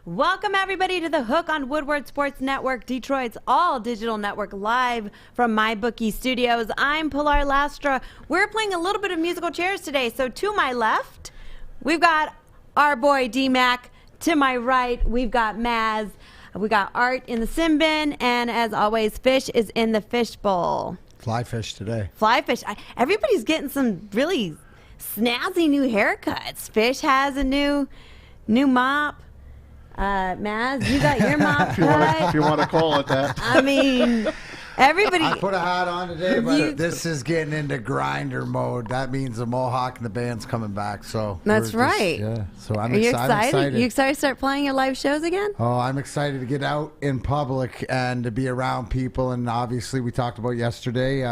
Welcome, everybody, to The Hook on Woodward Sports Network, Detroit's all-digital network, live from MyBookie Studios. I'm Pilar Lastra. We're playing a little bit of musical chairs today. So to my left, we've got our boy DMac. To my right, we've got Maz. We got Art in the sim bin. And as always, Fish is in the fish bowl. Fly fish today. Fly fish. Everybody's getting some really snazzy new haircuts. Fish has a new mop. Maz, you got your mop cut. If you want to call it that. I mean, everybody. I put a hat on today, but this is getting into grinder mode. That means the Mohawk and the band's coming back. So that's right. So I'm Are you excited. excited? You excited to start playing your live shows again? Oh, I'm excited to get out in public and to be around people. And obviously, we talked about yesterday,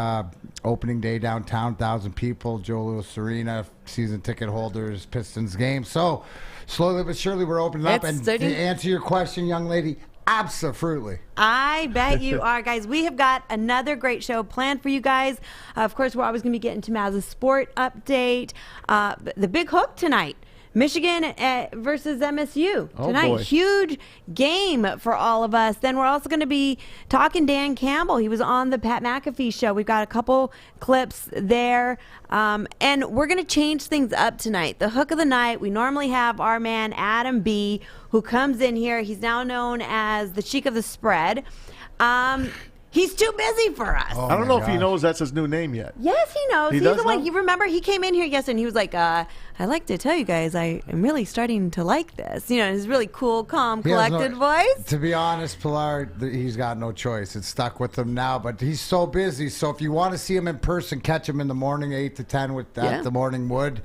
opening day downtown, 1,000 people, Joe Louis Arena, season ticket holders, Pistons game. So slowly but surely, we're opening up. And to answer your question, young lady, absolutely. I bet you are, guys. We have got another great show planned for you guys. Of course, we're always going to be getting to Maz Sports Update. The big hook tonight. Michigan versus MSU tonight. Boy. Huge game for all of us. Then we're also going to be talking Dan Campbell. He was on the Pat McAfee show. We've got a couple clips there. And we're going to change things up tonight. The hook of the night, we normally have our man Adam B., who comes in here. He's now known as the Sheikh of the Spread. He's too busy for us. I don't know if he knows that's his new name yet. Yes, he knows. He's the one. know? You remember he came in here yesterday and he was like, "I'd like to tell you guys, I am really starting to like this." You know, his really cool, calm, collected voice. To be honest, Pilar, he's got no choice. It's stuck with him now, but he's so busy. So if you want to see him in person, catch him in the morning, 8 to 10 with the Morning Wood.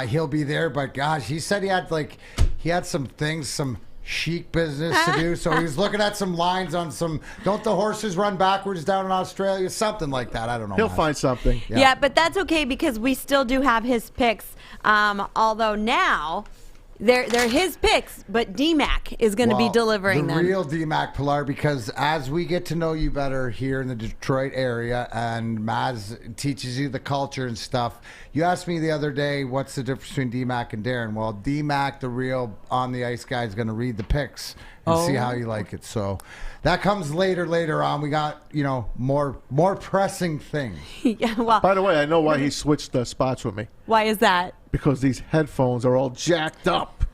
He'll be there. But gosh, he said he had some things, some chic business to do, so he was looking at some lines on some don't the horses run backwards down in Australia, something like that. I don't know. He'll find something. Yeah, but that's okay because we still do have his picks, although now they're his picks, but DMac is going to be delivering them. The real DMac, Pilar, because as we get to know you better here in the Detroit area and Maz teaches you the culture and stuff, you asked me the other day, what's the difference between DMac and Darren? Well, DMac, the real on-the-ice guy, is going to read the picks and see how you like it. So that comes later on. We got, more pressing things. Yeah, well, by the way, I know why he switched spots with me. Why is that? Because these headphones are all jacked up.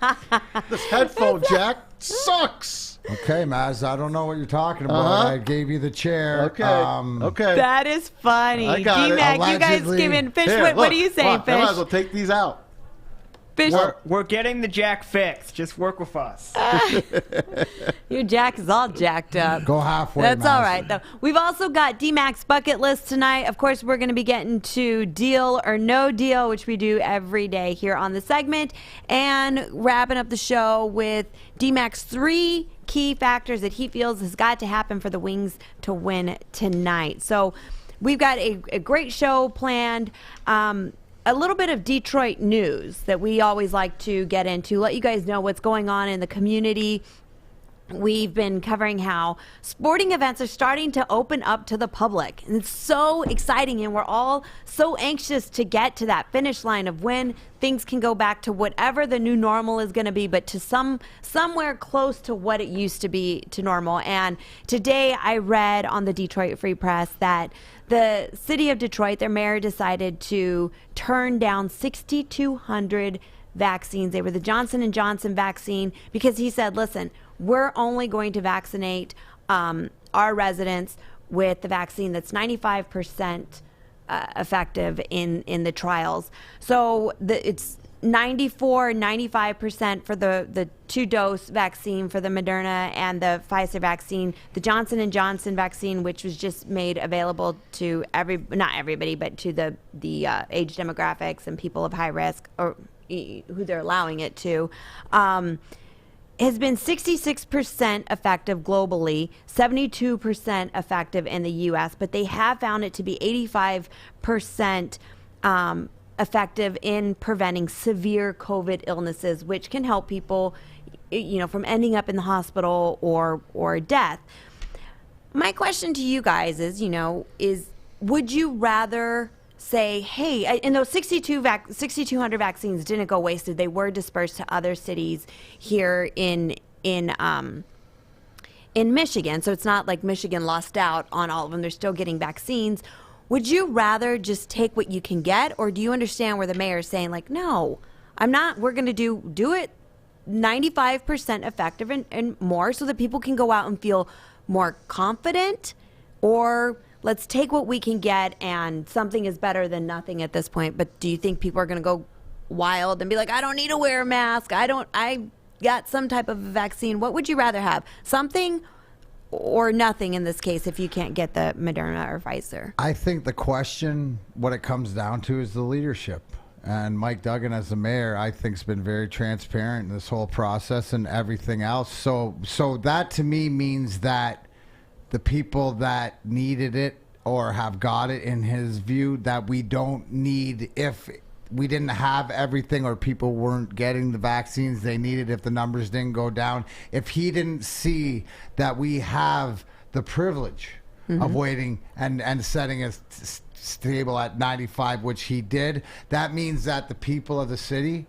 This headphone jack sucks. Okay, Maz, I don't know what you're talking about. I gave you the chair. Okay. Okay. That is funny. I got it. DMac, you guys give in. Fish, what do you say, Fish? I might as well take these out. Fish. We're getting the jack fixed. Just work with us. Your jack is all jacked up. Go halfway. That's Maz. all right, though. We've also got DMac's bucket list tonight. Of course, we're going to be getting to Deal or No Deal, which we do every day here on the segment, and wrapping up the show with DMac's 3 key factors that he feels has got to happen for the Wings to win tonight. So we've got a great show planned. A little bit of Detroit news that we always like to get into, let you guys know what's going on in the community. We've been covering how sporting events are starting to open up to the public. And it's so exciting, and we're all so anxious to get to that finish line of when things can go back to whatever the new normal is going to be, but to somewhere close to what it used to be to normal. And today I read on the Detroit Free Press that the city of Detroit, their mayor, decided to turn down 6,200 vaccines. They were the Jonson & Johnson vaccine because he said, listen, we're only going to vaccinate our residents with the vaccine that's 95% effective in the trials. So it's 95% for the 2-dose vaccine for the Moderna and the Pfizer vaccine. The Johnson & Johnson vaccine, which was just made available to not everybody, but to the age demographics and people of high risk, or who they're allowing it to, has been 66% effective globally, 72% effective in the U.S., but they have found it to be 85% effective in preventing severe COVID illnesses, which can help people, from ending up in the hospital or death. My question to you guys is, would you rather say, hey, and those 6,200 vaccines didn't go wasted. They were dispersed to other cities here in in Michigan. So it's not like Michigan lost out on all of them. They're still getting vaccines. Would you rather just take what you can get, or do you understand where the mayor is saying, like, no, I'm not, we're going to do it 95% effective and more so that people can go out and feel more confident, or let's take what we can get and something is better than nothing at this point? But do you think people are going to go wild and be like, I don't need to wear a mask, I got some type of vaccine? What would you rather have? Something or nothing in this case if you can't get the Moderna or Pfizer? I think the question, what it comes down to, is the leadership. And Mike Duggan, as the mayor, I think has been very transparent in this whole process and everything else. So that to me means that the people that needed it or have got it, in his view, that we don't need, if we didn't have everything or people weren't getting the vaccines they needed, if the numbers didn't go down, if he didn't see that we have the privilege of waiting and setting a stable at 95, which he did, that means that the people of the city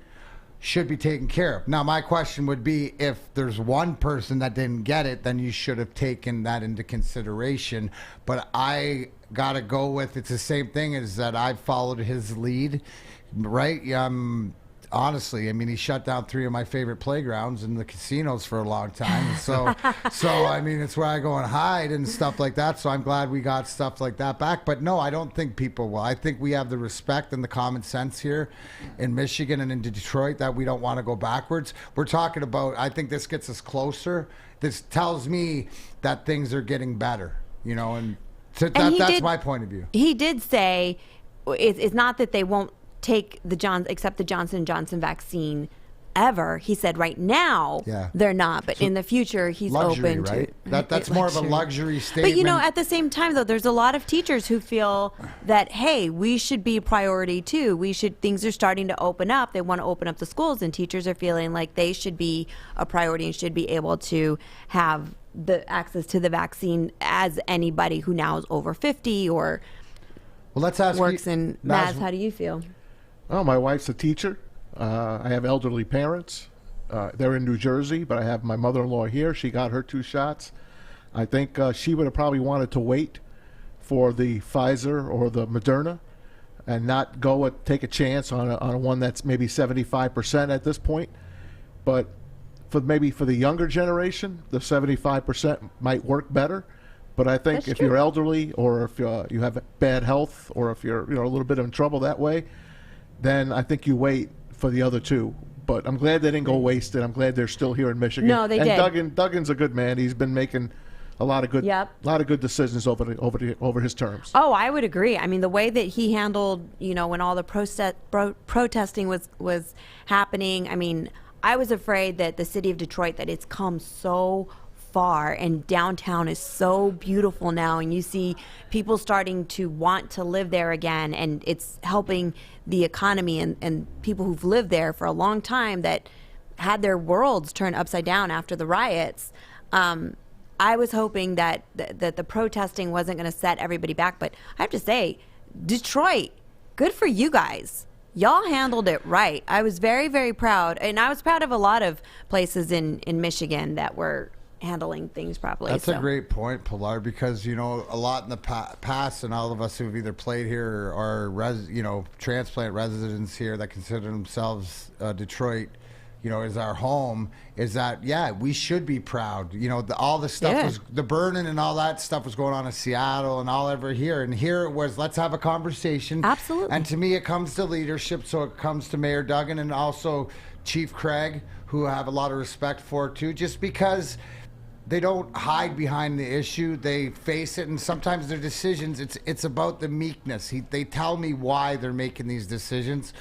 should be taken care of. Now, my question would be, if there's one person that didn't get it, then you should have taken that into consideration. But I got to go with, it's the same thing as that I've followed his lead, right? Honestly, I mean, he shut down 3 of my favorite playgrounds and the casinos for a long time. So I mean, it's where I go and hide and stuff like that. So I'm glad we got stuff like that back. But no, I don't think people will. I think we have the respect and the common sense here in Michigan and in Detroit that we don't want to go backwards. We're talking about, I think this gets us closer. This tells me that things are getting better, and so that's my point of view. He did say it's not that they won't take accept the Johnson & Johnson vaccine ever. He said right now they're not, but in the future he's luxury, open right? to That's more of a luxury statement. But at the same time though, there's a lot of teachers who feel that, hey, we should be a priority too. Things are starting to open up. They want to open up the schools, and teachers are feeling like they should be a priority and should be able to have the access to the vaccine as anybody who now is over 50 or let's ask works in Maz. How do you feel? Oh, my wife's a teacher. I have elderly parents. They're in New Jersey, but I have my mother-in-law here. She got her 2 shots. I think she would have probably wanted to wait for the Pfizer or the Moderna and not take a chance on a one that's maybe 75% at this point. But for the younger generation, the 75% might work better. But I think if you're elderly, or if you have bad health, or if you're a little bit in trouble that way, then I think you wait for the other 2. But I'm glad they didn't go wasted. I'm glad they're still here in Michigan. No, they did. Duggan's a good man. He's been making a lot of good decisions over his terms. Oh, I would agree. I mean, the way that he handled, when all the protesting was happening. I mean, I was afraid that the city of Detroit, that it's come so far, and downtown is so beautiful now, and you see people starting to want to live there again, and it's helping the economy and people who've lived there for a long time that had their worlds turned upside down after the riots. I was hoping that the protesting wasn't going to set everybody back, but I have to say, Detroit, good for you guys. Y'all handled it right. I was very, very proud, and I was proud of a lot of places in Michigan that were handling things properly. That's a great point, Pilar, because a lot in the past, and all of us who've either played here or transplant residents here that consider themselves Detroit, is our home, is that we should be proud. All the stuff was the burning and all that stuff was going on in Seattle and all over here, and here it was, let's have a conversation. Absolutely. And to me, it comes to leadership, so it comes to Mayor Duggan and also Chief Craig, who I have a lot of respect for too, just because they don't hide behind the issue. They face it, and sometimes their decisions, it's about the meekness. They tell me why they're making these decisions,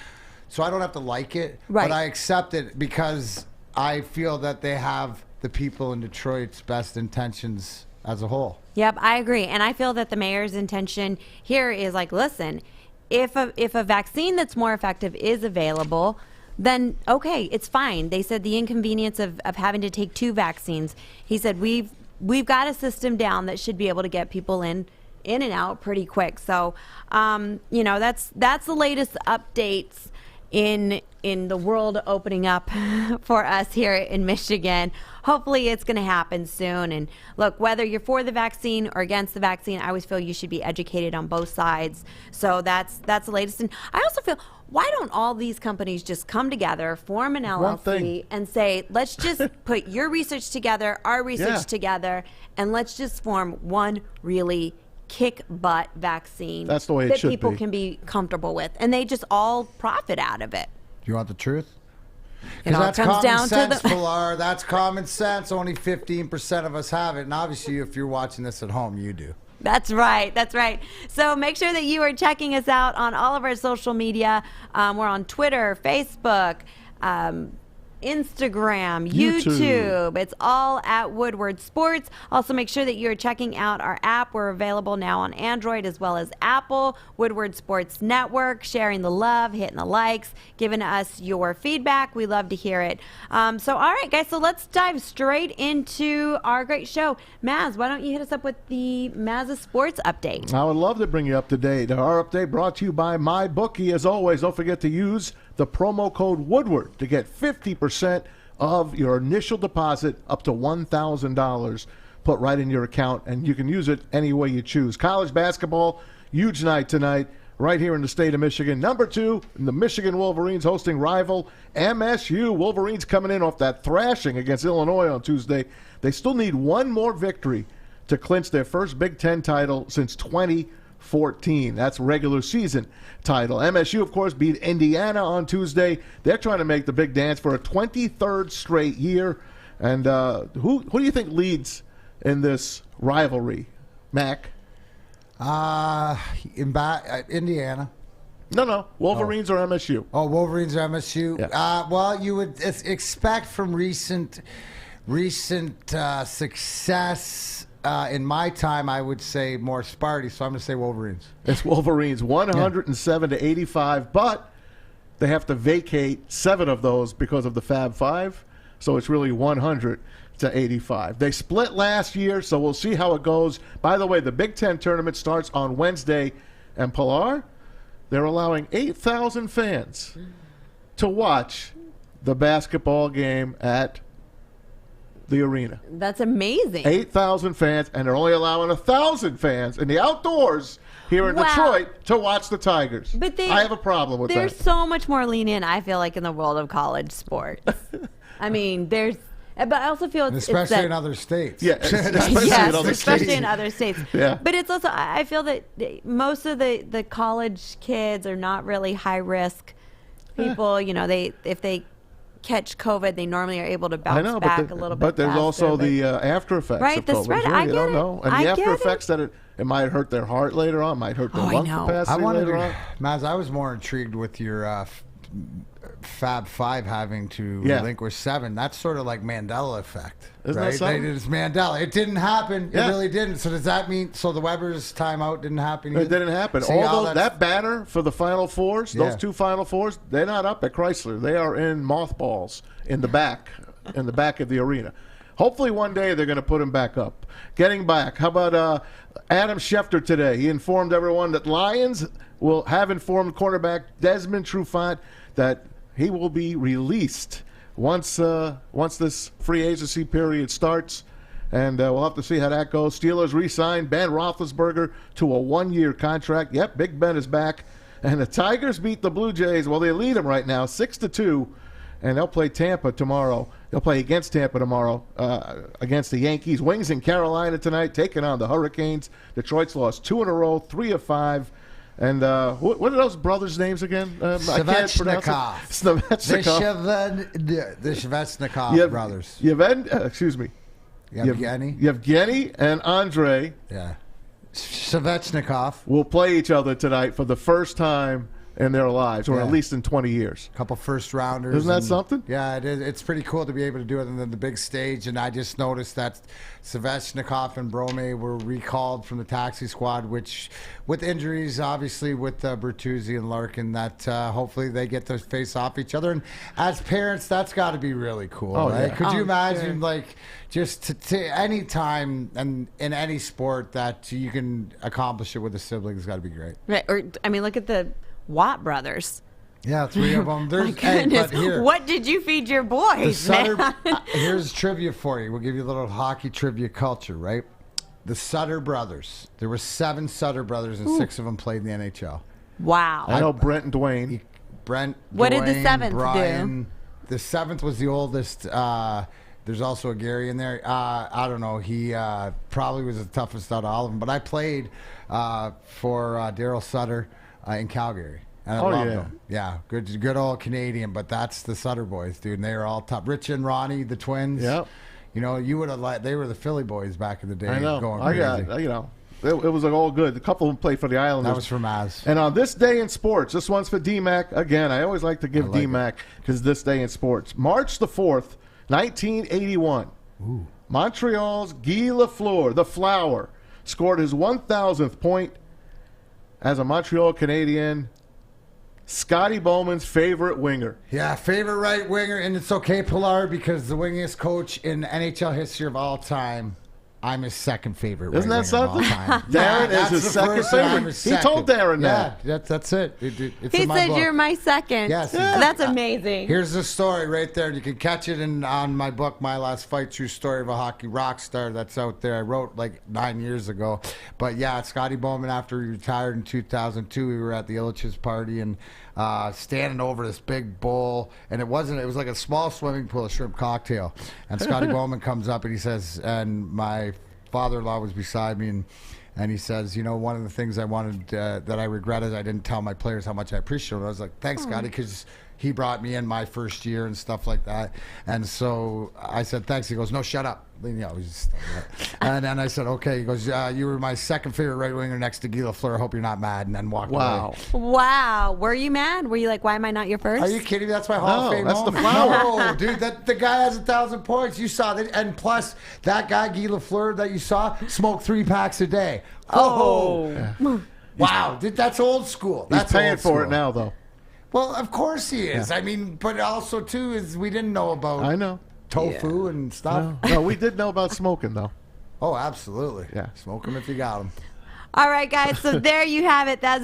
so I don't have to like it, but I accept it because I feel that they have the people in Detroit's best intentions as a whole. Yep, I agree, and I feel that the mayor's intention here is like, listen, if a vaccine that's more effective is available, then okay, it's fine. They said the inconvenience of having to take 2 vaccines. He said we've got a system down that should be able to get people in and out pretty quick. So that's the latest updates in the world opening up for us here in Michigan. Hopefully it's going to happen soon. And look, whether you're for the vaccine or against the vaccine, I always feel you should be educated on both sides. So that's the latest. And I also feel, why don't all these companies just come together, form an LLC, and say, let's just put your research together, our research together, and let's just form one really kick butt vaccine That's the way it that should people be. can be comfortable with, and they just all profit out of it. Do you want the truth? It all That's comes common down sense, to the Pilar. That's common sense. Only 15% of us have it. And obviously, if you're watching this at home, you do. That's right. That's right. So make sure that you are checking us out on all of our social media. We're on Twitter, Facebook, Instagram, YouTube. It's all at Woodward Sports. Also, make sure that you're checking out our app. We're available now on Android as well as Apple. Woodward Sports Network, sharing the love, hitting the likes, giving us your feedback. We love to hear it. So, all right, guys, so let's dive straight into our great show. Maz, why don't you hit us up with the Maz Sports Update? I would love to bring you up to date. Our update brought to you by MyBookie. As always, don't forget to use the promo code Woodward to get 50% of your initial deposit up to $1,000 put right in your account, and you can use it any way you choose. College basketball, huge night tonight right here in the state of Michigan. Number 2, the Michigan Wolverines hosting rival MSU. Wolverines coming in off that thrashing against Illinois on Tuesday. They still need one more victory to clinch their first Big Ten title since 2014. That's regular season title. MSU, of course, beat Indiana on Tuesday. They're trying to make the big dance for a 23rd straight year. And who do you think leads in this rivalry, Mac? Indiana. No. Wolverines or MSU? Oh, Wolverines or MSU? Yeah. Well, you would expect from recent success. In my time, I would say more Sparty, so I'm going to say Wolverines. It's Wolverines, 107 to 85, but they have to vacate 7 of those because of the Fab Five, so it's really 100 to 85. They split last year, so we'll see how it goes. By the way, the Big Ten tournament starts on Wednesday, and Pilar, they're allowing 8,000 fans to watch the basketball game at the arena. That's amazing. 8,000 fans, and they're only allowing 1,000 fans in the outdoors here in Detroit to watch the Tigers. But I have a problem with there's that. so much more lenient, I feel like, in the world of college sports. I mean, but I also feel it's Especially that, in other states. Yeah, especially yes, in other especially states. in other states. Yeah. But it's also, I feel that most of the college kids are not really high risk people. You know, if they catch COVID, they normally are able to bounce back a little bit. But there's faster, also the after effects right, of the COVID. spread. Yeah, I you get don't it. know. And I the after get effects that it might hurt their heart later on, might hurt their I lung know. capacity I wanted later to, on. Maz, I was more intrigued with your Fab Five having to relinquish 7. That's sort of like Mandela effect. Isn't right? that something? It's Mandela. It didn't happen. Yeah. It really didn't. So does that mean the Weber's timeout didn't happen? It didn't happen. See, Although that banner for the Final Fours, those Yeah. 2 Final Fours, they're not up at Crisler. They are in mothballs in the back of the arena. Hopefully one day they're going to put them back up. Getting back, how about Adam Schefter today? He informed everyone that Lions will have informed cornerback Desmond Trufant that he will be released once this free agency period starts. And we'll have to see how that goes. Steelers re-signed Ben Roethlisberger to a 1-year contract. Yep, Big Ben is back. And the Tigers beat the Blue Jays. Well, they lead them right now, 6-2. And they'll play Tampa tomorrow. They'll play against Tampa tomorrow against the Yankees. Wings in Carolina tonight, taking on the Hurricanes. Detroit's lost 2 in a row, 3 of 5. And what are those brothers' names again? I can't pronounce it. Svechnikov. The Svechnikov brothers. Yevgeny and Andre Svechnikov. will play each other tonight for the first time in their lives, or at least in 20 years. A couple first rounders. Isn't that something? Yeah, it is. It's pretty cool to be able to do it on the big stage. And I just noticed that Svechnikov and Brome were recalled from the taxi squad, which, with injuries, obviously, with Bertuzzi and Larkin, that hopefully they get to face off each other. And as parents, that's got to be really cool, right? Yeah. Could you imagine, just to any time and in any sport that you can accomplish it with a sibling has got to be great. Right. Or, I mean, look at the Watt brothers. Yeah, 3 of them. There's, My hey, goodness. but here, What did you feed your the boys, Sutter, man? here's trivia for you. We'll give you a little hockey trivia culture, right? The Sutter brothers. There were 7 Sutter brothers, and 6 of them played in the NHL. Wow. I know Brent and Dwayne. Brent, What did the Dwayne, 7th do? Brian. The 7th was the oldest. There's also a Gary in there. I don't know. He probably was the toughest out of all of them. But I played for Daryl Sutter in Calgary. And I loved him. Yeah, good old Canadian. But that's the Sutter boys, dude. And they were all top. Rich and Ronnie, the twins. Yep. You know, you would have let. They were the Philly boys back in the day. I know. Going I crazy. got, you know, it was like all good. A couple of them played for the Islanders. That was for Maz. And on this day in sports, this one's for DMac. Again, I always like to give like DMac because this day in sports. March the 4th, 1981. Ooh. Montreal's Guy Lafleur, the Flower, scored his 1,000th point as a Montreal Canadian. Scotty Bowman's favorite winger. Yeah, favorite right winger, and it's okay, Pilar, because the wingest coach in NHL history of all time. I'm his second favorite. Isn't right that winger of all something? time. Darren Yeah, is his that's the second first and I'm favorite. his He second. told Darren that. Yeah, that's it. It's He in my said book. you're my second. Yes. That's amazing. Here's the story right there. You can catch it on my book, My Last Fight, True Story of a Hockey Rock Star. That's out there. I wrote like 9 years ago. But yeah, Scotty Bowman, after he retired in 2002, we were at the Illich's party and standing over this big bowl. And it was like a small swimming pool, a shrimp cocktail. And Scotty Bowman comes up and he says, and my father-in-law was beside me, and he says, you know, one of the things I wanted that I regret is I didn't tell my players how much I appreciate it. I was like, thanks, Scotty, because he brought me in my first year and stuff like that. And so I said, thanks. He goes, no, shut up. You know, he's just, and then I said, okay. He goes, you were my second favorite right winger next to Guy Lafleur. I hope you're not mad. And then walked Wow. away. Wow. Were you mad? Were you like, why am I not your first? Are you kidding me? That's my Hall of No, Fame that's the moment. Flower. No, dude, the guy has 1,000 points. You saw that. And plus, that guy, Guy Lafleur, that you saw, smoked 3 packs a day. Oh. Yeah. Wow, dude, that's old school. He's That's paying old for school. it now, though. Well, of course he is. I mean, but also, too, is we didn't know about I know. tofu and stuff. No, we did know about smoking, though. Oh, absolutely. Yeah. Smoke them if you got them. All right, guys. So there you have it. That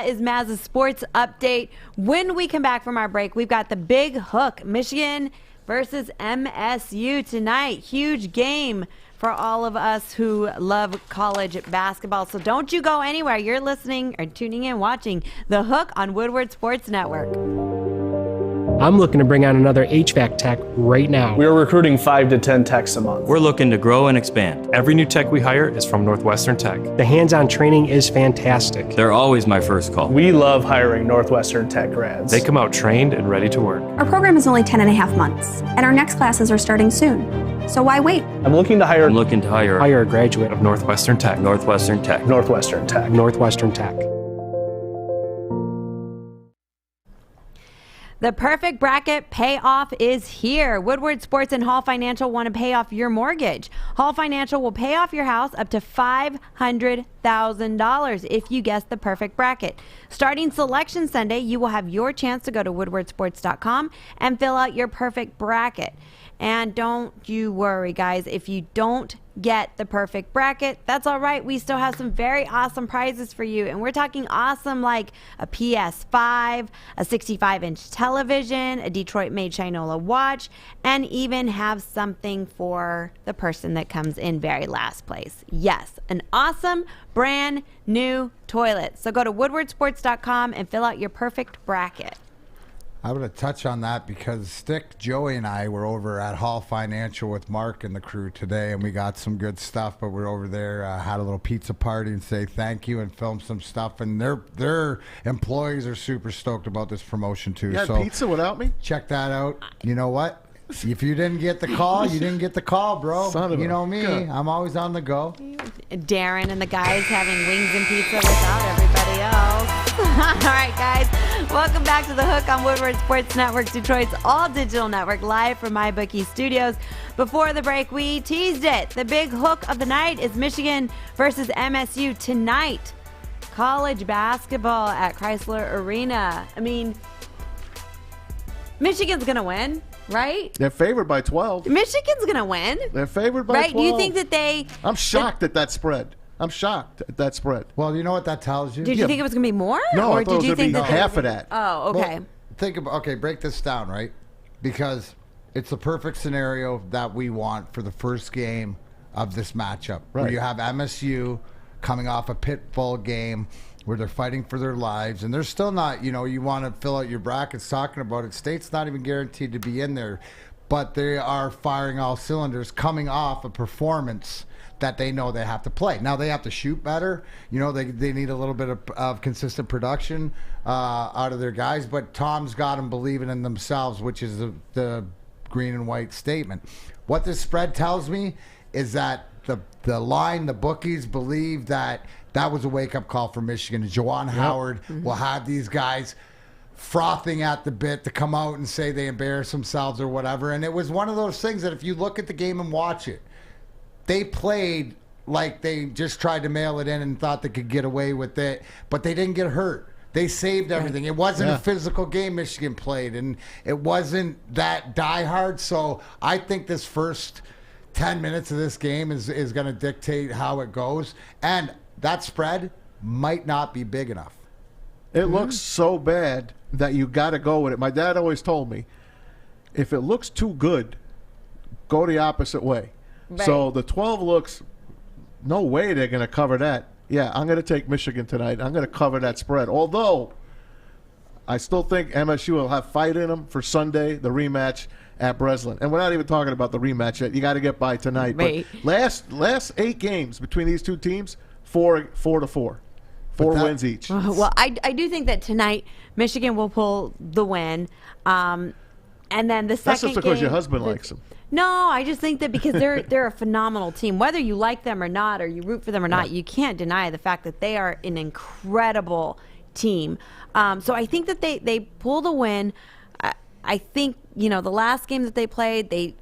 is Maz's sports update. When we come back from our break, we've got the big hook. Michigan versus MSU tonight. Huge game for all of us who love college basketball. So don't you go anywhere. You're listening or tuning in, watching The Hook on Woodward Sports Network. I'm looking to bring on another HVAC tech right now. We're recruiting 5 to 10 techs a month. We're looking to grow and expand. Every new tech we hire is from Northwestern Tech. The hands-on training is fantastic. They're always my first call. We love hiring Northwestern Tech grads. They come out trained and ready to work. Our program is only 10 and a half months, and our next classes are starting soon. So why wait? I'm looking to hire Hire a graduate of Northwestern Tech. Northwestern Tech. Northwestern Tech. Northwestern Tech. The perfect bracket payoff is here. Woodward Sports and Hall Financial want to pay off your mortgage. Hall Financial will pay off your house up to $500,000 if you guess the perfect bracket. Starting Selection Sunday, you will have your chance to go to woodwardsports.com and fill out your perfect bracket. And don't you worry, guys, if you don't get the perfect bracket, that's all right. We still have some very awesome prizes for you. And we're talking awesome like a PS5, a 65-inch television, a Detroit-made Shinola watch, and even have something for the person that comes in very last place. Yes, an awesome brand new toilet. So go to woodwardsports.com and fill out your perfect bracket. I want to touch on that because Stick, Joey, and I were over at Hall Financial with Mark and the crew today, and we got some good stuff. But we're over there, had a little pizza party and say thank you and film some stuff. And their employees are super stoked about this promotion too. You had so pizza without me? check that out. You know what? If you didn't get the call, you didn't get the call, bro. Son of you a know me. gun. I'm always on the go. Darren and the guys having wings and pizza without everybody else. All right, guys. Welcome back to The Hook on Woodward Sports Network, Detroit's all-digital network, live from MyBookie Studios. Before the break, we teased it. The big hook of the night is Michigan versus MSU tonight. College basketball at Crisler Arena. I mean, Michigan's going to win, right? They're favored by 12. Michigan's going to win. They're favored by Right? 12. Do you think that they... I'm shocked at that spread. I'm shocked at that spread. Well, you know what that tells you? Did you think it was going to be more? No, or I thought did it you was think going to that be half of that. Oh, okay. think about, okay, break this down, right? Because it's the perfect scenario that we want for the first game of this matchup, where you have MSU coming off a pit bull game where they're fighting for their lives, and they're still not, you want to fill out your brackets talking about it. State's not even guaranteed to be in there, but they are firing all cylinders coming off a performance that they know they have to play. Now they have to shoot better. They need a little bit of consistent production out of their guys, but Tom's got them believing in themselves, which is the green and white statement. What this spread tells me is that the line, the bookies believe that was a wake-up call for Michigan. Juwan Howard will have these guys frothing at the bit to come out and say they embarrass themselves or whatever. And it was one of those things that if you look at the game and watch it, they played like they just tried to mail it in and thought they could get away with it, but they didn't get hurt. They saved everything. It wasn't a physical game Michigan played, and it wasn't that diehard. So I think this first 10 minutes of this game is going to dictate how it goes. And that spread might not be big enough. It looks so bad that you got to go with it. My dad always told me, if it looks too good, go the opposite way. Right. So the 12 looks, no way they're going to cover that. Yeah, I'm going to take Michigan tonight. I'm going to cover that spread. Although, I still think MSU will have fight in them for Sunday, the rematch at Breslin. And we're not even talking about the rematch yet. You got to get by tonight. Right. But last 8 games between these two teams, 4-4. 4 wins each. Well, I do think that tonight Michigan will pull the win. And then the second That's just because game, your husband likes them. No, I just think that because they're a phenomenal team. Whether you like them or not, or you root for them or not, you can't deny the fact that they are an incredible team. So I think that they pull the win. I think, the last game that they played, they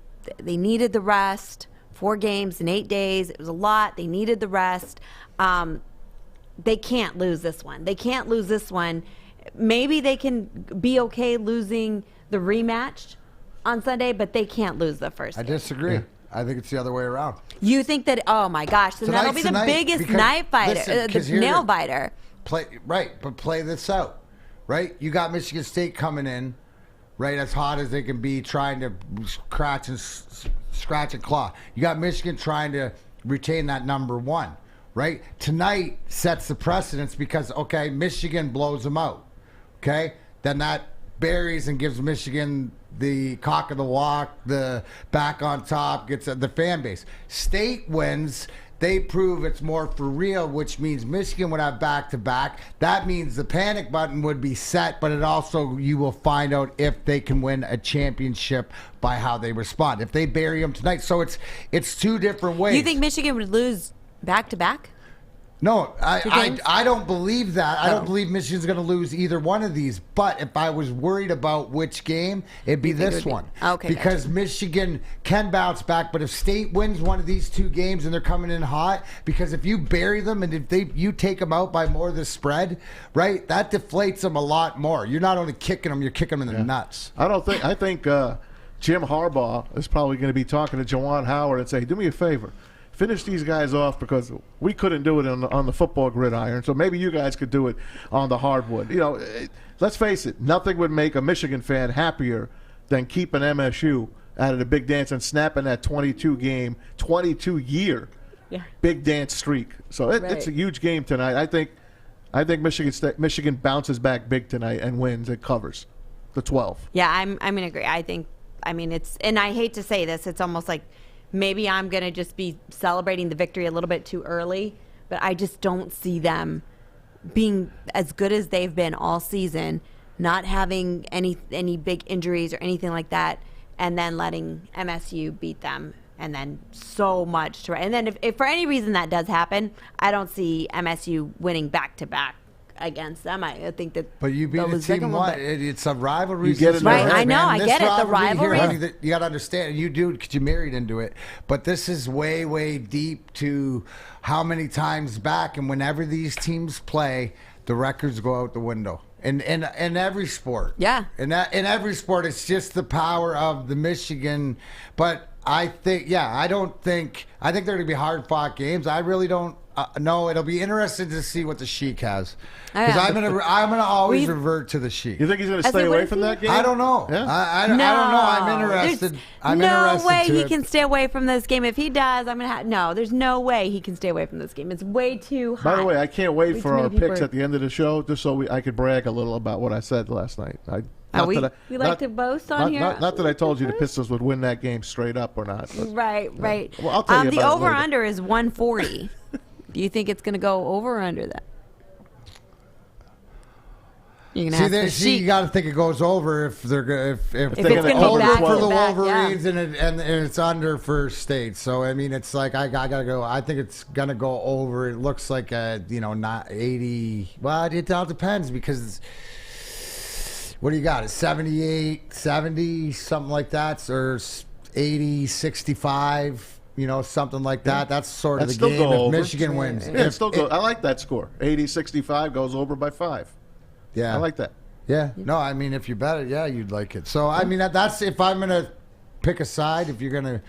needed the rest. 4 games in 8 days. It was a lot. They needed the rest. They can't lose this one. They can't lose this one. Maybe they can be okay losing the rematch on Sunday, but they can't lose the first game. I disagree. Yeah. I think it's the other way around. You think that, oh my gosh, so that'll be the biggest nail biter. Play this out, right? You got Michigan State coming in, right, as hot as they can be, trying to scratch and claw. You got Michigan trying to retain that number 1, right? Tonight sets the precedence because, okay, Michigan blows them out, okay? Then that buries and gives Michigan the cock of the walk, the back on top, gets the fan base. State wins. They prove it's more for real, which means Michigan would have back-to-back. That means the panic button would be set, but it also, you will find out if they can win a championship by how they respond. If they bury them tonight. So it's 2 different ways. You think Michigan would lose back-to-back? No, I don't believe that. I don't believe Michigan's going to lose either one of these. But if I was worried about which game, it'd be this one. Okay. Because Michigan can bounce back. But if State wins one of these 2 games and they're coming in hot, because if you bury them and if you take them out by more of the spread, right, that deflates them a lot more. You're not only kicking them, you're kicking them in the nuts. I think Jim Harbaugh is probably going to be talking to Juwan Howard and say, do me a favor. Finish these guys off because we couldn't do it on the football gridiron, so maybe you guys could do it on the hardwood. Let's face it, nothing would make a Michigan fan happier than keeping MSU out of the big dance and snapping that 22-year big dance streak. So it's a huge game tonight. I think Michigan bounces back big tonight and wins. It covers the 12. Yeah, I'm going to agree. It's, and I hate to say this, it's almost like maybe I'm going to just be celebrating the victory a little bit too early, but I just don't see them being as good as they've been all season, not having any big injuries or anything like that, and then letting MSU beat them, and then so much to. And then if for any reason that does happen, I don't see MSU winning back-to-back against them. I think that. But you beat a team what? It's a rivalry. You get it right. I know. I get it. The rivalry. Here, you got to understand. You do because you married into it. But this is way, way deep to how many times back, and whenever these teams play, the records go out the window. In every sport. Yeah. In every sport, it's just the power of the Michigan. But I think they're going to be hard-fought games. I really don't No, it'll be interesting to see what the Sheikh has. Because I'm gonna always revert to the Sheikh. You think he's going to stay away from that game? I don't know. Yeah? I don't know. I'm interested. No way he can stay away from this game. If he does, I'm gonna no. There's no way he can stay away from this game. It's way too high. By the way, I can't wait for our people picks at the end of the show, just so I could brag a little about what I said last night. We like to boast on here. Not that I told you the Pistons would win that game straight up or not. But, right. Well, I'll tell you the about it later. over-under is 140. Do you think it's going to go over or under that? You're gonna have to you got to think it goes over if they're if it's going to be over back for the to back, Wolverines and it's under for State. So I mean, it's like I gotta go. I think it's gonna go over. It looks like not 80. Well, it all depends because what do you got? It's 78, 70, something like that, or 80, 65. Something like that. That's sort of the game if Michigan wins. Yeah, I like that score. 80-65 goes over by 5. Yeah. I like that. Yeah. No, I mean, if you bet it, yeah, you'd like it. So, I mean, that's if I'm going to pick a side, if you're going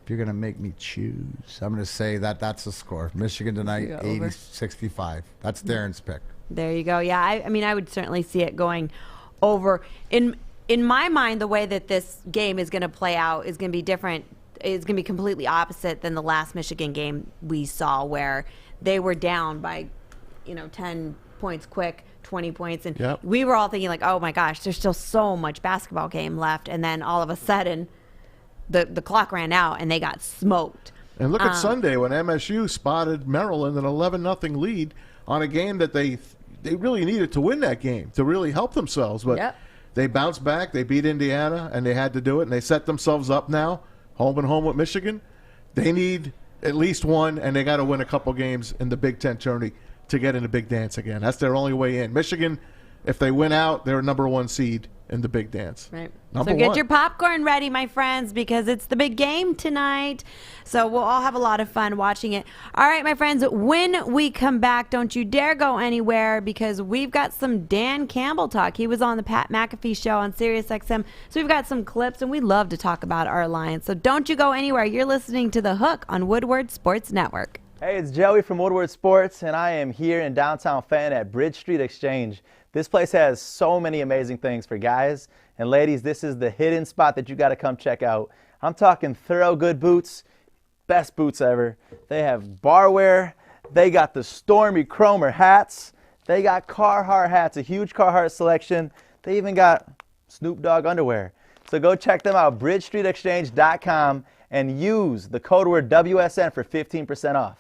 to make me choose, I'm going to say that's the score. Michigan tonight, 80-65. That's Darren's pick. There you go. Yeah, I mean, I would certainly see it going over. In my mind, the way that this game is going to play out is going to be different. It's going to be completely opposite than the last Michigan game we saw where they were down by, 10 points quick, 20 points. And we were all thinking like, oh my gosh, there's still so much basketball game left. And then all of a sudden the clock ran out and they got smoked. And look at Sunday when MSU spotted Maryland an 11-0 lead on a game that they really needed to win that game to really help themselves. But they bounced back. They beat Indiana and they had to do it. And they set themselves up now. Home and home with Michigan, they need at least one, and they got to win a couple games in the Big Ten tourney to get in the Big Dance again. That's their only way in. Michigan, if they win out, they're a #1 seed in the Big Dance. Right. Number so get one. your popcorn ready, my friends, because it's the big game tonight. So we'll all have a lot of fun watching it. All right, my friends, when we come back, don't you dare go anywhere because we've got some Dan Campbell talk. He was on the Pat McAfee show on SiriusXM. So we've got some clips, and we love to talk about our Lions. So don't you go anywhere. You're listening to The Hook on Woodward Sports Network. Hey, it's Joey from Woodward Sports, and I am here in downtown Fayette at Bridge Street Exchange. This place has so many amazing things for guys. And ladies, this is the hidden spot that you got to come check out. I'm talking thorough good boots, best boots ever. They have barware. They got the Stormy Cromer hats. They got Carhartt hats, a huge Carhartt selection. They even got Snoop Dogg underwear. So go check them out, bridgestreetexchange.com, and use the code word WSN for 15% off.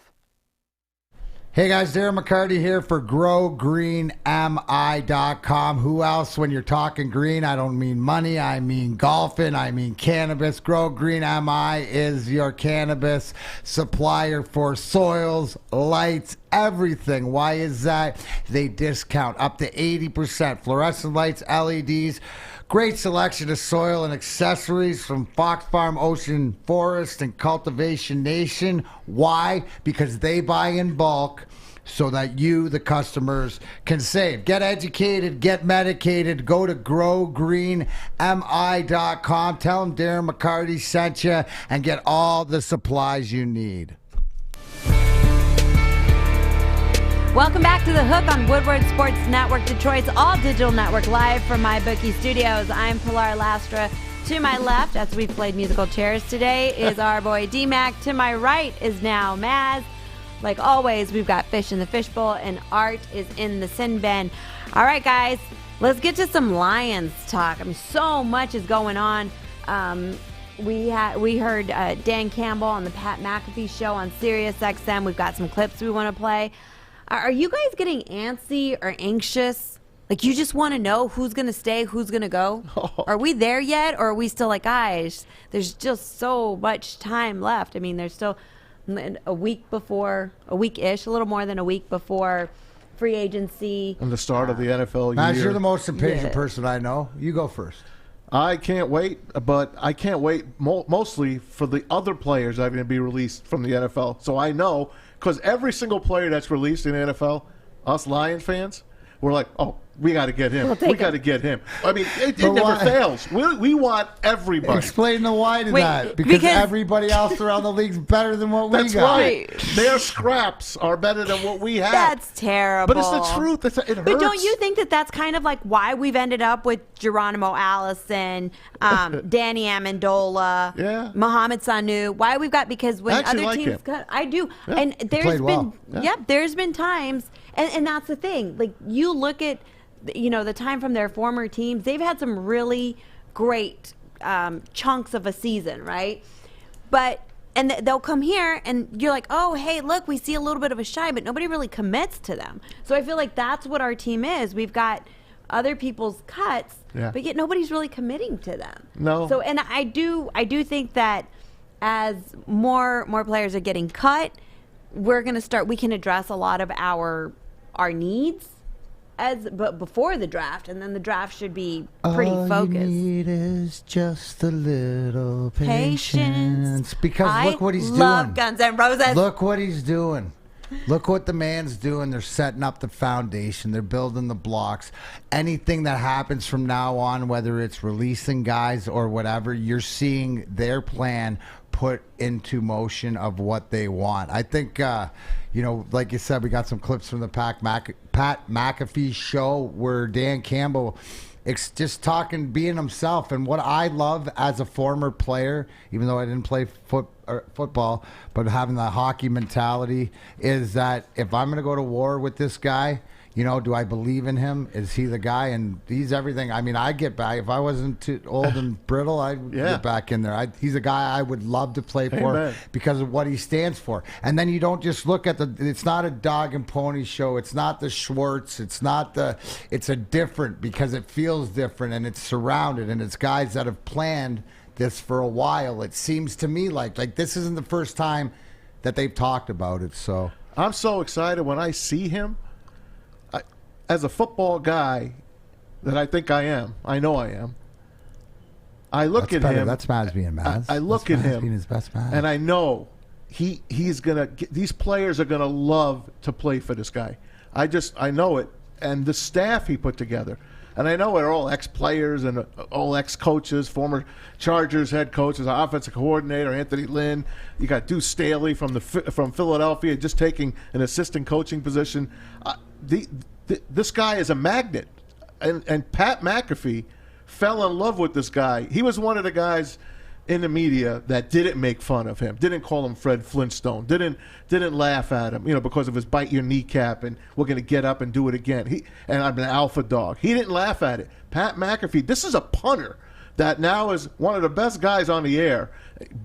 Hey guys, Darren McCarty here for GrowGreenMI.com. Who else when you're talking green? I don't mean money, I mean golfing, I mean cannabis. Grow Green MI is your cannabis supplier for soils, lights, everything. Why is that? They discount up to 80%. Fluorescent lights, LEDs. Great selection of soil and accessories from Fox Farm, Ocean Forest, and Cultivation Nation. Why? Because they buy in bulk so that you, the customers, can save. Get educated, get medicated. Go to growgreenmi.com. Tell them Darren McCarty sent you and get all the supplies you need. Welcome back to The Hook on Woodward Sports Network, Detroit's all-digital network, live from my bookie studios. I'm Pilar Lastra. To my left, as we've played musical chairs today, is our boy DMac. To my right is now Maz. Like always, we've got fish in the fishbowl, and Art is in the sin bin. All right, guys, let's get to some Lions talk. I mean, so much is going on. We heard Dan Campbell on the Pat McAfee show on SiriusXM. We've got some clips we want to play. Are you guys getting antsy or anxious? Like you just want to know who's going to stay, who's going to go? Are we there yet, or are we still like, guys, there's just so much time left? I mean, there's still a week-ish, a little more than a week before free agency. And the start of the NFL year. Matt, you're the most impatient person I know. You go first. I can't wait, but I can't wait mostly for the other players that are going to be released from the NFL. So I know, because every single player that's released in the NFL, us Lions fans, we're like, oh, We got to get him. We'll take We got to get him. I mean, it But never why? fails. We want everybody. Explain the why to Wait, that. because- Everybody else around the league's better than what we That's got. right. Their scraps are better than what we have. That's terrible. But it's the truth. It hurts. But don't you think that that's kind of like why we've ended up with Geronimo Allison, Danny Amendola, Yeah. Mohamed Sanu? Why we've got, because when I actually other like teams him. cut, I do. Yeah. And there's played been, well. Yeah. there's been times, and that's the thing. Like, you look at, the time from their former teams, they've had some really great chunks of a season, right? But they'll come here and you're like, oh, hey, look, we see a little bit of a shine, but nobody really commits to them. So I feel like that's what our team is. We've got other people's cuts, Yeah. but yet nobody's really committing to them. No. So, and I do think that as more players are getting cut, we can address a lot of our needs but before the draft, and then the draft should be pretty focused. All you need is just a little Patience. Because look what he's love doing. Guns N' Roses. Look what he's doing. Look what the man's doing. They're setting up the foundation. They're building the blocks. Anything that happens from now on, whether it's releasing guys or whatever, you're seeing their plan put into motion of what they want. I think, like you said, we got some clips from the Pat McAfee show where Dan Campbell just being himself. And what I love as a former player, even though I didn't play football, but having the hockey mentality, is that if I'm going to go to war with this guy, do I believe in him? Is he the guy? And he's everything. I mean, I'd get back. If I wasn't too old and brittle, I'd get back in there. He's a guy I would love to play for Amen. because of what he stands for. And then you don't just look at it's not a dog and pony show. It's not the Schwartz. It's a different, because it feels different and it's surrounded and it's guys that have planned this for a while. It seems to me like this isn't the first time that they've talked about it. So I'm so excited when I see him. As a football guy that I think I am, I know I am, I look at him. That's Maz being Maz. I look That's at Maz him, being his best Maz. and I know he's gonna. These players are gonna love to play for this guy. I know it, and the staff he put together, and I know they're all ex-players and all ex-coaches, former Chargers head coaches, our offensive coordinator Anthony Lynn. You got Deuce Staley from Philadelphia, just taking an assistant coaching position. This guy is a magnet, and Pat McAfee fell in love with this guy. He was one of the guys in the media that didn't make fun of him, didn't call him Fred Flintstone, didn't laugh at him, because of his bite your kneecap and we're going to get up and do it again. And I'm an alpha dog. He didn't laugh at it. Pat McAfee, this is a punter that now is one of the best guys on the air,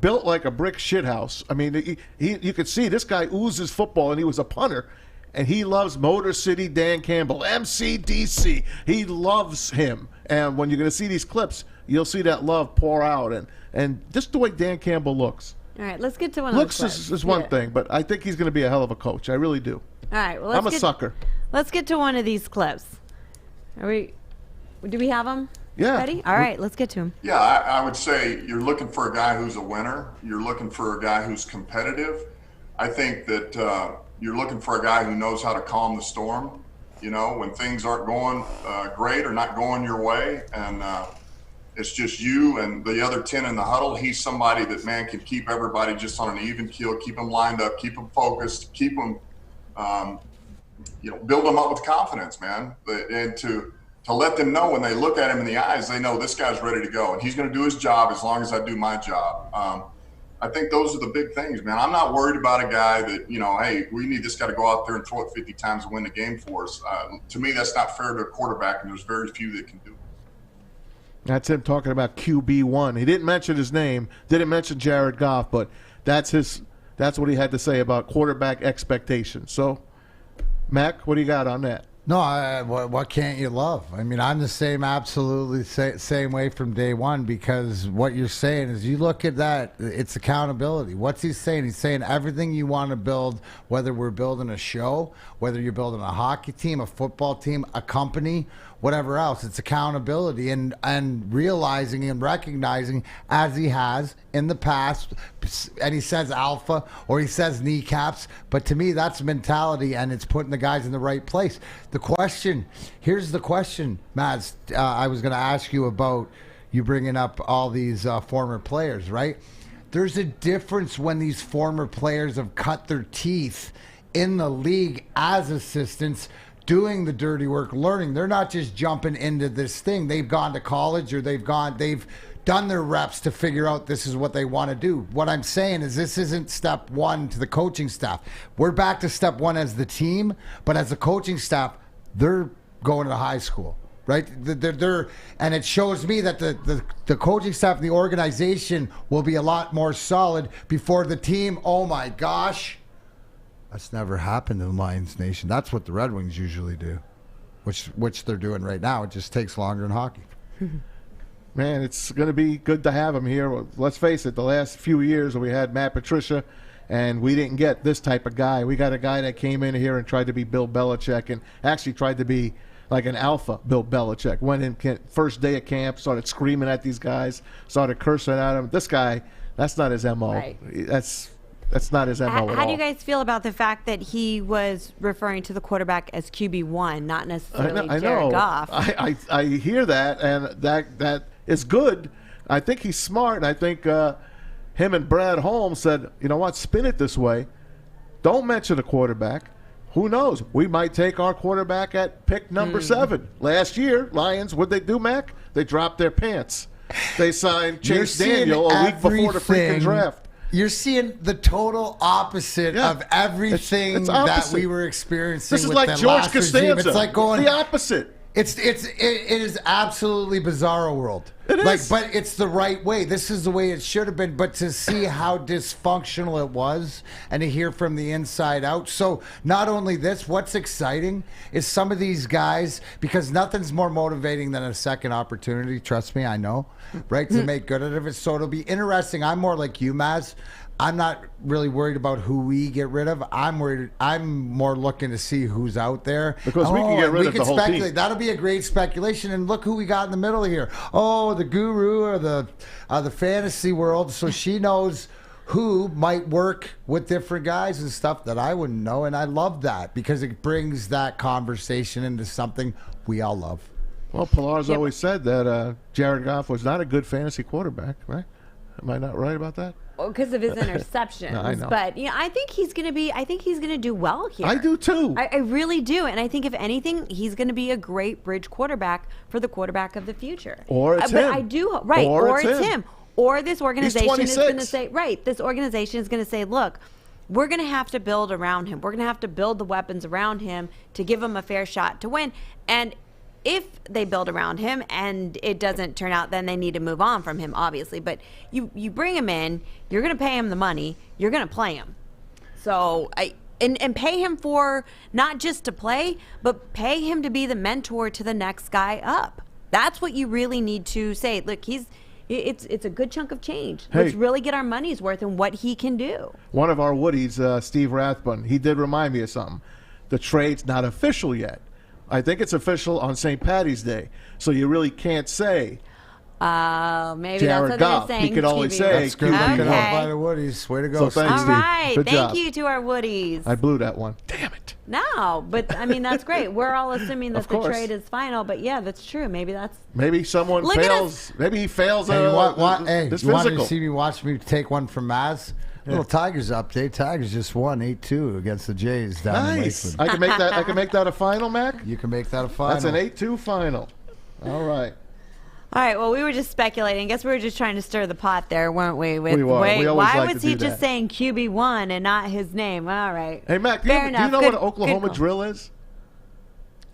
built like a brick shithouse. I mean, you could see this guy oozes football, and he was a punter. And he loves Motor City Dan Campbell, MCDC. He loves him. And when you're going to see these clips, you'll see that love pour out. And just the way Dan Campbell looks. All right, let's get to one of those clips. Looks is one thing, but I think he's going to be a hell of a coach. I really do. All right, well, I'm a sucker. Let's get to one of these clips. Do we have them? Yeah. Ready? All right, let's get to him. Yeah, I would say you're looking for a guy who's a winner. You're looking for a guy who's competitive. I think that you're looking for a guy who knows how to calm the storm, when things aren't going great or not going your way, and it's just you and the other 10 in the huddle. He's somebody that, man, can keep everybody just on an even keel, keep them lined up, keep them focused, keep them, build them up with confidence, man, and to let them know when they look at him in the eyes, they know this guy's ready to go and he's going to do his job as long as I do my job. I think those are the big things, man. I'm not worried about a guy that, hey, we need this guy to go out there and throw it 50 times and win the game for us. To me, that's not fair to a quarterback, and there's very few that can do it. That's him talking about QB1. He didn't mention his name, didn't mention Jared Goff, but that's what he had to say about quarterback expectations. So, Mac, what do you got on that? No, what can't you love? I mean, I'm the absolutely same way from day one, because what you're saying is, you look at that, it's accountability. What's he saying? He's saying everything you want to build, whether we're building a show, whether you're building a hockey team, a football team, a company, whatever else. It's accountability and realizing and recognizing, as he has in the past, and he says alpha or he says kneecaps, but to me that's mentality, and it's putting the guys in the right place. Here's the question, Maz, I was going to ask you about you bringing up all these former players, right? There's a difference when these former players have cut their teeth in the league as assistants, doing the dirty work, learning. They're not just jumping into this thing. They've gone to college, or they've done their reps to figure out this is what they want to do. What I'm saying is this isn't step one to the coaching staff. We're back to step one as the team, but as the coaching staff, they're going to high school, right? And it shows me that the coaching staff and the organization will be a lot more solid before the team. Oh my gosh. That's never happened in Lions Nation. That's what the Red Wings usually do, which they're doing right now. It just takes longer in hockey. Man, it's going to be good to have him here. Let's face it, the last few years we had Matt Patricia, and we didn't get this type of guy. We got a guy that came in here and tried to be Bill Belichick, and actually tried to be like an alpha Bill Belichick. Went in first day of camp, started screaming at these guys, started cursing at them. This guy, that's not his MO. Right. That's not his MO at all. How do you guys feel about the fact that he was referring to the quarterback as QB1, not necessarily Jared Goff? I hear that, and that is good. I think he's smart, and I think him and Brad Holmes said, you know what, spin it this way. Don't mention the quarterback. Who knows? We might take our quarterback at pick number 7. Last year, Lions, what'd they do, Mac? They dropped their pants. They signed Chase Daniel a week before the freaking draft. You're seeing the total opposite of everything it's that we were experiencing. This is with like the George last Costanza. regime. It's like going the opposite. It is absolutely bizarro world. It is. But it's the right way. This is the way it should have been. But to see how dysfunctional it was and to hear from the inside out. So not only this, what's exciting is some of these guys, because nothing's more motivating than a second opportunity. Trust me, I know, right? To make good out of it. So it'll be interesting. I'm more like you, Maz. I'm not really worried about who we get rid of. I'm more looking to see who's out there. Because we can get rid of the whole speculate. team. That'll be a great speculation. And look who we got in the middle here. Oh, the guru or the fantasy world. So she knows who might work with different guys and stuff that I wouldn't know. And I love that because it brings that conversation into something we all love. Well, Pilar's always said that Jared Goff was not a good fantasy quarterback, right? Am I not right about that? Because of his interceptions. No, I know. But I think he's going to do well here. I do too. I really do. And I think if anything, he's going to be a great bridge quarterback for the quarterback of the future. Or it's but him. I do, right. Or it's him. Or this organization is going to say, this organization is going to say, look, we're going to have to build around him. We're going to have to build the weapons around him to give him a fair shot to win. And if they build around him and it doesn't turn out, then they need to move on from him, obviously. But you bring him in, you're going to pay him the money, you're going to play him. So and pay him for not just to play, but pay him to be the mentor to the next guy up. That's what you really need to say. Look, it's a good chunk of change. Hey, let's really get our money's worth in what he can do. One of our Woodies, Steve Rathbun, he did remind me of something. The trade's not official yet. I think it's official on St. Patty's Day, so you really can't say. Maybe Jared that's what Goff. they're saying. He could only say. That's good. Okay. Looking out by the Woodies. Way to go. So thanks, All Steve. right. Good Thank job. you to our Woodies. I blew that one. Damn it. No, but I mean, that's great. We're all assuming that Of the course. trade is final, but yeah, that's true. Maybe that's. Maybe someone Look at fails. Maybe he fails. Hey, this you want physical. to see me watch me take one from Maz? Little Tigers update. Tigers just won 8-2 against the Jays down in Nice. Lakeland. I can make that a final, Mac. You can make that a final. That's an 8-2 final. All right. All right. Well, we were just speculating. I guess we were just trying to stir the pot there, weren't we? With, We were. Wait, We always why like was to he do just that. saying QB1 and not his name? All right. Hey, Mac, do Fair you enough. know Good- what an Oklahoma good call. drill is?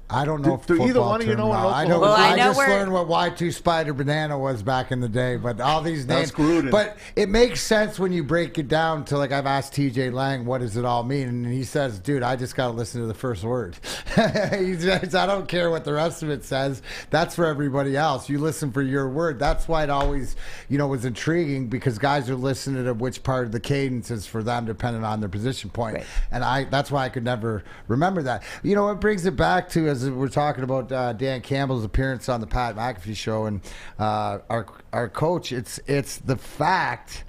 I don't know. Do either one of you know what I Oklahoma know. Well, I I know just where- learned what Y2 Spider Banana was back in the day, but all these names. That's Gruden. But it makes sense when you break it down to, like, I've asked TJ Lang, what does it all mean? And he says, dude, I just got to listen to the first word. He says, I don't care what the rest of it says. That's for everybody else. You listen for your word. That's why it always, was intriguing, because guys are listening to which part of the cadence is for them, depending on their position point. Right. And that's why I could never remember that. It brings it back to, because we're talking about Dan Campbell's appearance on the Pat McAfee show, and our coach. It's the fact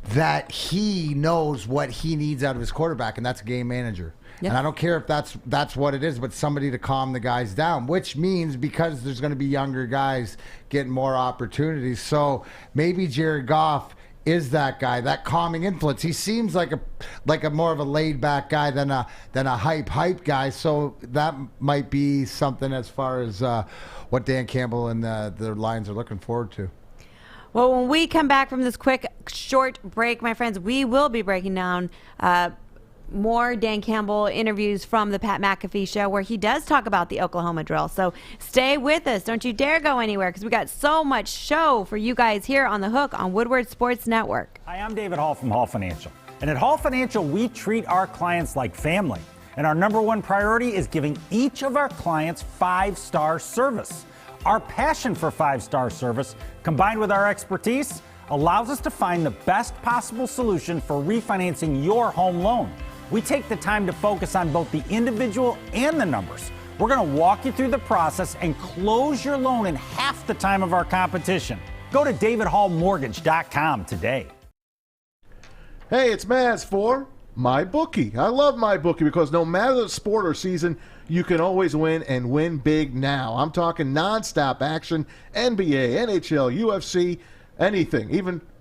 that he knows what he needs out of his quarterback, and that's a game manager. Yep. And I don't care if that's what it is, but somebody to calm the guys down, which means because there's going to be younger guys getting more opportunities. So maybe Jared Goff is that guy, that calming influence. He seems like a more of a laid back guy than a hype guy. So that might be something as far as what Dan Campbell and the Lions are looking forward to. Well, when we come back from this quick, short break, my friends, we will be breaking down more Dan Campbell interviews from the Pat McAfee show where he does talk about the Oklahoma drill. So stay with us. Don't you dare go anywhere because we got so much show for you guys here on The Hook on Woodward Sports Network. Hi, I'm David Hall from Hall Financial. And at Hall Financial, we treat our clients like family. And our number one priority is giving each of our clients 5-star service. Our passion for 5-star service, combined with our expertise, allows us to find the best possible solution for refinancing your home loan. We take the time to focus on both the individual and the numbers. We're going to walk you through the process and close your loan in half the time of our competition. Go to davidhallmortgage.com today. Hey, it's Maz for MyBookie. I love MyBookie because no matter the sport or season, you can always win and win big now. I'm talking nonstop action, NBA, NHL, UFC, anything,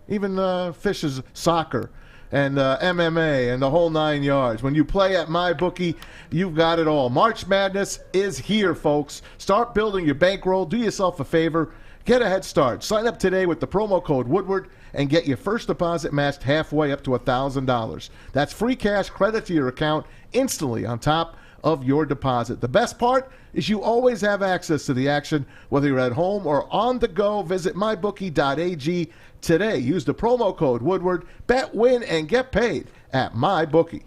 even Fish's soccer and MMA and the whole 9 yards. When you play at MyBookie, you've got it all. March Madness is here, folks. Start building your bankroll. Do yourself a favor. Get a head start. Sign up today with the promo code Woodward and get your first deposit matched halfway up to $1,000. That's free cash credit to your account instantly on top of your deposit. The best part is you always have access to the action, whether you're at home or on the go. Visit mybookie.ag today. Use the promo code Woodward. Bet, win, and get paid at MyBookie.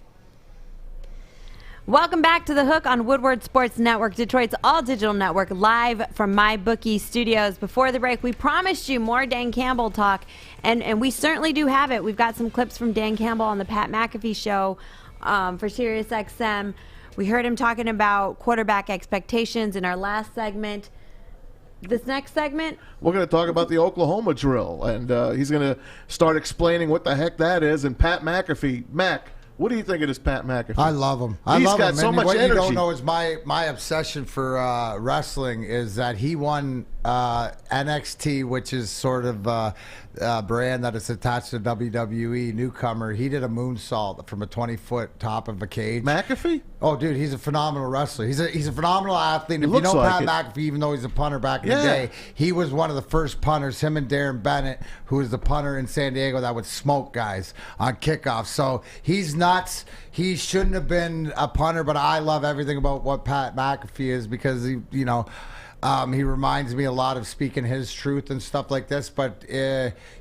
Welcome back to The Hook on Woodward Sports Network, Detroit's all-digital network, live from MyBookie Studios. Before the break, we promised you more Dan Campbell talk, and we certainly do have it. We've got some clips from Dan Campbell on the Pat McAfee show for SiriusXM. We heard him talking about quarterback expectations in our last segment. This next segment, we're going to talk about the Oklahoma drill, and he's going to start explaining what the heck that is. And Pat McAfee, Mac, what do you think of this Pat McAfee? I love him. He's got so much what energy. You don't know is my obsession for wrestling is that he won NXT, which is sort of a brand that is attached to WWE, newcomer. He did a moonsault from a 20-foot top of a cage. McAfee? Oh, dude, he's a phenomenal wrestler. He's a phenomenal athlete. If you know Pat McAfee, even though he's a punter back in the day, he was one of the first punters, him and Darren Bennett, who was the punter in San Diego that would smoke guys on kickoff. So he's nuts. He shouldn't have been a punter, but I love everything about what Pat McAfee is because he reminds me a lot of speaking his truth and stuff like this, but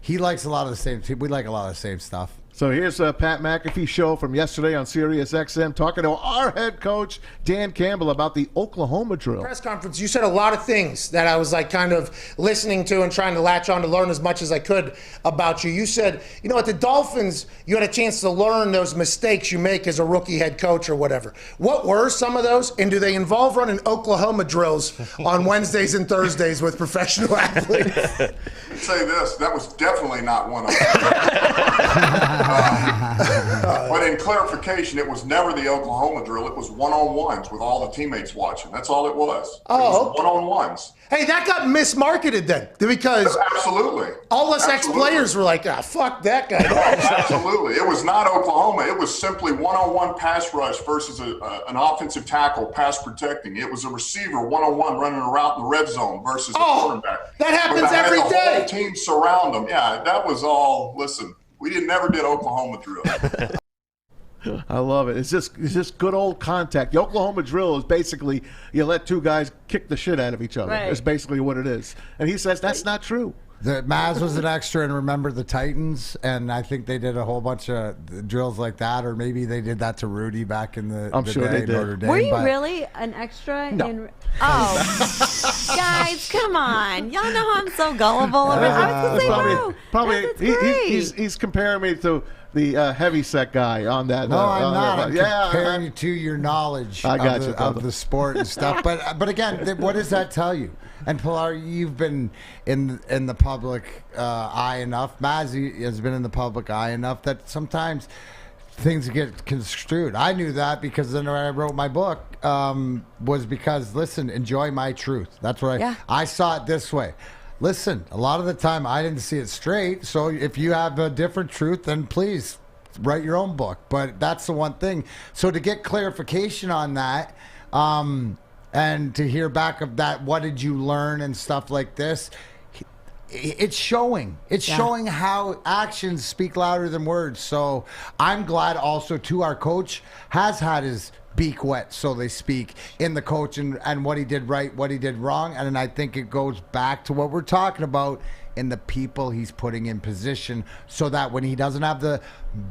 he likes a lot of the same. We like a lot of the same stuff. So here's a Pat McAfee show from yesterday on SiriusXM talking to our head coach, Dan Campbell, about the Oklahoma drill. Press conference, you said a lot of things that I was like kind of listening to and trying to latch on to learn as much as I could about you. You said, at the Dolphins, you had a chance to learn those mistakes you make as a rookie head coach or whatever. What were some of those? And do they involve running Oklahoma drills on Wednesdays and Thursdays with professional athletes? Let me say this, that was definitely not one of them. But in clarification, it was never the Oklahoma drill. It was one-on-ones with all the teammates watching. That's all it was. Oh, it was one-on-ones. Hey, that got mismarketed then, because absolutely all us ex-players were like, fuck that guy. No, absolutely. It was not Oklahoma. It was simply one-on-one pass rush versus an offensive tackle pass protecting. It was a receiver one-on-one running a route in the red zone versus a quarterback. That happens every day. The whole team surround them. Yeah, that was all. Listen, we never did Oklahoma drill. I love it. It's just good old contact. The Oklahoma drill is basically you let two guys kick the shit out of each other. Right. It's basically what it is. And he says that's not true. The Maz was an extra in Remember the Titans, and I think they did a whole bunch of drills like that, or maybe they did that to Rudy back in the sure day, they did. Notre Dame. Were you really an extra? No. Guys, come on. Y'all know how I'm so gullible. I was going to say, probably he's comparing me to the heavyset guy on that. No, I'm not. I'm Yeah, comparing you to your knowledge I got you, of the sport and stuff. But again, what does that tell you? And Pilar, you've been in the public eye enough. Maz has been in the public eye enough that sometimes things get construed. I knew that because then when I wrote my book was because, listen, enjoy my truth. That's what I saw it this way. Listen, a lot of the time I didn't see it straight. So if you have a different truth, then please write your own book. But that's the one thing. So to get clarification on that, and to hear back of that, what did you learn and stuff like this? It's showing. It's showing how actions speak louder than words. So I'm glad also, too, our coach has had his beak wet, so they speak, in the coach and what he did right, what he did wrong. And I think it goes back to what we're talking about in the people he's putting in position so that when he doesn't have the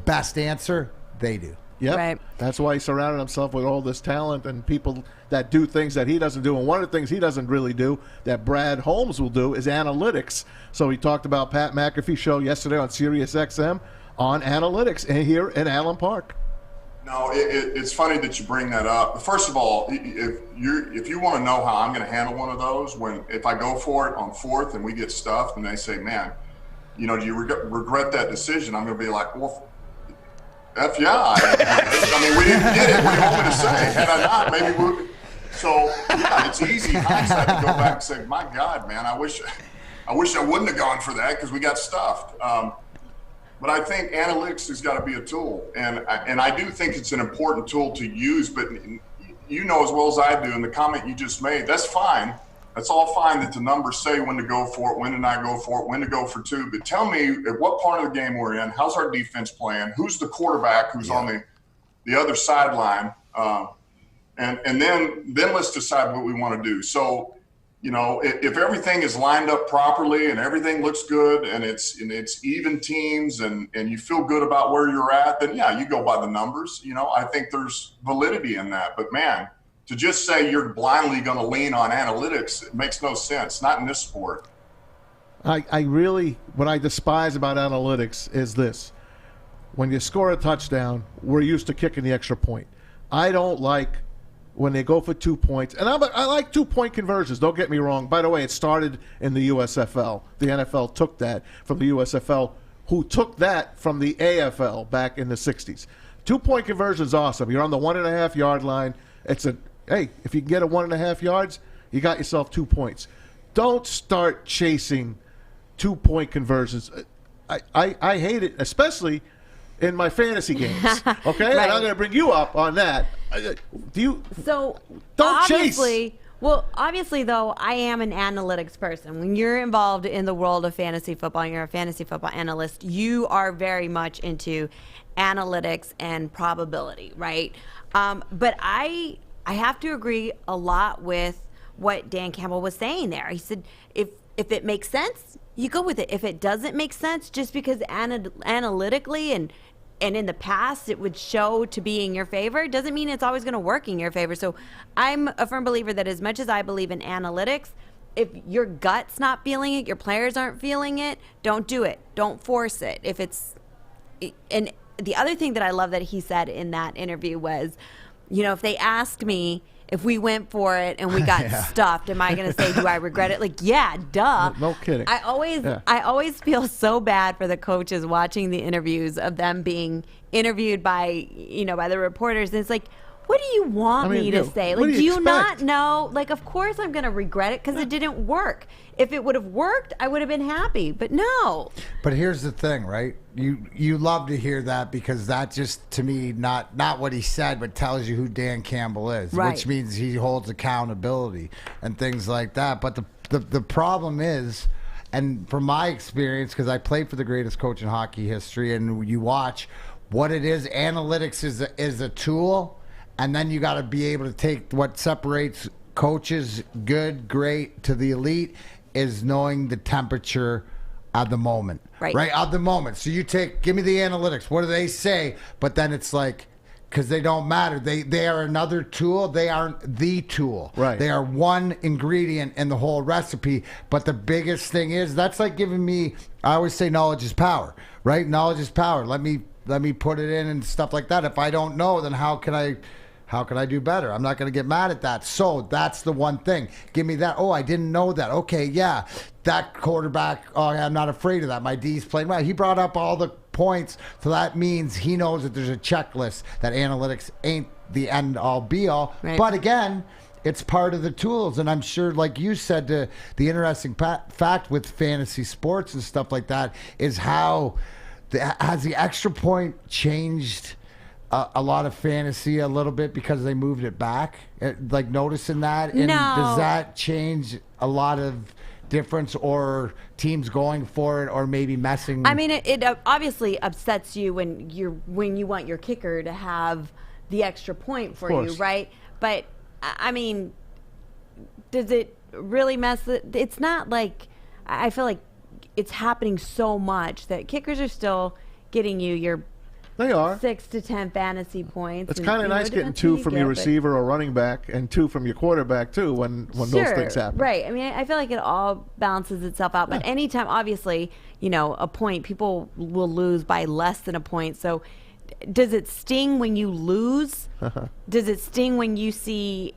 best answer, they do. Yep. Right. That's why he surrounded himself with all this talent and people that do things that he doesn't do. And one of the things he doesn't really do that Brad Holmes will do is analytics. So he talked about Pat McAfee's show yesterday on Sirius XM on analytics here in Allen Park. No, it's funny that you bring that up. First of all, if you want to know how I'm going to handle one of those, if I go for it on fourth and we get stuffed and they say, man, do you regret that decision? I'm going to be like, well, F yeah. I mean, we didn't get it. What do you want me to say? Had I not, maybe we would. So, yeah, it's easy hindsight to go back and say, my God, man, I wish I wouldn't have gone for that because we got stuffed. But I think analytics has got to be a tool. And I do think it's an important tool to use. But you know as well as I do, and the comment you just made, that's fine. That's all fine that the numbers say when to go for it, when to not go for it, when to go for two. But tell me at what part of the game we're in, how's our defense playing, who's the quarterback who's on the other sideline, and then let's decide what we want to do. So, if everything is lined up properly and everything looks good and it's even teams and you feel good about where you're at, then yeah, you go by the numbers. I think there's validity in that. But man, to just say you're blindly going to lean on analytics, it makes no sense, not in this sport. I really, what I despise about analytics is this. When you score a touchdown, we're used to kicking the extra point. I don't like when they go for 2 points. And I like 2-point conversions, don't get me wrong. By the way, it started in the USFL. The NFL took that from the USFL, who took that from the AFL back in the 60s. 2-point conversion is awesome. You're on the 1.5-yard line. Hey, if you can get a 1.5 yards, you got yourself 2 points. Don't start chasing 2-point conversions. I hate it, especially in my fantasy games. Okay, Right. And I'm going to bring you up on that. Don't chase. Well, obviously, though, I am an analytics person. When you're involved in the world of fantasy football, and you're a fantasy football analyst, you are very much into analytics and probability, right? But I have to agree a lot with what Dan Campbell was saying there. He said, if it makes sense, you go with it. If it doesn't make sense, just because analytically and in the past it would show to be in your favor, doesn't mean it's always going to work in your favor. So I'm a firm believer that as much as I believe in analytics, if your gut's not feeling it, your players aren't feeling it, don't do it. Don't force it. And the other thing that I love that he said in that interview was, if they ask me if we went for it and we got stuffed, am I going to say, do I regret it? Like, yeah, duh. No kidding. I always feel so bad for the coaches watching the interviews of them being interviewed by the reporters. And it's like, what do you want me to say? Like, do you not know? Like, of course I'm going to regret it because it didn't work. If it would have worked, I would have been happy. But no. But here's the thing, right? You love to hear that because that just, to me, not what he said, but tells you who Dan Campbell is, right. Which means he holds accountability and things like that. But the problem is, and from my experience, because I played for the greatest coach in hockey history, and you watch what it is, analytics is a tool. And then you got to be able to take what separates coaches, good, great, to the elite, is knowing the temperature of the moment. Right? Of the moment. So give me the analytics. What do they say? But then it's like, because they don't matter. They are another tool. They aren't the tool. Right. They are one ingredient in the whole recipe. But the biggest thing is, that's like giving me, I always say knowledge is power, right? Knowledge is power. Let me let me put it in and stuff like that. If I don't know, then how can I do better? I'm not going to get mad at that. So that's the one thing. Give me that. Oh, I didn't know that. Okay, yeah, that quarterback, oh, I'm not afraid of that. My D's playing well. He brought up all the points, so that means he knows that there's a checklist, that analytics ain't the end-all, be-all. Right. But again, it's part of the tools, and I'm sure, like you said, the interesting fact with fantasy sports and stuff like that is how has the extra point changed a lot of fantasy a little bit because they moved it back? Like noticing that? And does that change a lot of difference or teams going for it or maybe messing? I mean, it obviously upsets you when you want your kicker to have the extra point for you, right? But I mean, does it really mess it? It's not like, I feel like it's happening so much that kickers are still getting you your 6 to 10 fantasy points. It's kind of nice getting 2 from your receiver or running back and 2 from your quarterback too when those things happen. Right. I mean, I feel like it all balances itself out. But anytime, obviously, a point, people will lose by less than a point. So does it sting when you lose? Does it sting when you see,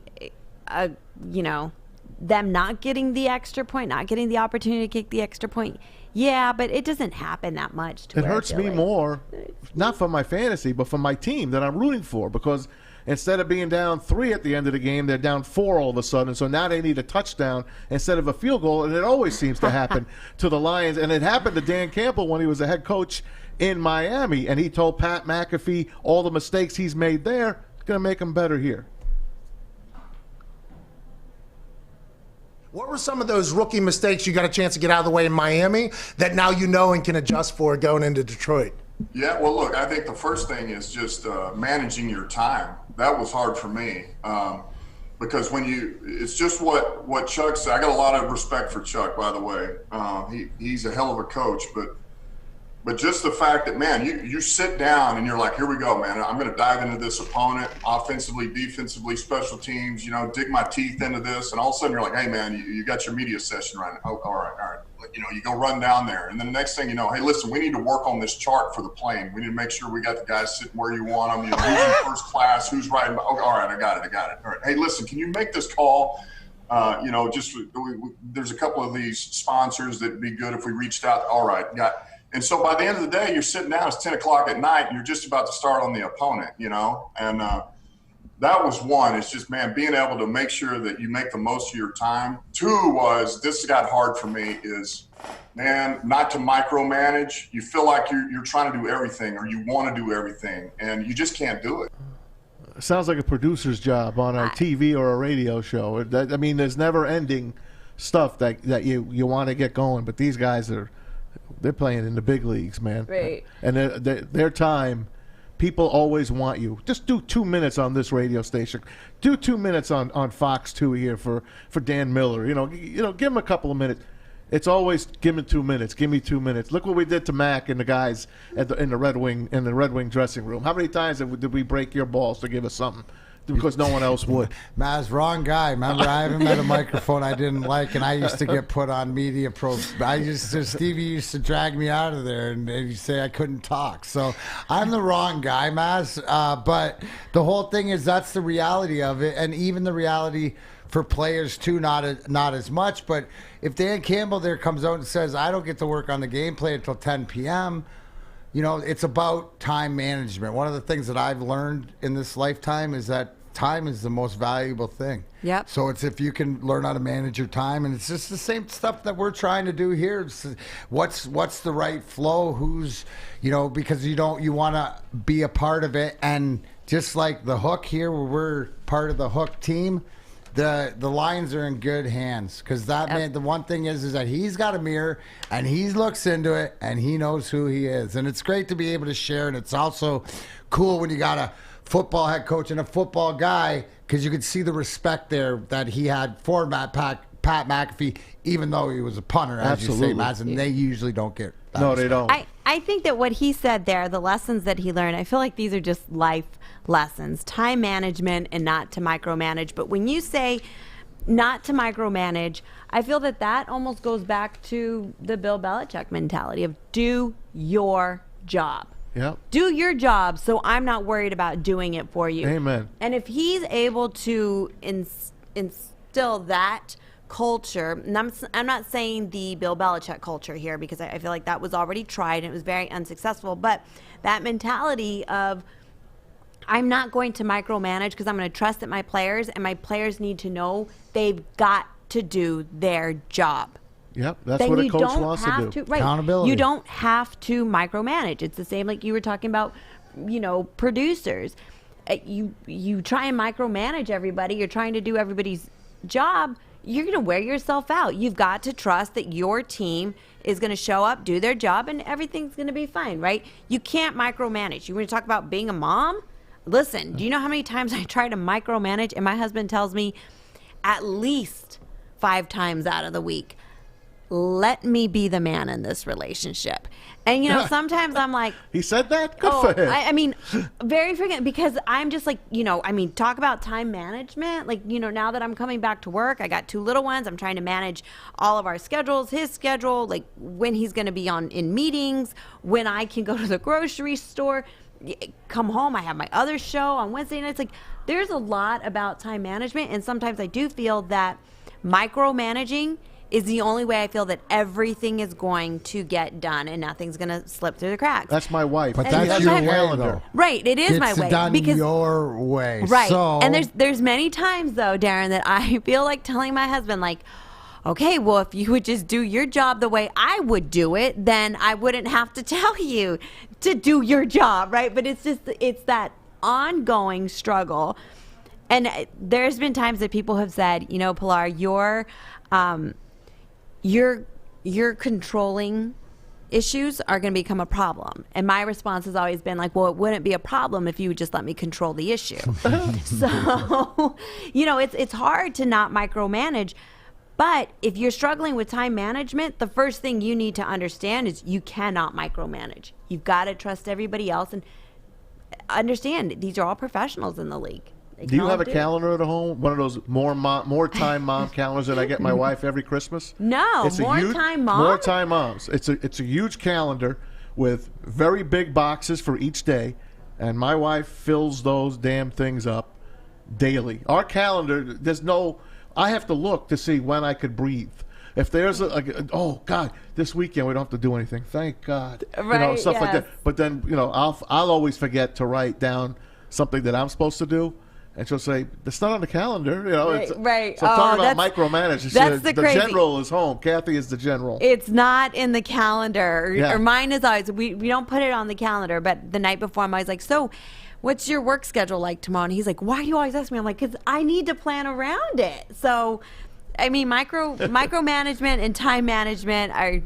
them not getting the extra point, not getting the opportunity to kick the extra point? Yeah, but it doesn't happen that much. It hurts me more, not for my fantasy, but for my team that I'm rooting for, because instead of being down 3 at the end of the game, they're down 4 all of a sudden. So now they need a touchdown instead of a field goal, and it always seems to happen to the Lions. And it happened to Dan Campbell when he was a head coach in Miami, and he told Pat McAfee all the mistakes he's made there, it's going to make him better here. What were some of those rookie mistakes you got a chance to get out of the way in Miami that now you know and can adjust for going into Detroit? Yeah, well, look, I think the first thing is just managing your time. That was hard for me because it's just what Chuck said. I got a lot of respect for Chuck, by the way. He's a hell of a coach, but just the fact that, man, you sit down and you're like, here we go, man. I'm going to dive into this opponent, offensively, defensively, special teams, dig my teeth into this. And all of a sudden you're like, hey, man, you got your media session right now. Oh, all right. You go run down there. And then the next thing you know, hey, listen, we need to work on this chart for the plane. We need to make sure we got the guys sitting where you want them. Who's in first class, who's riding. Oh, all right, I got it. All right. Hey, listen, can you make this call? There's a couple of these sponsors that'd be good if we reached out. All right, And so by the end of the day, you're sitting down, it's 10 o'clock at night, and you're just about to start on the opponent, And that was one. It's just, man, being able to make sure that you make the most of your time. 2 was, this got hard for me, is, man, not to micromanage. You feel like you're trying to do everything or you want to do everything, and you just can't do it. It sounds like a producer's job on a TV or a radio show. I mean, there's never-ending stuff that you want to get going, but these guys they're playing in the big leagues, man. Right. And their time, people always want you. Just do 2 minutes on this radio station. Do 2 minutes on Fox 2 here for Dan Miller. Give him a couple of minutes. It's always give me 2 minutes. Give me 2 minutes. Look what we did to Mac and the guys in the Red Wing dressing room. How many times did we break your balls to give us something? Because no one else would. Maz, wrong guy. Remember, I haven't met a microphone I didn't like, and I used to get put on media pro. Stevie used to drag me out of there, and he'd say I couldn't talk. So I'm the wrong guy, Maz. But the whole thing is that's the reality of it, and even the reality for players too, not as much. But if Dan Campbell there comes out and says, I don't get to work on the gameplay until 10 p.m., it's about time management. One of the things that I've learned in this lifetime is that time is the most valuable thing. Yep. So it's if you can learn how to manage your time, and it's just the same stuff that we're trying to do here. It's what's the right flow? Who's, because you want to be a part of it. And just like the Hook here, where we're part of the Hook team, the Lions are in good hands, because that man, the one thing is that he's got a mirror and he looks into it and he knows who he is, and it's great to be able to share. And it's also cool when you got a football head coach and a football guy, because you could see the respect there that he had for Pat McAfee, even though he was a punter, as Absolutely. you say, Maz, and they usually don't get that No, respect. they don't. I think that what he said there, the lessons that he learned, I feel like these are just life lessons, time management and not to micromanage. But when you say not to micromanage, I feel that almost goes back to the Bill Belichick mentality of do your job. Yep. Do your job so I'm not worried about doing it for you. Amen. And if he's able to instill that culture, and I'm not saying the Bill Belichick culture here, because I feel like that was already tried and it was very unsuccessful, but that mentality of I'm not going to micromanage because I'm going to trust that my players, and my players need to know they've got to do their job. Yep, that's Then what a you coach don't wants to have do. Right. Accountability. You don't have to micromanage. It's the same like you were talking about, producers. You try and micromanage everybody. You're trying to do everybody's job. You're going to wear yourself out. You've got to trust that your team is going to show up, do their job, and everything's going to be fine, right? You can't micromanage. You want to talk about being a mom? Listen, do you know how many times I try to micromanage, and my husband tells me at least 5 times out of the week, let me be the man in this relationship. And, sometimes I'm like... He said that? Good for him. I mean, very freaking... Because I'm just like, talk about time management. Like, now that I'm coming back to work, I got 2 little ones. I'm trying to manage all of our schedules, his schedule, like when he's going to be in meetings, when I can go to the grocery store, come home. I have my other show on Wednesday nights. Like, there's a lot about time management. And sometimes I do feel that micromanaging is the only way I feel that everything is going to get done and nothing's going to slip through the cracks. That's my wife. But that's your way, though. Right, it is Gets my it way. done because your way. Right, So, and there's many times, though, Darren, that I feel like telling my husband, like, okay, well, if you would just do your job the way I would do it, then I wouldn't have to tell you to do your job, right? But it's that ongoing struggle. And there's been times that people have said, Pilar, your controlling issues are going to become a problem. And my response has always been like, well, it wouldn't be a problem if you would just let me control the issue. So, it's hard to not micromanage. But if you're struggling with time management, the first thing you need to understand is you cannot micromanage. You've got to trust everybody else and understand these are all professionals in the league. Do you have a calendar at home? One of those more time mom calendars that I get my wife every Christmas? No, time mom. More time moms. It's a huge calendar with very big boxes for each day, and my wife fills those damn things up daily. Our calendar, I have to look to see when I could breathe. If there's oh God, this weekend we don't have to do anything. Thank God. Right, stuff like yes. that. But then I'll always forget to write down something that I'm supposed to do. And she'll say, it's not on the calendar. Right. So talking about micromanaging. That's the crazy. General is home. Kathy is the general. It's not in the calendar. Yeah. Or mine is always, we don't put it on the calendar, but the night before I'm always like, so what's your work schedule like tomorrow? And he's like, why do you always ask me? I'm like, because I need to plan around it. So, I mean, micromanagement and time management are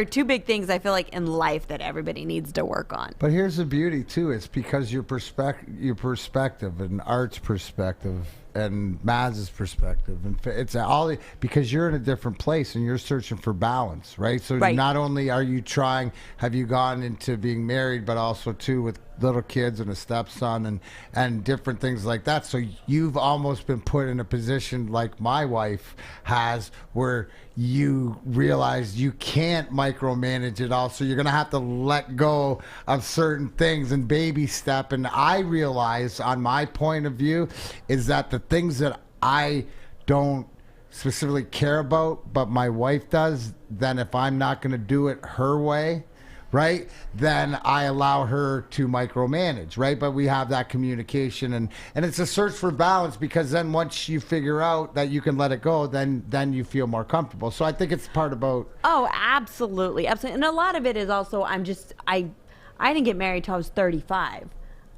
2 big things I feel like in life that everybody needs to work on. But here's the beauty too: it's because your perspective, and Art's perspective, and Maz's perspective, and it's all because you're in a different place and you're searching for balance, right? So not only are you have you gone into being married, but also too with little kids and a stepson and different things like that. So you've almost been put in a position like my wife has, where you realize you can't micromanage it all. So you're going to have to let go of certain things and baby step. And I realize, on my point of view, is that the things that I don't specifically care about, but my wife does, then if I'm not going to do it her way, right, then I allow her to micromanage, right? But we have that communication, and it's a search for balance, because then once you figure out that you can let it go, then you feel more comfortable. So I think it's part about... Oh, absolutely. And a lot of it is also, I didn't get married till I was 35.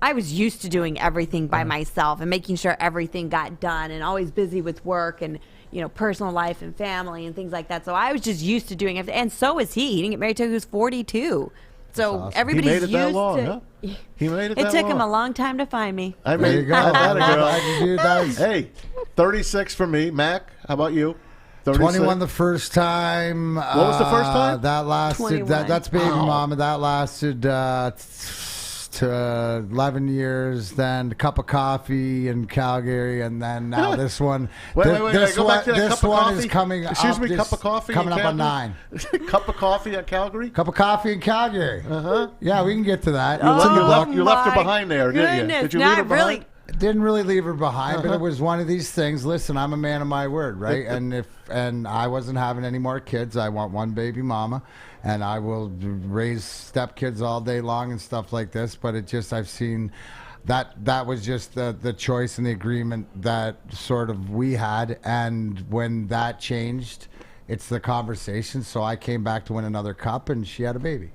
I was used to doing everything by myself and making sure everything got done, and always busy with work and personal life and family and things like that. So I was just used to doing it. And so is he. He didn't get married till he was 42. So awesome. Everybody's he made it used that long, to... Huh? He made it that long. It took him a long time to find me. I made it. Girl. Hey, 36 for me. Mac, how about you? 36. 21 the first time. What was the first time? That lasted... that's baby mama. That lasted to 11 years, then a cup of coffee in Calgary, and then now this one. Wait, This go back to that this cup of one coffee. is coming Excuse up. me, cup of coffee coming in up on Calgary? 9. Cup of coffee at Calgary? Cup of coffee in Calgary. Yeah, we can get to that. You left her behind there, didn't you? Goodness, Did you leave her behind? Didn't really leave her behind, but it was one of these things. Listen, I'm a man of my word, right? and I wasn't having any more kids. I want one baby mama, and I will raise stepkids all day long and stuff like this. But I've seen that was just the choice and the agreement that sort of we had, and when that changed, it's the conversation. So I came back to win another cup, and she had a baby.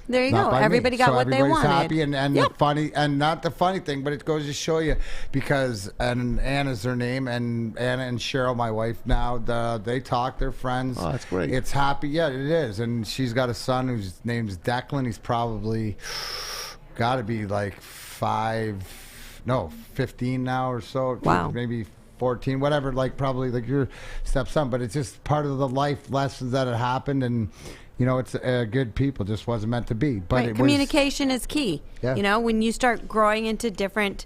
There you Not go. by Everybody me. got So what they everybody's wanted. happy, and the funny, and not the funny thing, but it goes to show you, because and Anna's her name, and Anna and Cheryl, my wife now, they talk, they're friends. Oh, that's great. It's happy, yeah, it is, and she's got a son whose name's Declan. He's probably got to be like 15 now or so. Wow. Maybe 14, whatever, probably like your stepson, but it's just part of the life lessons that had happened, and it's good people, just wasn't meant to be. But Right. Communication is key. Yeah. When you start growing into different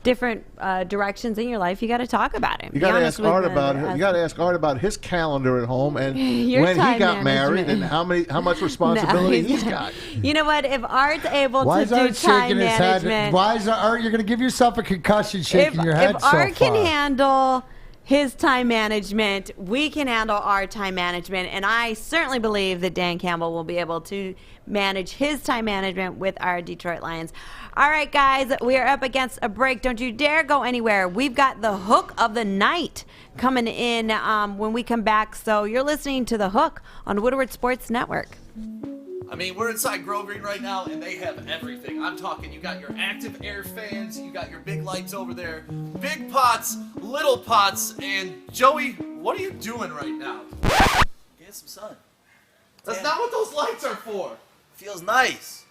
directions in your life, you got to talk about it. You got to ask Art about it. You got to ask Art about his calendar at home and Your when he time got married management. and how much responsibility he's got. You know what? If Art's able Why to is do Art time shaking his head? management, Why is Art? You're going to give yourself a concussion shaking your head if so Art far. can handle his time management, we can handle our time management, and I certainly believe that Dan Campbell will be able to manage his time management with our Detroit Lions. All right, guys, we are up against a break. Don't you dare go anywhere. We've got the hook of the night coming in when we come back, so you're listening to The Hook on Woodward Sports Network. I mean, we're inside Grove Green right now, and they have everything. I'm talking, you got your active air fans, you got your big lights over there, big pots, little pots, and Joey, what are you doing right now? Get some sun. That's not what those lights are for. Feels nice.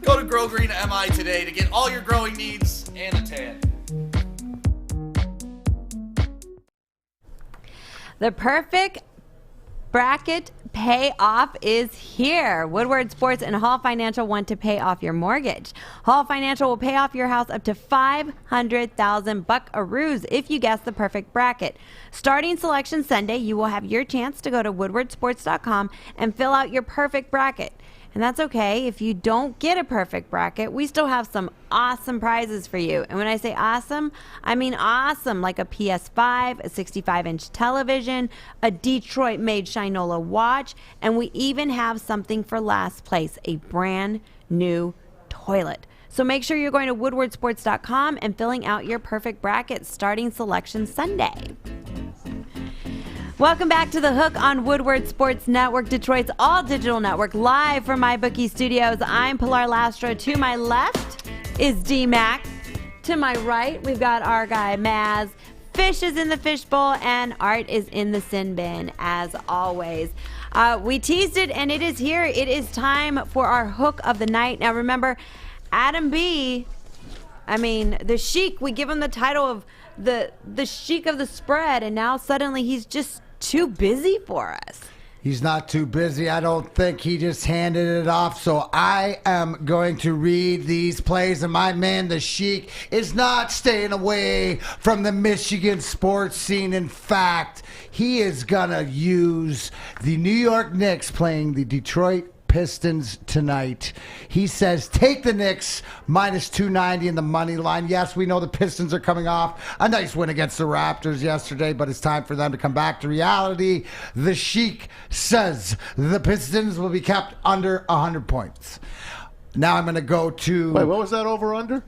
Go to Grove Green MI today to get all your growing needs and a tan. The perfect bracket payoff is here. Woodward Sports and Hall Financial want to pay off your mortgage. Hall Financial will pay off your house up to $500,000 buckaroos if you guess the perfect bracket. Starting Selection Sunday, you will have your chance to go to woodwardsports.com and fill out your perfect bracket. And that's okay. If you don't get a perfect bracket, we still have some awesome prizes for you. And when I say awesome, I mean awesome, like a PS5, a 65-inch television, a Detroit-made Shinola watch, and we even have something for last place, a brand new toilet. So make sure you're going to woodwardsports.com and filling out your perfect bracket starting Selection Sunday. Welcome back to The Hook on Woodward Sports Network, Detroit's all-digital network, live from MyBookie Studios. I'm Pilar Lastra. To my left is DMac. To my right, we've got our guy Maz. Fish is in the fishbowl, and Art is in the sin bin, as always. We teased it, and it is here. It is time for our hook of the night. Now, remember, Adam B., the Sheikh, we give him the title of the Sheikh of the spread, and now suddenly he's just too busy for us. He's not too busy. I don't think. He just handed it off. So I am going to read these plays. And my man, the Sheikh, is not staying away from the Michigan sports scene. In fact, he is going to use the New York Knicks playing the Detroit Pistons tonight. He says take the Knicks minus 290 in the money line. Yes, we know the Pistons are coming off a nice win against the Raptors yesterday, but it's time for them to come back to reality. The Sheikh says the Pistons will be kept under 100 points. Now I'm going to go to... Wait, what was that over-under?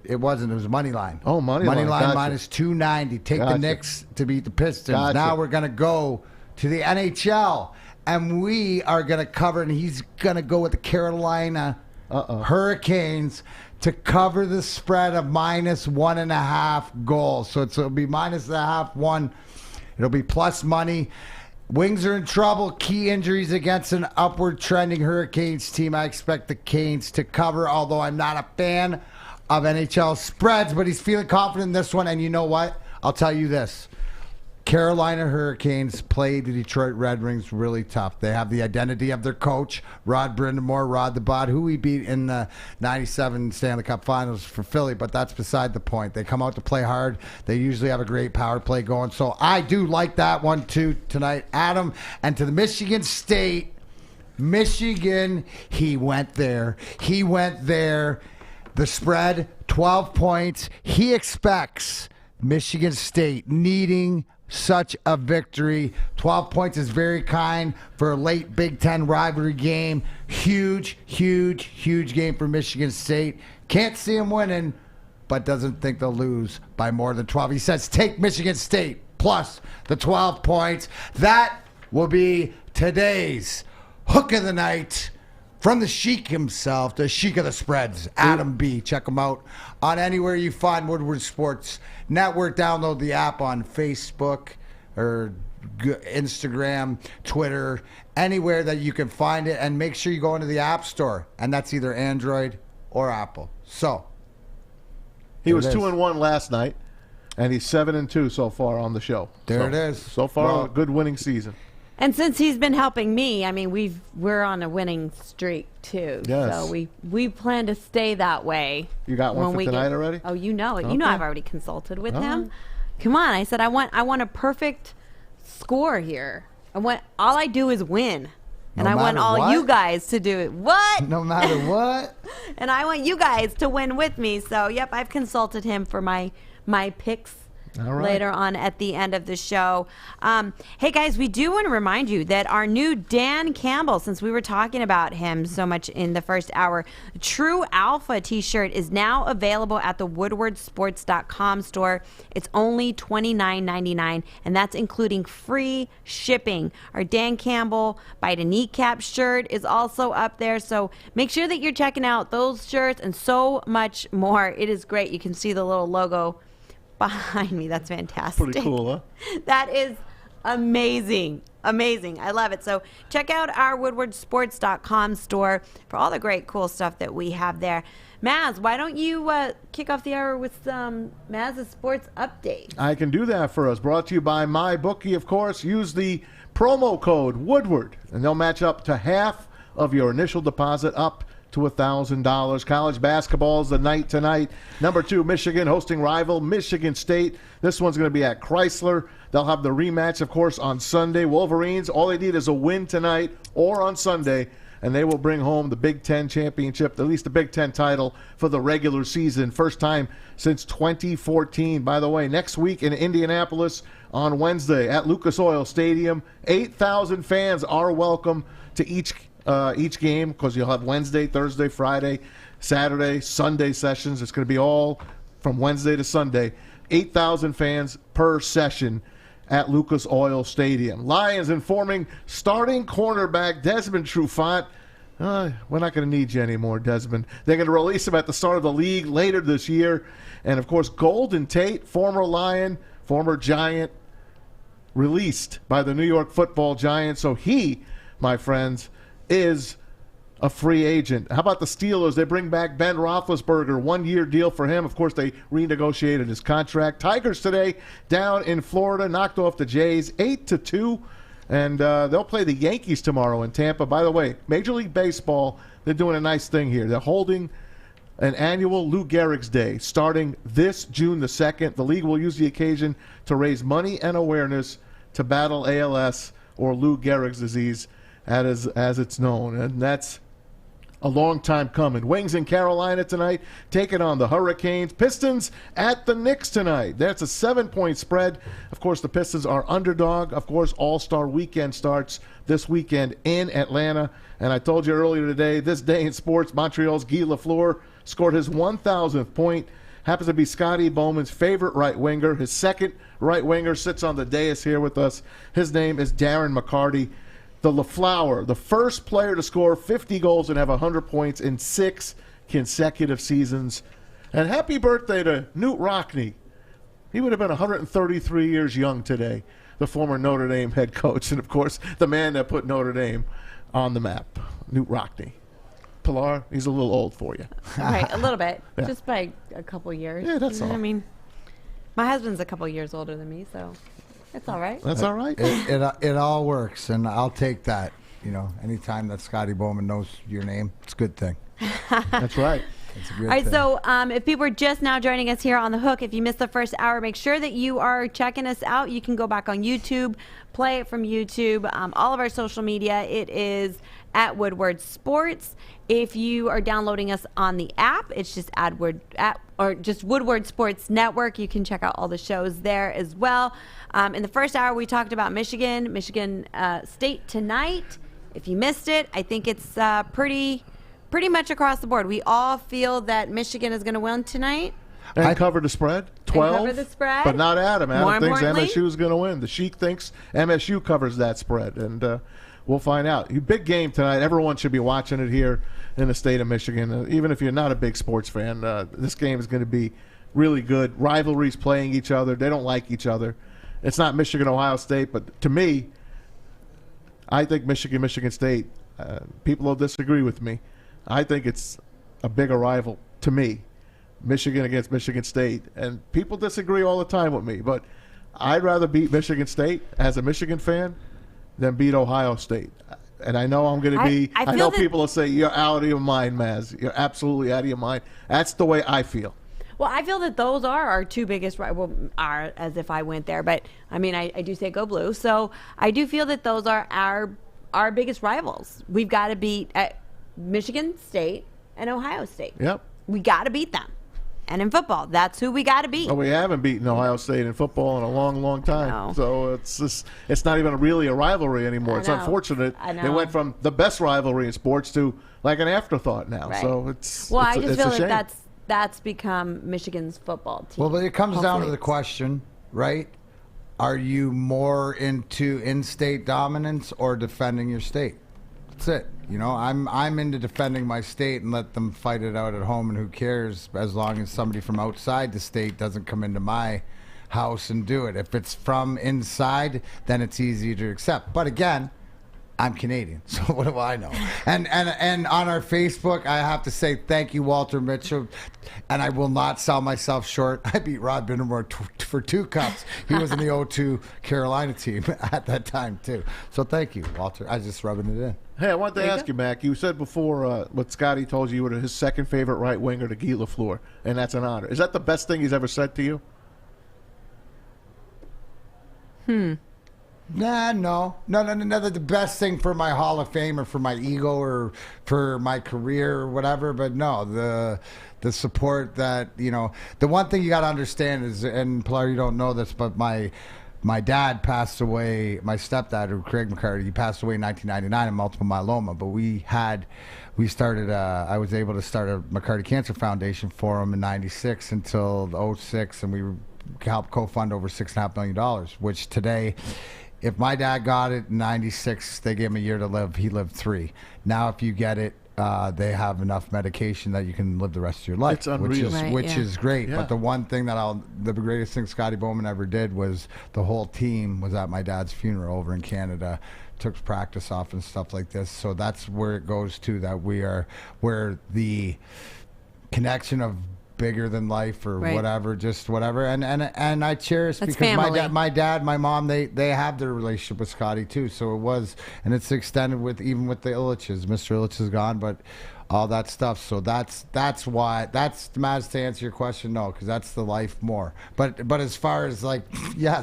It wasn't. It was money line. Oh, money line. Gotcha. Minus 290. Take the Knicks to beat the Pistons. Gotcha. Now we're going to go to the NHL. And we are going to cover, and he's going to go with the Carolina Hurricanes to cover the spread of minus 1.5 goals. So it'll be minus the half one. It'll be plus money. Wings are in trouble. Key injuries against an upward trending Hurricanes team. I expect the Canes to cover, although I'm not a fan of NHL spreads, but he's feeling confident in this one. And you know what? I'll tell you this. Carolina Hurricanes played the Detroit Red Wings really tough. They have the identity of their coach, Rod Brindamore, Rod the Bod, who we beat in the 97 Stanley Cup Finals for Philly, but that's beside the point. They come out to play hard. They usually have a great power play going. So I do like that one, too, tonight. Adam, and to the Michigan State, Michigan, he went there. He went there. The spread, 12 points. He expects Michigan State needing such a victory. 12 points is very kind for a late Big Ten rivalry game. Huge, huge, huge game for Michigan State. Can't see them winning, but doesn't think they'll lose by more than 12. He says take Michigan State plus the 12 points. That will be today's hook of the night from the Sheikh himself, the Sheikh of the spreads, Adam B. Check him out on anywhere you find Woodward Sports Network. Download the app on Facebook or Instagram, Twitter, anywhere that you can find it. And make sure you go into the App Store, and that's either Android or Apple. So he was 2-1 last night, and he's 7-2 so far on the show. There it is. So far, a good winning season. And since he's been helping me, I mean, we're on a winning streak too. Yes. So we plan to stay that way. You got one for tonight already? Oh, you know it. Okay. You know I've already consulted with him. Right. Come on, I said I want a perfect score here. All I do is win. And I want all you guys to do it. What? No matter what. And I want you guys to win with me. So, yep, I've consulted him for my picks. All right. Later on at the end of the show. Hey, guys, we do want to remind you that our new Dan Campbell, since we were talking about him so much in the first hour, True Alpha t-shirt is now available at the woodwardsports.com store. It's only $29.99, and that's including free shipping. Our Dan Campbell Bite a Kneecap shirt is also up there, so make sure that you're checking out those shirts and so much more. It is great. You can see the little logo behind me. That's fantastic. Pretty cool, huh? That is amazing. Amazing. I love it. So check out our woodwardsports.com store for all the great, cool stuff that we have there. Maz, why don't you kick off the hour with some Maz Sports Update? I can do that for us. Brought to you by MyBookie, of course. Use the promo code Woodward, and they'll match up to half of your initial deposit up to $1,000. College basketball is the night tonight. Number 2, Michigan hosting rival Michigan State. This one's going to be at Crisler. They'll have the rematch, of course, on Sunday. Wolverines, all they need is a win tonight or on Sunday, and they will bring home the Big Ten championship, at least the Big Ten title for the regular season. First time since 2014. By the way, next week in Indianapolis on Wednesday at Lucas Oil Stadium, 8,000 fans are welcome to each game, because you'll have Wednesday, Thursday, Friday, Saturday, Sunday sessions. It's going to be all from Wednesday to Sunday. 8,000 fans per session at Lucas Oil Stadium. Lions informing starting cornerback Desmond Trufant. We're not going to need you anymore, Desmond. They're going to release him at the start of the league later this year. And, of course, Golden Tate, former Lion, former Giant, released by the New York Football Giants. So he, my friends, is a free agent. How about the Steelers? They bring back Ben Roethlisberger, 1-year deal for him. Of course, they renegotiated his contract. Tigers today down in Florida, knocked off the Jays 8-2, and they'll play the Yankees tomorrow in Tampa. By the way, Major League Baseball, they're doing a nice thing here. They're holding an annual Lou Gehrig's Day starting this June the 2nd. The league will use the occasion to raise money and awareness to battle ALS, or Lou Gehrig's disease, as it's known, and that's a long time coming. Wings in Carolina tonight, taking on the Hurricanes. Pistons at the Knicks tonight. That's a 7-point spread. Of course, the Pistons are underdog. Of course, All-Star Weekend starts this weekend in Atlanta. And I told you earlier today, this day in sports, Montreal's Guy Lafleur scored his 1,000th point. Happens to be Scotty Bowman's favorite right winger. His second right winger sits on the dais here with us. His name is Darren McCarty. The LaFleur, the first player to score 50 goals and have 100 points in 6 consecutive seasons. And happy birthday to Newt Rockne. He would have been 133 years young today, the former Notre Dame head coach. And, of course, the man that put Notre Dame on the map, Newt Rockne. Pilar, he's a little old for you. Right, a little bit. Yeah. Just by a couple years. Yeah, that's all. I mean, my husband's a couple years older than me, so. That's all right. That's all right. It all works, and I'll take that. Anytime that Scotty Bowman knows your name, it's a good thing. That's right. It's a good All right, thing. so if people are just now joining us here on The Hook, if you missed the first hour, make sure that you are checking us out. You can go back on YouTube, play it from YouTube, all of our social media. It is at Woodward Sports. If you are downloading us on the app, it's just just Woodward Sports Network. You can check out all the shows there as well. In the first hour, we talked about Michigan State tonight. If you missed it, I think it's pretty much across the board. We all feel that Michigan is going to win tonight. And cover the spread, 12. cover the spread. But not Adam. More Adam thinks importantly- MSU is going to win. The Sheikh thinks MSU covers that spread, and we'll find out. Big game tonight. Everyone should be watching it here in the state of Michigan. Even if you're not a big sports fan, this game is going to be really good. Rivalries playing each other. They don't like each other. It's not Michigan-Ohio State, but to me, I think Michigan State, people will disagree with me. I think it's a bigger rival to me, Michigan against Michigan State. And people disagree all the time with me, but I'd rather beat Michigan State as a Michigan fan than beat Ohio State. And I know I'm going to be – I know people will say, you're out of your mind, Maz. You're absolutely out of your mind. That's the way I feel. Well, I feel that those are our two biggest are as if I went there, but I mean I do say go blue. So I do feel that those are our biggest rivals. We've got to beat Michigan State and Ohio State. Yep. We got to beat them. And in football, that's who we got to beat. Well, we haven't beaten Ohio State in football in a long, long time. So it's not even really a rivalry anymore. It's unfortunate. It went from the best rivalry in sports to like an afterthought now. Right. So I just feel a shame. like that's become Michigan's football team. Well, but it comes down to the question, right? Are you more into in-state dominance or defending your state? That's it. I'm into defending my state and let them fight it out at home, and who cares as long as somebody from outside the state doesn't come into my house and do it. If it's from inside, then it's easy to accept. But again, I'm Canadian, so what do I know? And on our Facebook, I have to say thank you, Walter Mitchell, and I will not sell myself short. I beat Rod Bindermore for 2 cups. He was in the 0-2 Carolina team at that time, too. So thank you, Walter. I was just rubbing it in. Hey, I wanted to ask you, Mac. You said before what Scotty told you were his second favorite right winger to Guy Lafleur, and that's an honor. Is that the best thing he's ever said to you? No. The best thing for my Hall of Fame or for my ego or for my career or whatever, but no, the support that, the one thing you got to understand is, and Pilar, you don't know this, but my dad passed away, my stepdad, Craig McCarty, he passed away in 1999 in multiple myeloma, but I was able to start a McCarty Cancer Foundation for him in 96 until 06, and we helped co-fund over $6.5 million, which today, if my dad got it in 96, they gave him a year to live. He lived 3. Now, if you get it, they have enough medication that you can live the rest of your life. It's unreal. Which is great. Yeah. But the one thing the greatest thing Scotty Bowman ever did was the whole team was at my dad's funeral over in Canada, took practice off and stuff like this. So that's where it goes to, that where the connection of bigger than life or whatever, just whatever, and I cherish That's because family. my dad, my mom, they have their relationship with Scotty too. So it was, and it's extended with even with the Illiches. Mr. Illich is gone, but all that stuff. So that's why Maz, to answer your question, no, because that's the life more. But as far as like,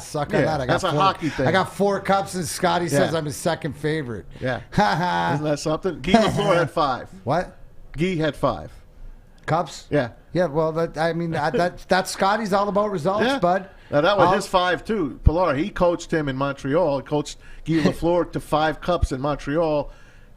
suck on that. That's a hockey thing. I got 4 cups, and Scotty says I'm his second favorite. Yeah, isn't that something? Guy Lafleur had 5. What? Guy had 5 cups. Yeah, well, that's Scotty's all about results, bud. Now, that was his 5, too. Pilar, he coached him in Montreal. He coached Guy Lafleur to 5 cups in Montreal.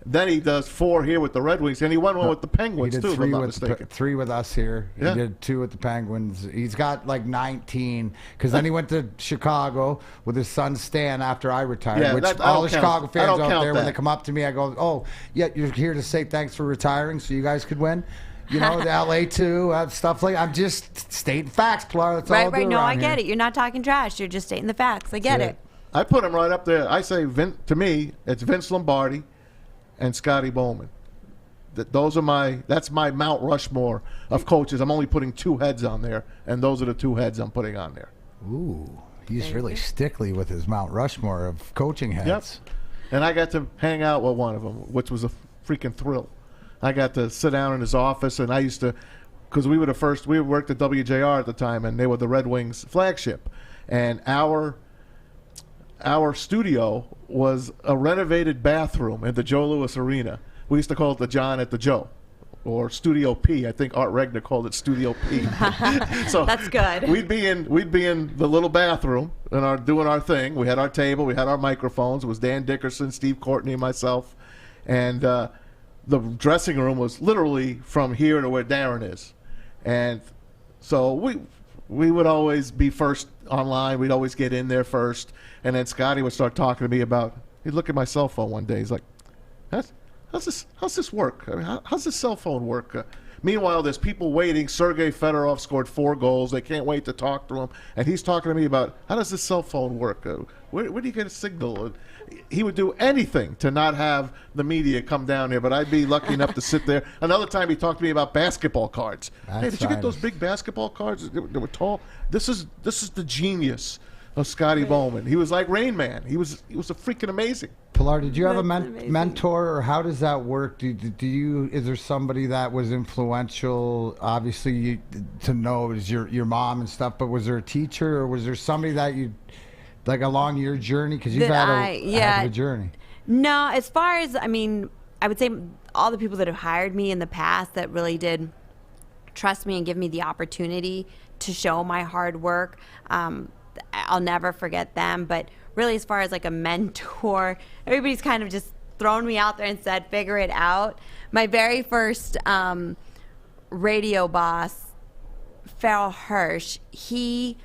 Then he does 4 here with the Red Wings, and he won one with the Penguins, he did too, if I'm not mistaken. 3 with us here. He did 2 with the Penguins. He's got like 19, because then he went to Chicago with his son Stan after I retired, which all the Chicago fans out there, when they come up to me, I go, oh, yeah, you're here to say thanks for retiring so you guys could win? The LA too, stuff like I'm just stating facts, Pilar. That's all I do. No, I around get here. it. You're not talking trash. You're just stating the facts. I get it. I put him right up there. I say, to me, it's Vince Lombardi and Scotty Bowman. That's my Mount Rushmore of coaches. I'm only putting 2 heads on there, and those are the 2 heads I'm putting on there. Ooh, He's really stickly with his Mount Rushmore of coaching heads. Yep. And I got to hang out with one of them, which was a freaking thrill. I got to sit down in his office, and I used to, because we worked at WJR at the time, and they were the Red Wings flagship. And our studio was a renovated bathroom in the Joe Louis Arena. We used to call it the John at the Joe, or Studio P. I think Art Regner called it Studio P. So that's good. We'd be in the little bathroom and doing our thing. We had our table, we had our microphones. It was Dan Dickerson, Steve Courtney, and myself, and the dressing room was literally from here to where Darren is, and so we would always be first online. We'd always get in there first, and then Scotty would start talking to me about. He'd look at my cell phone one day. He's like, How's this work? I mean, how's this cell phone work? Meanwhile, there's people waiting. Sergei Fedorov scored 4 goals. They can't wait to talk to him. And he's talking to me about, how does this cell phone work? Where do you get a signal? And he would do anything to not have the media come down here, but I'd be lucky enough to sit there. Another time he talked to me about basketball cards. Hey, did you get those big basketball cards? They were tall. This is the genius of Scotty Bowman. He was like Rain Man. He was a freaking amazing. Pilar, did you have a mentor, or how does that work? Is there somebody that was influential? Obviously, to know is your mom and stuff. But was there a teacher, or was there somebody that you like along your journey? Because you've had a heck of a journey. No, as far as I would say all the people that have hired me in the past that really did trust me and give me the opportunity to show my hard work. I'll never forget them. But really, as far as like a mentor, everybody's kind of just thrown me out there and said, figure it out. My very first radio boss, Farrell Hirsch, he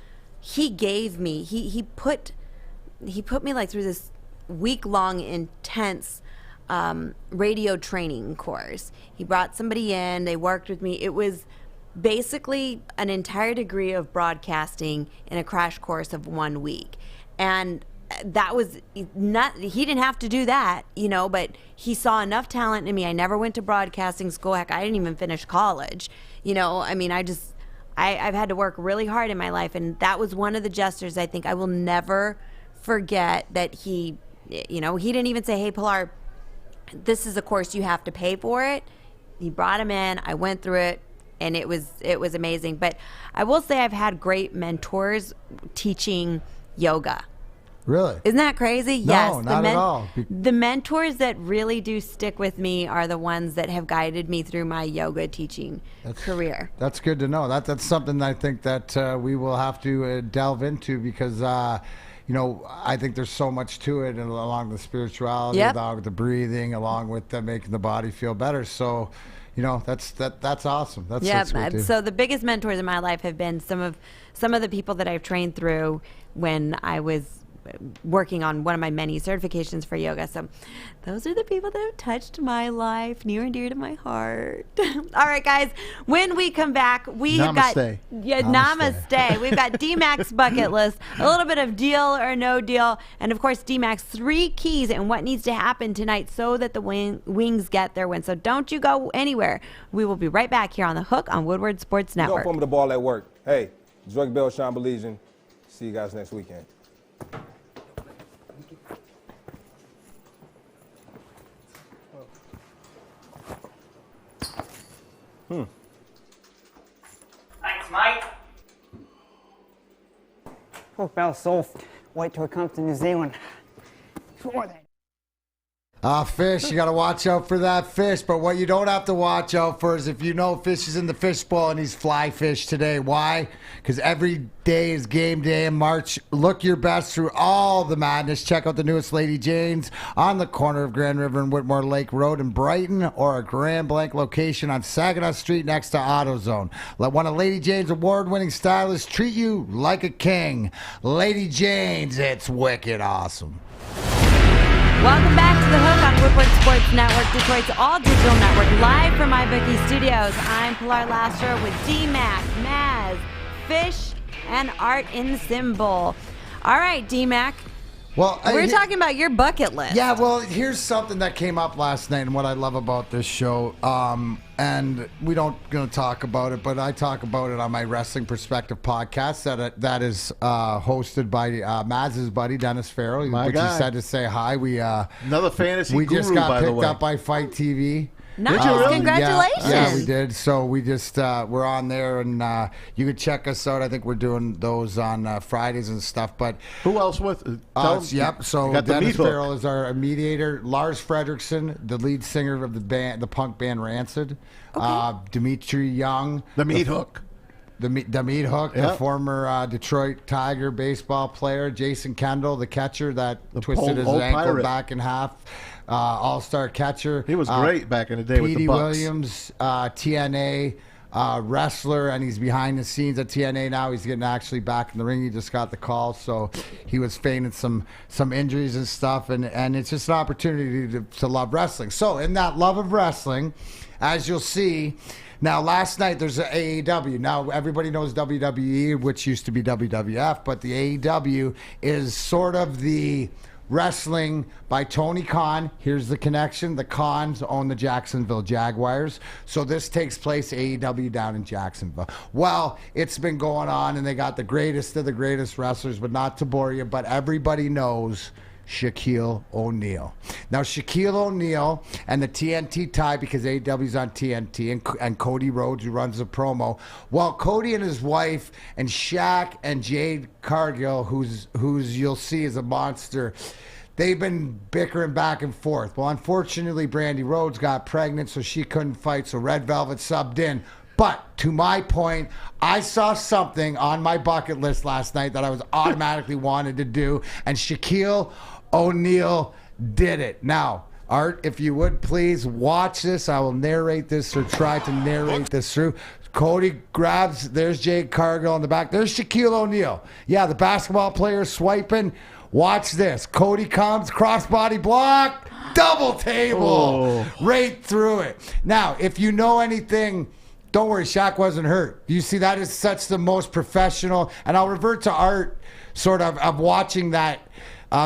gave me, he put me like through this week-long intense radio training course. He brought somebody in, they worked with me. It was basically an entire degree of broadcasting in a crash course of 1 week. And that was not, he didn't have to do that, but he saw enough talent in me. I never went to broadcasting school. Heck, I didn't even finish college. I've had to work really hard in my life. And that was one of the gestures I think I will never forget, that he didn't even say, hey, Pilar, this is a course, you have to pay for it. He brought him in. I went through it. And it was amazing. But I will say I've had great mentors teaching yoga. Really? Isn't that crazy? No, yes. not at all. The mentors that really do stick with me are the ones that have guided me through my yoga teaching career. That's good to know. That's something I think that we will have to delve into, because I think there's so much to it, and along the spirituality, along with the breathing, along with making the body feel better. So, that's awesome. That's great. So the biggest mentors in my life have been some of the people that I've trained through when I was working on one of my many certifications for yoga. So those are the people that have touched my life, near and dear to my heart. All right, guys, when we come back, we've got namaste. We've got DMac's bucket list, a little bit of deal or no deal, and of course DMac's 3 keys and what needs to happen tonight so that the Wings get their win. So don't you go anywhere. We will be right back here on The Hook on Woodward Sports Network. Don't the ball at work. Hey, Drake Bell, Sean Baligian. See you guys next weekend. Thanks, mate. Hook Bell's soft. Wait till it comes to New Zealand. Fish, you got to watch out for that fish. But what you don't have to watch out for is if fish is in the fish bowl and he's fly fish today. Why? Because every day is game day in March. Look your best through all the madness. Check out the newest Lady Jane's on the corner of Grand River and Whitmore Lake Road in Brighton, or a Grand Blanc location on Saginaw Street next to AutoZone. Let one of Lady Jane's award-winning stylists treat you like a king. Lady Jane's, it's wicked awesome. Welcome back to The Hook on Woodward Sports Network, Detroit's all-digital network, live from MyBookie Studios. I'm Pilar Lastro with DMac, Maz, Fish, and Art in Symbol. All right, DMac, Well, We're talking about your bucket list. Yeah, well, here's something that came up last night and what I love about this show. And we don't going to talk about it, but I talk about it on my Wrestling Perspective podcast that is hosted by Maz's buddy, Dennis Farrell, My which guy. he said to say hi. Another fantasy We just guru, got by the picked way. up by Fight TV. Nice. Did you really? Congratulations. Yeah, we did. So we just we're on there, and you can check us out. I think we're doing those on Fridays and stuff. But who else with? Yep. So got the Dennis meat hook. Farrell is our mediator. Lars Fredrickson, the lead singer of the band, the punk band Rancid. Dimitri Young, The meat hook. The meat hook, the Yep. former Detroit Tiger baseball player. Jason Kendall, the catcher that twisted his old ankle pirate. back in half. All-star catcher. He was great back in the day with the Petey Bucks. Williams, TNA wrestler, and he's behind the scenes at TNA now. He's getting actually back in the ring. He just got the call, so he was feigning some injuries and stuff, and it's just an opportunity to love wrestling. So in that love of wrestling, as you'll see, now last night there's an AEW. Now everybody knows WWE, which used to be WWF, but the AEW is sort of the wrestling by Tony Khan. Here's the connection. The Khans own the Jacksonville Jaguars. So this takes place AEW down in Jacksonville. Well, it's been going on, and they got the greatest of the greatest wrestlers, but not to bore you, but everybody knows Shaquille O'Neal. Now, Shaquille O'Neal and the TNT tie, because AEW's on TNT, and Cody Rhodes, who runs the promo. Well, Cody and his wife and Shaq and Jade Cargill, who's you'll see is a monster, they've been bickering back and forth. Well, unfortunately, Brandy Rhodes got pregnant, so she couldn't fight, so Red Velvet subbed in. But to my point, I saw something on my bucket list last night that I was automatically wanted to do, and Shaquille O'Neal did it. Now, Art, if you would please watch this. I will narrate this or try to narrate this through. Cody grabs, there's Jade Cargill in the back. There's Shaquille O'Neal. Yeah, the basketball player swiping. Watch this. Cody comes, crossbody block, double table, right through it. Now, if you know anything, don't worry, Shaq wasn't hurt. You see, that is such the most professional. And I'll revert to Art, sort of watching that.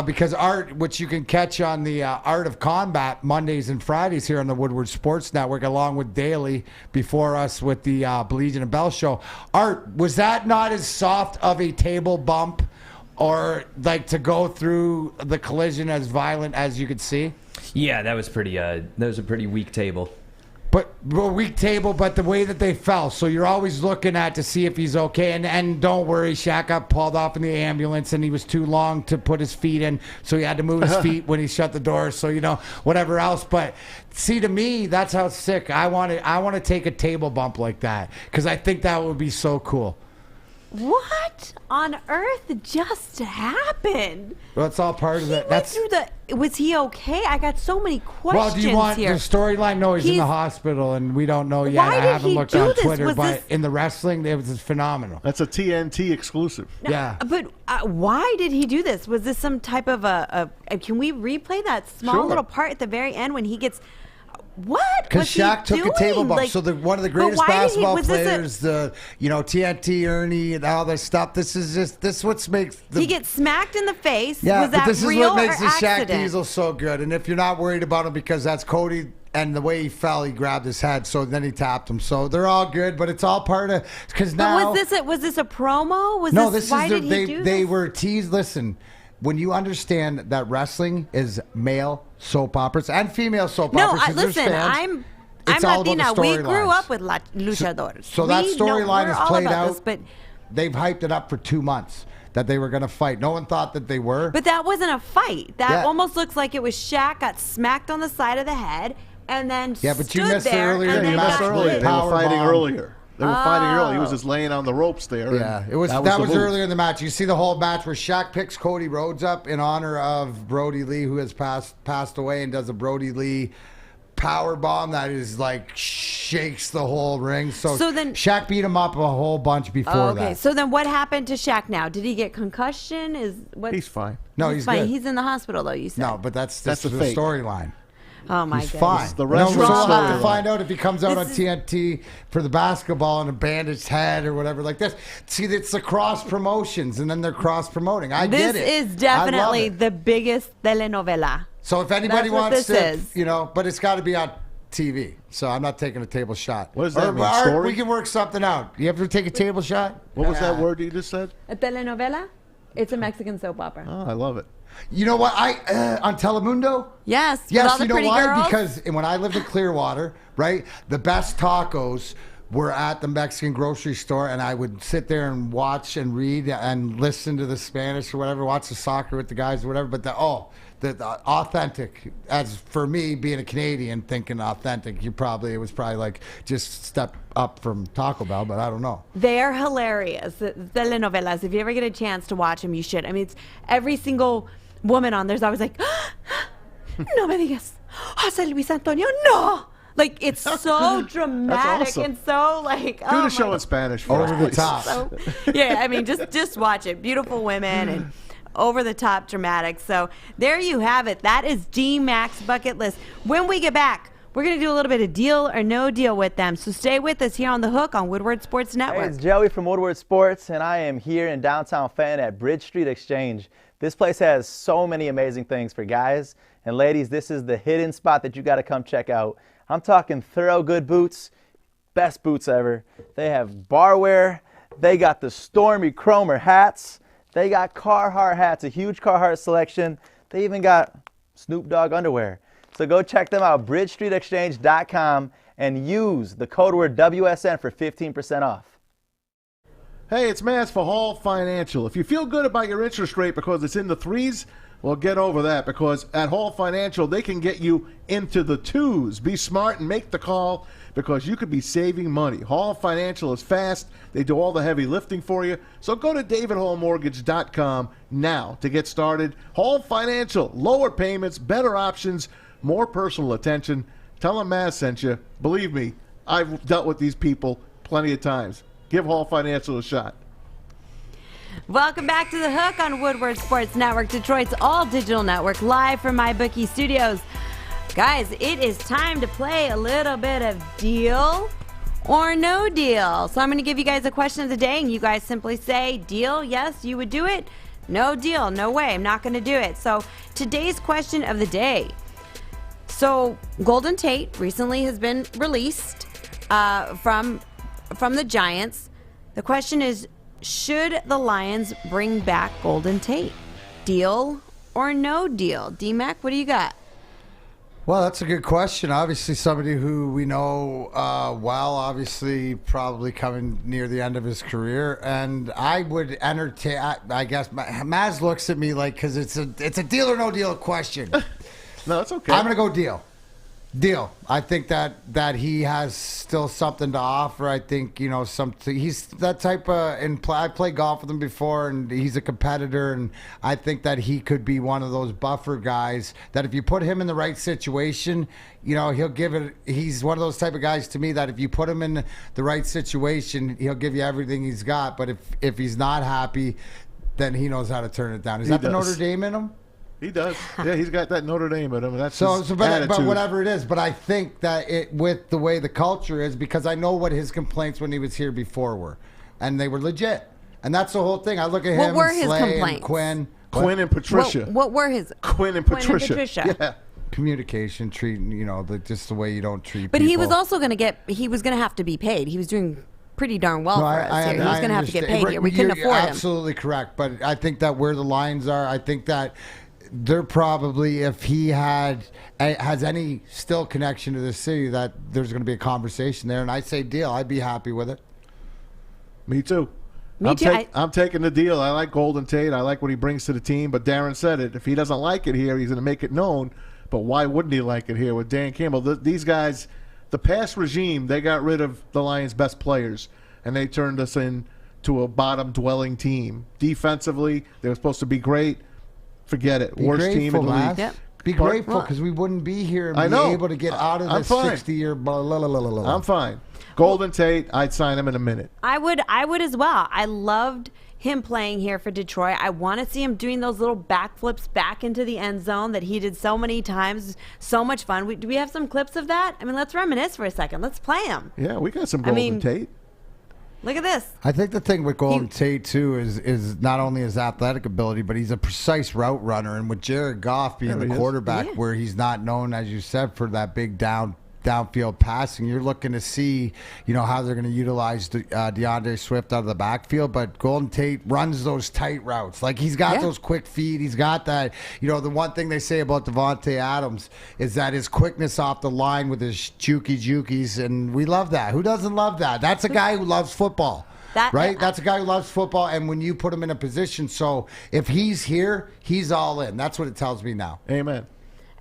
Because Art, which you can catch on the Art of Combat Mondays and Fridays here on the Woodward Sports Network, along with Daily before us with the Baligian and Bell show. Art, was that not as soft of a table bump, or like to go through the collision as violent as you could see? Yeah, that was pretty. That was a pretty weak table. But weak table, but the way that they fell. So you're always looking at to see if he's okay. And don't worry, Shaq got pulled off in the ambulance, and he was too long to put his feet in, so he had to move his feet when he shut the door. So, you know, whatever else. But see, to me, that's how sick. I want to take a table bump like that, because I think that would be so cool. What on earth just happened? Well, it's all part of it. Was he okay? I got so many questions. Well, do you want here. the storyline? No, he's in the hospital, and we don't know yet. Why I did haven't he looked do on this? Twitter, Was but this- in the wrestling, it was phenomenal. That's a TNT exclusive. Yeah. But why did he do this? Was this some type of can we replay that small Sure. little part at the very end when he gets... What? Because was he Shaq took doing? a table bump. Like, So one of the but greatest why did he- basketball was this a- players, the TNT Ernie and all that stuff. This what makes he gets smacked in the face. yeah. Was But that this is real what makes or the Shaq accident? Diesel so good. And if you're not worried about him, because that's Cody. And the way he fell, he grabbed his head, so then he tapped him. So they're all good, but it's all part of because now. But was this a promo? Why did he do they this? were teased. Listen, when you understand that wrestling is male soap operas and female soap operas, 'cause there's listen, fans, I'm it's all about the Latina. We grew storylines. up with luchadores. So that storyline is played out. This, but they've hyped it up for 2 months that they were going to fight. No one thought that they were. But that wasn't a fight. That Yeah. almost looks like it was Shaq got smacked on the side of the head and then Yeah, but you stood missed it there earlier and in then the match. got Earlier. hit. They were fighting Powerbomb. earlier. They were fighting early. He was Oh. just laying on the ropes there. Yeah, and it was that the was move. earlier in the match. You see the whole match where Shaq picks Cody Rhodes up in honor of Brody Lee, who has passed away, and does a Brody Lee power bomb that is like shakes the whole ring. So then Shaq beat him up a whole bunch before Okay, that. so then what happened to Shaq now? Did he get concussion? He's fine. No, he's fine. good. He's in the hospital though, you said. No, but that's That's the a fake. storyline. Oh my He's goodness. fine. The rest we'll of the have to storyline. find out if he comes out This on is- TNT for the basketball and a bandaged head or whatever like this. See, it's the cross promotions, and then they're cross promoting. I get it. This is I love definitely it. the biggest telenovela. So if anybody That's what wants this to, is. you know, but it's got to be on TV. So I'm not taking a table shot. What does that mean, Or story? we can work something out. You have to take a table shot? What was that word you just said? A telenovela? It's a Mexican soap opera. Oh, I love it. You know what? on Telemundo? Yes. With Yes, all the you know pretty why? girls. Because when I lived in Clearwater, right, the best tacos were at the Mexican grocery store, and I would sit there and watch and read and listen to the Spanish or whatever, watch the soccer with the guys or whatever. But the authentic, as for me being a Canadian thinking authentic, it was probably like just step up from Taco Bell, but I don't know. They are hilarious. The telenovelas. If you ever get a chance to watch them, you should. I mean, it's every single woman on there's always like, no me digas, Jose Luis Antonio, no. Like, it's so dramatic awesome. and so like, Do oh the my show in God. Spanish for us, Over the please. top. So, yeah, I mean, just watch it. Beautiful women and over the top dramatic. So there you have it. That is DMac's bucket list. When we get back, we're going to do a little bit of deal or no deal with them. So stay with us here on The Hook on Woodward Sports Hey, Network. it's Joey from Woodward Sports, and I am here in downtown Fan at Bridge Street Exchange. This place has so many amazing things for guys. And ladies, this is the hidden spot that you got to come check out. I'm talking thorough good boots, best boots ever. They have barware. They got the Stormy Cromer hats. They got Carhartt hats, a huge Carhartt selection. They even got Snoop Dogg underwear. So go check them out, bridgestreetexchange.com, and use the code word WSN for 15% off. Hey, it's Maz for Hall Financial. If you feel good about your interest rate because it's in the threes, well, get over that, because at Hall Financial, they can get you into the twos. Be smart and make the call, because you could be saving money. Hall Financial is fast. They do all the heavy lifting for you. So go to davidhallmortgage.com now to get started. Hall Financial, lower payments, better options, more personal attention. Tell them Maz sent you. Believe me, I've dealt with these people plenty of times. Give Hall Financial a shot. Welcome back to The Hook on Woodward Sports Network, Detroit's all-digital network, live from MyBookie Studios. Guys, it is time to play a little bit of deal or no deal. So I'm going to give you guys a question of the day, and you guys simply say, deal, yes, you would do it. No deal, no way, I'm not going to do it. So today's question of the day. So Golden Tate recently has been released from the Giants. The question is, should the Lions bring back Golden Tate? Deal or no deal? DMac, what do you got? Well, that's a good question. Obviously, somebody who we know well, obviously probably coming near the end of his career. And I would entertain, I guess, Maz looks at me like, because it's a deal or no deal question. No, it's okay. I'm going to go deal. Deal. I think that he has still something to offer. I think, you know, he's that type of, and I played golf with him before, and he's a competitor, and I think that he could be one of those buffer guys that if you put him in the right situation, you know, he'll give it. He's one of those type of guys to me that if you put him in the right situation, he'll give you everything he's got. But if he's not happy, then he knows how to turn it down. Is that the Notre Dame in him? He does. Yeah, he's got that Notre Dame in him. That's but attitude. whatever it is. But I think that with the way the culture is, because I know what his complaints when he was here before were, and they were legit. And that's the whole thing. I look at What him were and his Slay complaints? and Quinn. Quinn and Patricia. What were his? Quinn and Patricia. Yeah. Communication, treating, you know, just the way you don't treat But people. he was also going to have to be paid. He was doing pretty darn well for us here. He was going to have to get paid here. We couldn't You're afford him. absolutely correct. But I think that where the Lions are, I think that they're probably, if he has any still connection to this city, that there's going to be a conversation there. And I say deal. I'd be happy with it. Me too. Me too. I'm taking the deal. I like Golden Tate. I like what he brings to the team. But Darren said it. If he doesn't like it here, he's going to make it known. But why wouldn't he like it here with Dan Campbell? These guys, the past regime, they got rid of the Lions' best players, and they turned us into a bottom-dwelling team. Defensively, they were supposed to be great. Forget it. Be Worst grateful, team in the league. Matt. Yep. Be grateful, because we wouldn't be here and be able to get out of this 60-year blah, blah, blah, blah, blah. I'm fine. Golden Tate, I'd sign him in a minute. I would as well. I loved him playing here for Detroit. I want to see him doing those little backflips back into the end zone that he did so many times. So much fun. Do we have some clips of that? I mean, let's reminisce for a second. Let's play them. Yeah, we got some Golden Tate. Look at this. I think the thing with Golden Tate, too, is not only his athletic ability, but he's a precise route runner. And with Jared Goff being the quarterback, where he's not known, as you said, for that big downfield passing, you're looking to see, how they're going to utilize DeAndre Swift out of the backfield. But Golden Tate runs those tight routes. Like, he's got those quick feet. He's got that. The one thing they say about Devontae Adams is that his quickness off the line with his jukies, and we love that. Who doesn't love that? That's a guy who loves football. Right? That's a guy who loves football, and when you put him in a position, so if he's here, he's all in. That's what it tells me now. Amen.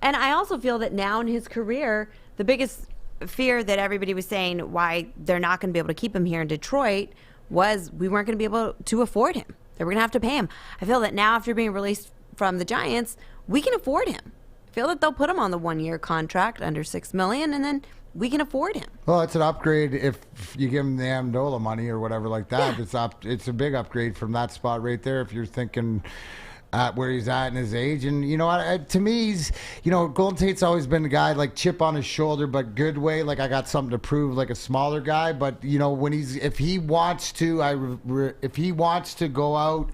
And I also feel that now in his career, the biggest fear that everybody was saying why they're not going to be able to keep him here in Detroit was we weren't going to be able to afford him. They were going to have to pay him. I feel that now after being released from the Giants, we can afford him. I feel that they'll put him on the 1-year contract under $6 million, and then we can afford him. Well, it's an upgrade if you give him the Amendola money or whatever like that. Yeah. It's a big upgrade from that spot right there if you're thinking at where he's at in his age. And to me, he's Golden Tate's always been a guy like chip on his shoulder, but good way, like I got something to prove, like a smaller guy. But when if he wants to go out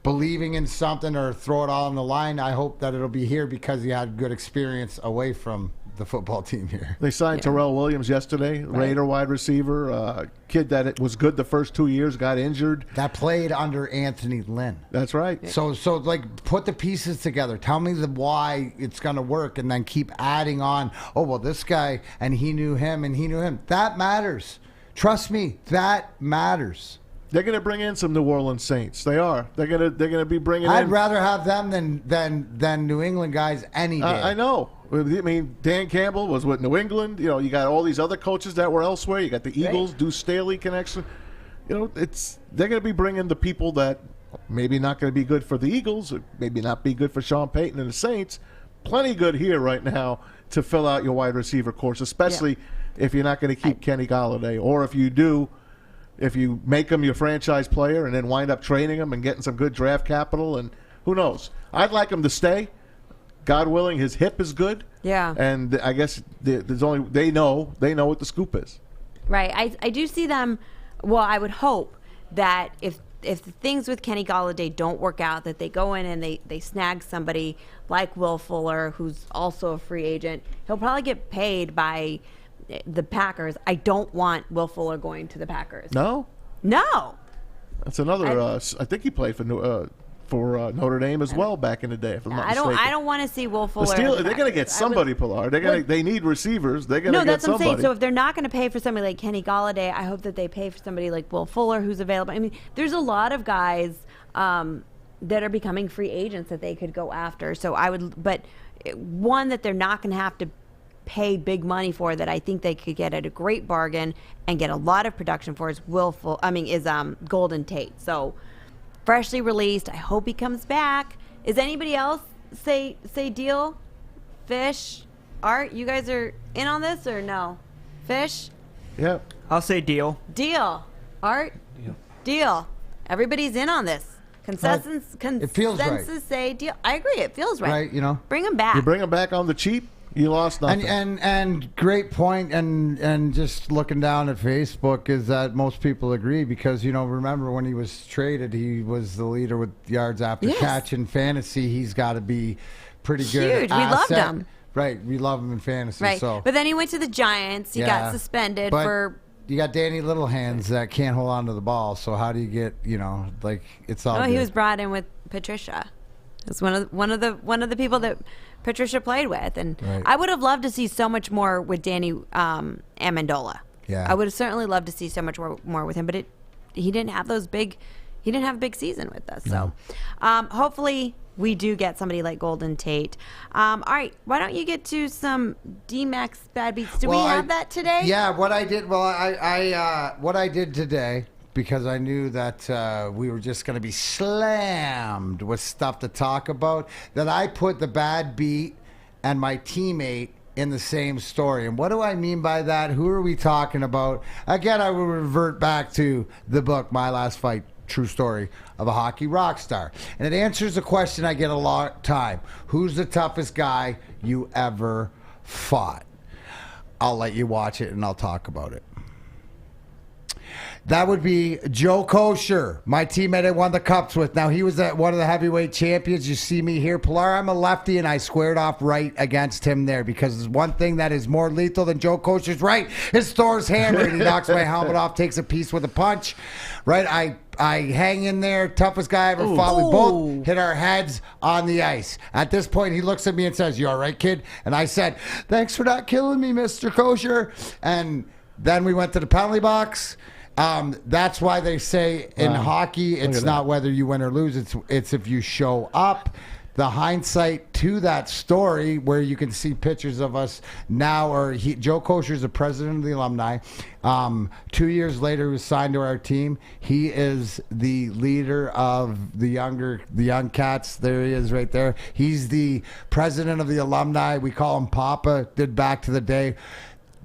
believing in something or throw it all on the line, I hope that it'll be here because he had good experience away from the football team here. They signed Terrell Williams yesterday, Raider wide receiver, kid that was good the first 2 years, got injured. That played under Anthony Lynn. That's right. So like put the pieces together. Tell me why it's going to work, and then keep adding on. Oh, well, this guy, and he knew him, and he knew him. That matters. Trust me, that matters. They're going to bring in some New Orleans Saints. They are. They're going to be bringing in. I'd rather have them than New England guys any day. I know. I mean, Dan Campbell was with New England. You got all these other coaches that were elsewhere. You got the Eagles, Deuce Staley connection. They're going to be bringing the people that maybe not going to be good for the Eagles, or maybe not be good for Sean Payton and the Saints. Plenty good here right now to fill out your wide receiver course, especially if you're not going to keep Kenny Golladay, or if you do. If you make him your franchise player and then wind up trading him and getting some good draft capital, and who knows? I'd like him to stay. God willing, his hip is good. Yeah. And I guess they know what the scoop is. Right. I do see them. Well, I would hope that if the things with Kenny Golladay don't work out, that they go in and they snag somebody like Will Fuller, who's also a free agent. He'll probably get paid by the Packers. I don't want Will Fuller going to the Packers. No. That's another. I think he played for Notre Dame as well back in the day. If I'm not mistaken. I don't want to see Will Fuller. They're going to get somebody, Pilar. They need receivers. They're going to get that's somebody. what I'm saying. So if they're not going to pay for somebody like Kenny Golladay, I hope that they pay for somebody like Will Fuller, who's available. I mean, there's a lot of guys that are becoming free agents that they could go after. So but one that they're not going to have to pay big money for, that I think they could get at a great bargain and get a lot of production for, is Golden Tate. So freshly released. I hope he comes back. Is anybody else say deal? Fish, Art, you guys are in on this or no? Fish? Yeah. I'll say deal. Deal. Art? Deal. Everybody's in on this. Consensus it feels right. Say deal. I agree. It feels right. Right, Bring him back. You bring him back on the cheap, you lost nothing. And great point. And just looking down at Facebook is that most people agree because, remember when he was traded, he was the leader with yards after catch in fantasy. He's got to be pretty good. Huge. We loved him. Right. We love him in fantasy. Right. So. But then he went to the Giants. He got suspended for. You got Danny Littlehands that can't hold on to the ball. So how do you get, it's all good. He was brought in with Patricia. It's one of the people that Patricia played with, and I would have loved to see so much more with Danny Amendola. Yeah, I would have certainly loved to see so much more with him, but he didn't have a big season with us. So hopefully we do get somebody like Golden Tate. All right, why don't you get to some DMac's bad beats? Do we have that today? Yeah, what I did. Well, what I did today, because I knew that we were just going to be slammed with stuff to talk about, that I put the bad beat and my teammate in the same story. And what do I mean by that? Who are we talking about? Again, I will revert back to the book, My Last Fight, true story of a hockey rock star. And it answers a question I get a lot of time. Who's the toughest guy you ever fought? I'll let you watch it and I'll talk about it. That would be Joe Kosher, my teammate I won the cups with. Now, he was one of the heavyweight champions. You see me here. Pilar, I'm a lefty, and I squared off right against him there because there's one thing that is more lethal than Joe Kosher's right is Thor's hammer, and he knocks my helmet off, takes a piece with a punch. Right, I hang in there, toughest guy I ever fought. We both hit our heads on the ice. At this point, he looks at me and says, "You all right, kid?" And I said, "Thanks for not killing me, Mr. Kosher." And then we went to the penalty box. That's why they say in hockey, it's not whether you win or lose. It's if you show up. The hindsight to that story, where you can see pictures of us now, Joe Kosher is the president of the alumni. 2 years later, he was signed to our team. He is the leader of the young cats. There he is right there. He's the president of the alumni. We call him Papa. Did back to the day.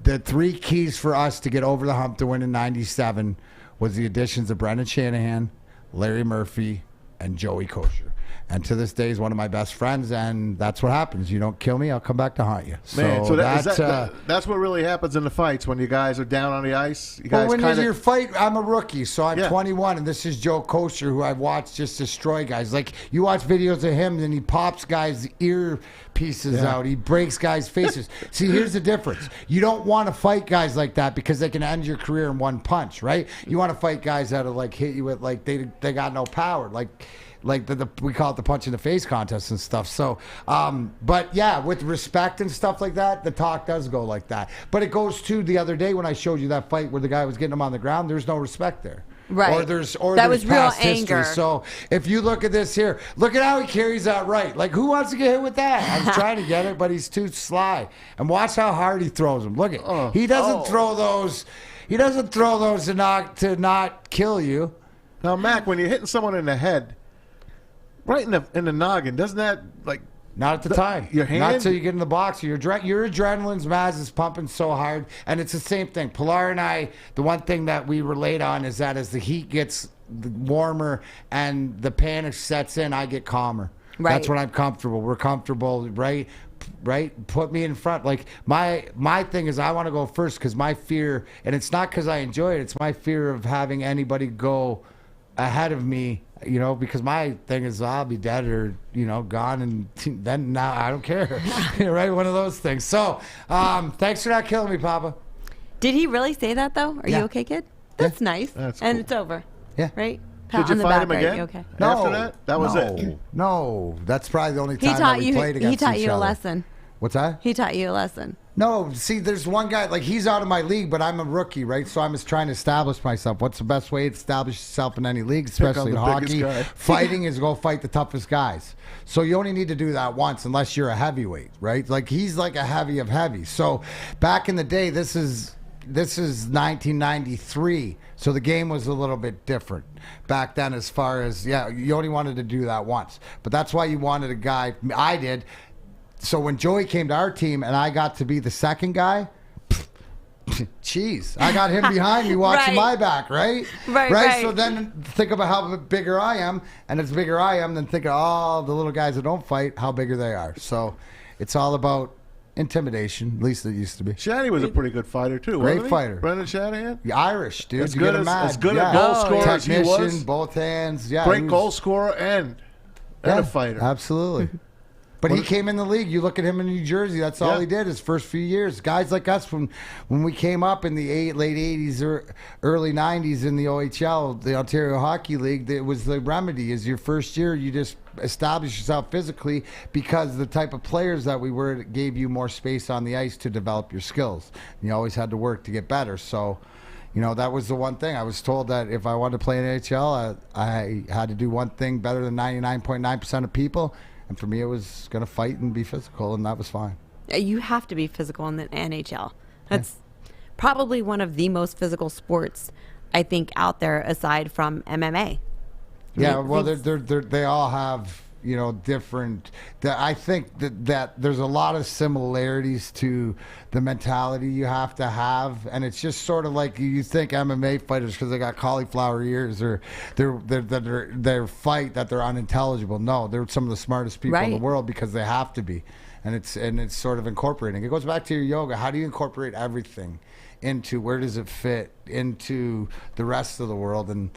The 3 keys for us to get over the hump to win in 97 was the additions of Brendan Shanahan, Larry Murphy, and Joey Kosher. And to this day, he's one of my best friends, and that's what happens. You don't kill me, I'll come back to haunt you. Man, so that's what really happens in the fights when you guys are down on the ice. You guys when there's your fight, I'm a rookie, so I'm 21, and this is Joe Kosher, who I've watched just destroy guys. Like, you watch videos of him, and he pops guys' ear pieces out. He breaks guys' faces. See, here's the difference. You don't want to fight guys like that because they can end your career in one punch, right? You want to fight guys that will hit you with they got no power, like we call it the punch in the face contest and stuff. So, but yeah, with respect and stuff like that, the talk does go like that. But it goes to the other day when I showed you that fight where the guy was getting him on the ground. There's no respect there. Right. Or there's was real past history. anger. So if you look at this here, look at how he carries that right. Like, who wants to get hit with that? I was trying to get it, but he's too sly. And watch how hard he throws them. Look at he doesn't throw those. He doesn't throw those to not kill you. Now, Mac, when you're hitting someone in the head, right in the noggin, doesn't that not at the time. Your hand? Not until you get in the box. Your adrenaline's Maz is pumping so hard. And it's the same thing. Pilar and I, the one thing that we relate on is that as the heat gets warmer and the panic sets in, I get calmer. Right. That's when I'm comfortable. We're comfortable, right? Put me in front. Like, my thing is I want to go first because my fear, and it's not because I enjoy it, it's my fear of having anybody go ahead of me. Because my thing is I'll be dead or, gone, and then now I don't care. Right? One of those things. So, thanks for not killing me, Papa. Did he really say that, though? Are you okay, kid? That's nice. That's and cool. it's over. Yeah. Right? Did you fight him again? You okay? No. After that? That was it? No. That's probably the only time that we played against each other. He taught you a lesson. What's that? He taught you a lesson. No, see, there's one guy, he's out of my league, but I'm a rookie, right? So I'm just trying to establish myself. What's the best way to establish yourself in any league, especially in hockey? Fighting is go fight the toughest guys. So you only need to do that once unless you're a heavyweight, right? He's like a heavy of heavy. So back in the day, this is 1993, so the game was a little bit different back then as far as, you only wanted to do that once. But that's why you wanted a guy, I did. So when Joey came to our team and I got to be the second guy, jeez, I got him behind me watching my back, right? Right. So then think about how bigger I am, and as bigger I am, then think of all the little guys that don't fight, how bigger they are. So it's all about intimidation, at least it used to be. Shanahan was a pretty good fighter, too. Great fighter. Brendan Shanahan? Irish, dude. As good a goal scorer as he was. Both hands. Yeah, great goal scorer and a fighter. Absolutely. But he came in the league. You look at him in New Jersey. That's all he did his first few years. Guys like us, when we came up in the late 80s or early 90s in the OHL, the Ontario Hockey League, it was the remedy. Is your first year, you just establish yourself physically because the type of players that we were gave you more space on the ice to develop your skills. And you always had to work to get better. So, that was the one thing. I was told that if I wanted to play in NHL, I had to do one thing better than 99.9% of people. And for me, it was going to fight and be physical, and that was fine. You have to be physical in the NHL. That's probably one of the most physical sports, I think, out there aside from MMA. Yeah, well, they all have different. I think that there's a lot of similarities to the mentality you have to have, and it's just sort of like you think MMA fighters because they got cauliflower ears or their fight that they're unintelligible. No, they're some of the smartest people in the world because they have to be, and it's sort of incorporating. It goes back to your yoga. How do you incorporate everything into where does it fit into the rest of the world? And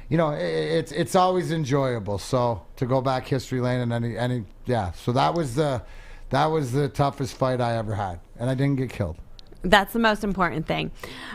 it's always enjoyable. So to go back history lane and so that was the toughest fight I ever had, and I didn't get killed. That's the most important thing.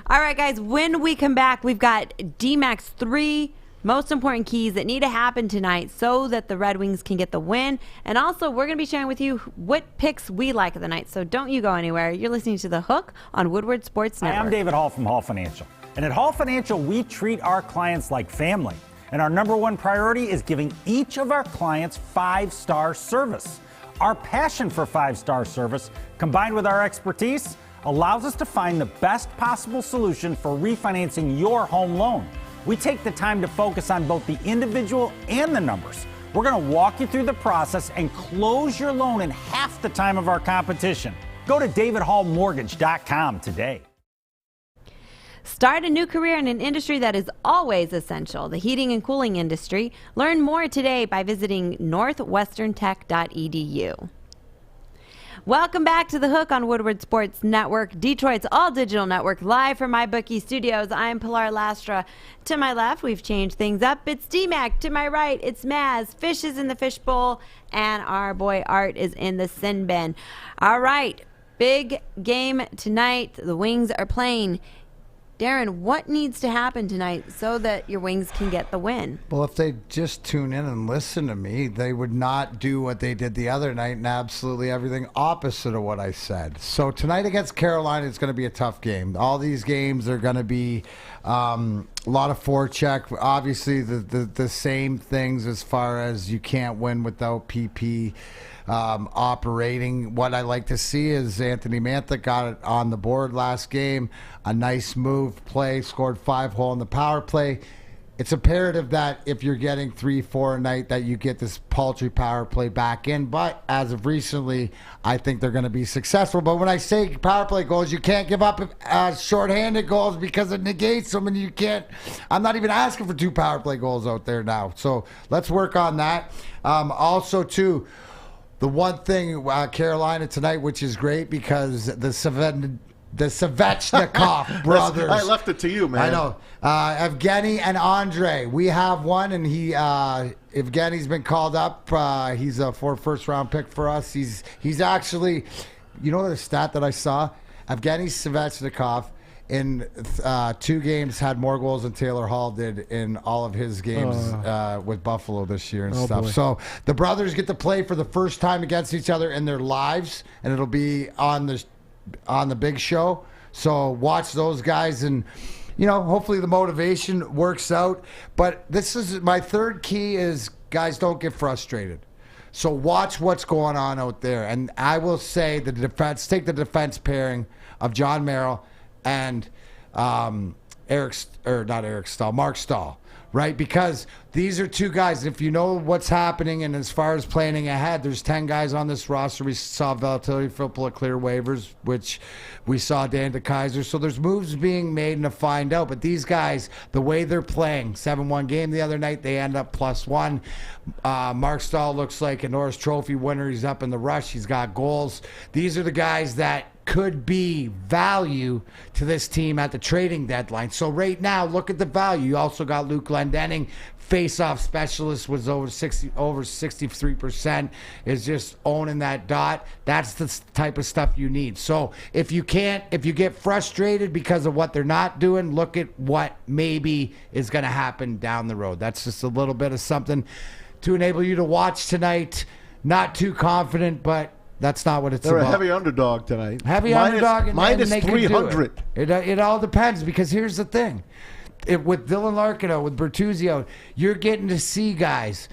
All right, guys, when we come back, we've got DMac's 3 most important keys that need to happen tonight so that the Red Wings can get the win. And also, we're going to be sharing with you what picks we like of the night. So don't you go anywhere. You're listening to The Hook on Woodward Sports Network. Hi, I'm David Hall from Hall Financial. And at Hall Financial, we treat our clients like family. And our number one priority is giving each of our clients 5-star service. Our passion for 5-star service, combined with our expertise, allows us to find the best possible solution for refinancing your home loan. We take the time to focus on both the individual and the numbers. We're going to walk you through the process and close your loan in half the time of our competition. Go to davidhallmortgage.com today. Start a new career in an industry that is always essential, the heating and cooling industry. Learn more today by visiting northwesterntech.edu. Welcome back to The Hook on Woodward Sports Network, Detroit's all-digital network, live from MyBookie Studios. I'm Pilar Lastra. To my left, we've changed things up. It's DMac. To my right, it's Maz. Fish is in the fishbowl, and our boy Art is in the sin bin. All right, big game tonight. The Wings are playing. Darren, what needs to happen tonight so that your Wings can get the win? Well, if they just tune in and listen to me, they would not do what they did the other night and absolutely everything opposite of what I said. So tonight against Carolina, it's going to be a tough game. All these games are going to be a lot of forecheck. Obviously, the same things as far as you can't win without PP. Operating. What I like to see is Anthony Mantha got it on the board last game. A nice move play, scored 5 hole in the power play. It's imperative that if you're getting 3-4 a night that you get this paltry power play back in. But as of recently, I think they're going to be successful. But when I say power play goals, you can't give up shorthanded goals because it negates them, and you can't. I'm not even asking for 2 power play goals out there now. So let's work on that. Also, too. The one thing, Carolina tonight, which is great because the Svechnikov brothers. I left it to you, man. I know. Evgeny and Andre. We have one, and Evgeny's been called up. He's a first-round pick for us. He's actually, you know the stat that I saw? Evgeny Svechnikov in 2 games had more goals than Taylor Hall did in all of his games with Buffalo this year and stuff. Boy. So the brothers get to play for the first time against each other in their lives, and it'll be on the big show. So watch those guys, and hopefully the motivation works out. But this is my third key: is guys, don't get frustrated. So watch what's going on out there, and I will say the defense. Take the defense pairing of John Merrill and Mark Stahl, right? Because these are 2 guys. If you know what's happening, and as far as planning ahead, there's 10 guys on this roster. We saw volatility, football clear waivers, which we saw Dan DeKaiser. So there's moves being made to find out. But these guys, the way they're playing, 7-1 game the other night, they end up +1. Mark Stahl looks like a Norris Trophy winner. He's up in the rush. He's got goals. These are the guys that could be value to this team at the trading deadline. So right now, look at the value. You also got Luke Glendening, face-off specialist, was over 63%, is just owning that dot. That's the type of stuff you need. So if you get frustrated because of what they're not doing, look at what maybe is going to happen down the road. That's just a little bit of something to enable you to watch tonight. Not too confident, but that's not what it's about. They're a heavy underdog tonight. Underdog. Minus and 300. It all depends, because here's the thing. With Dylan Larkin, with Bertuzzi, you're getting to see guys.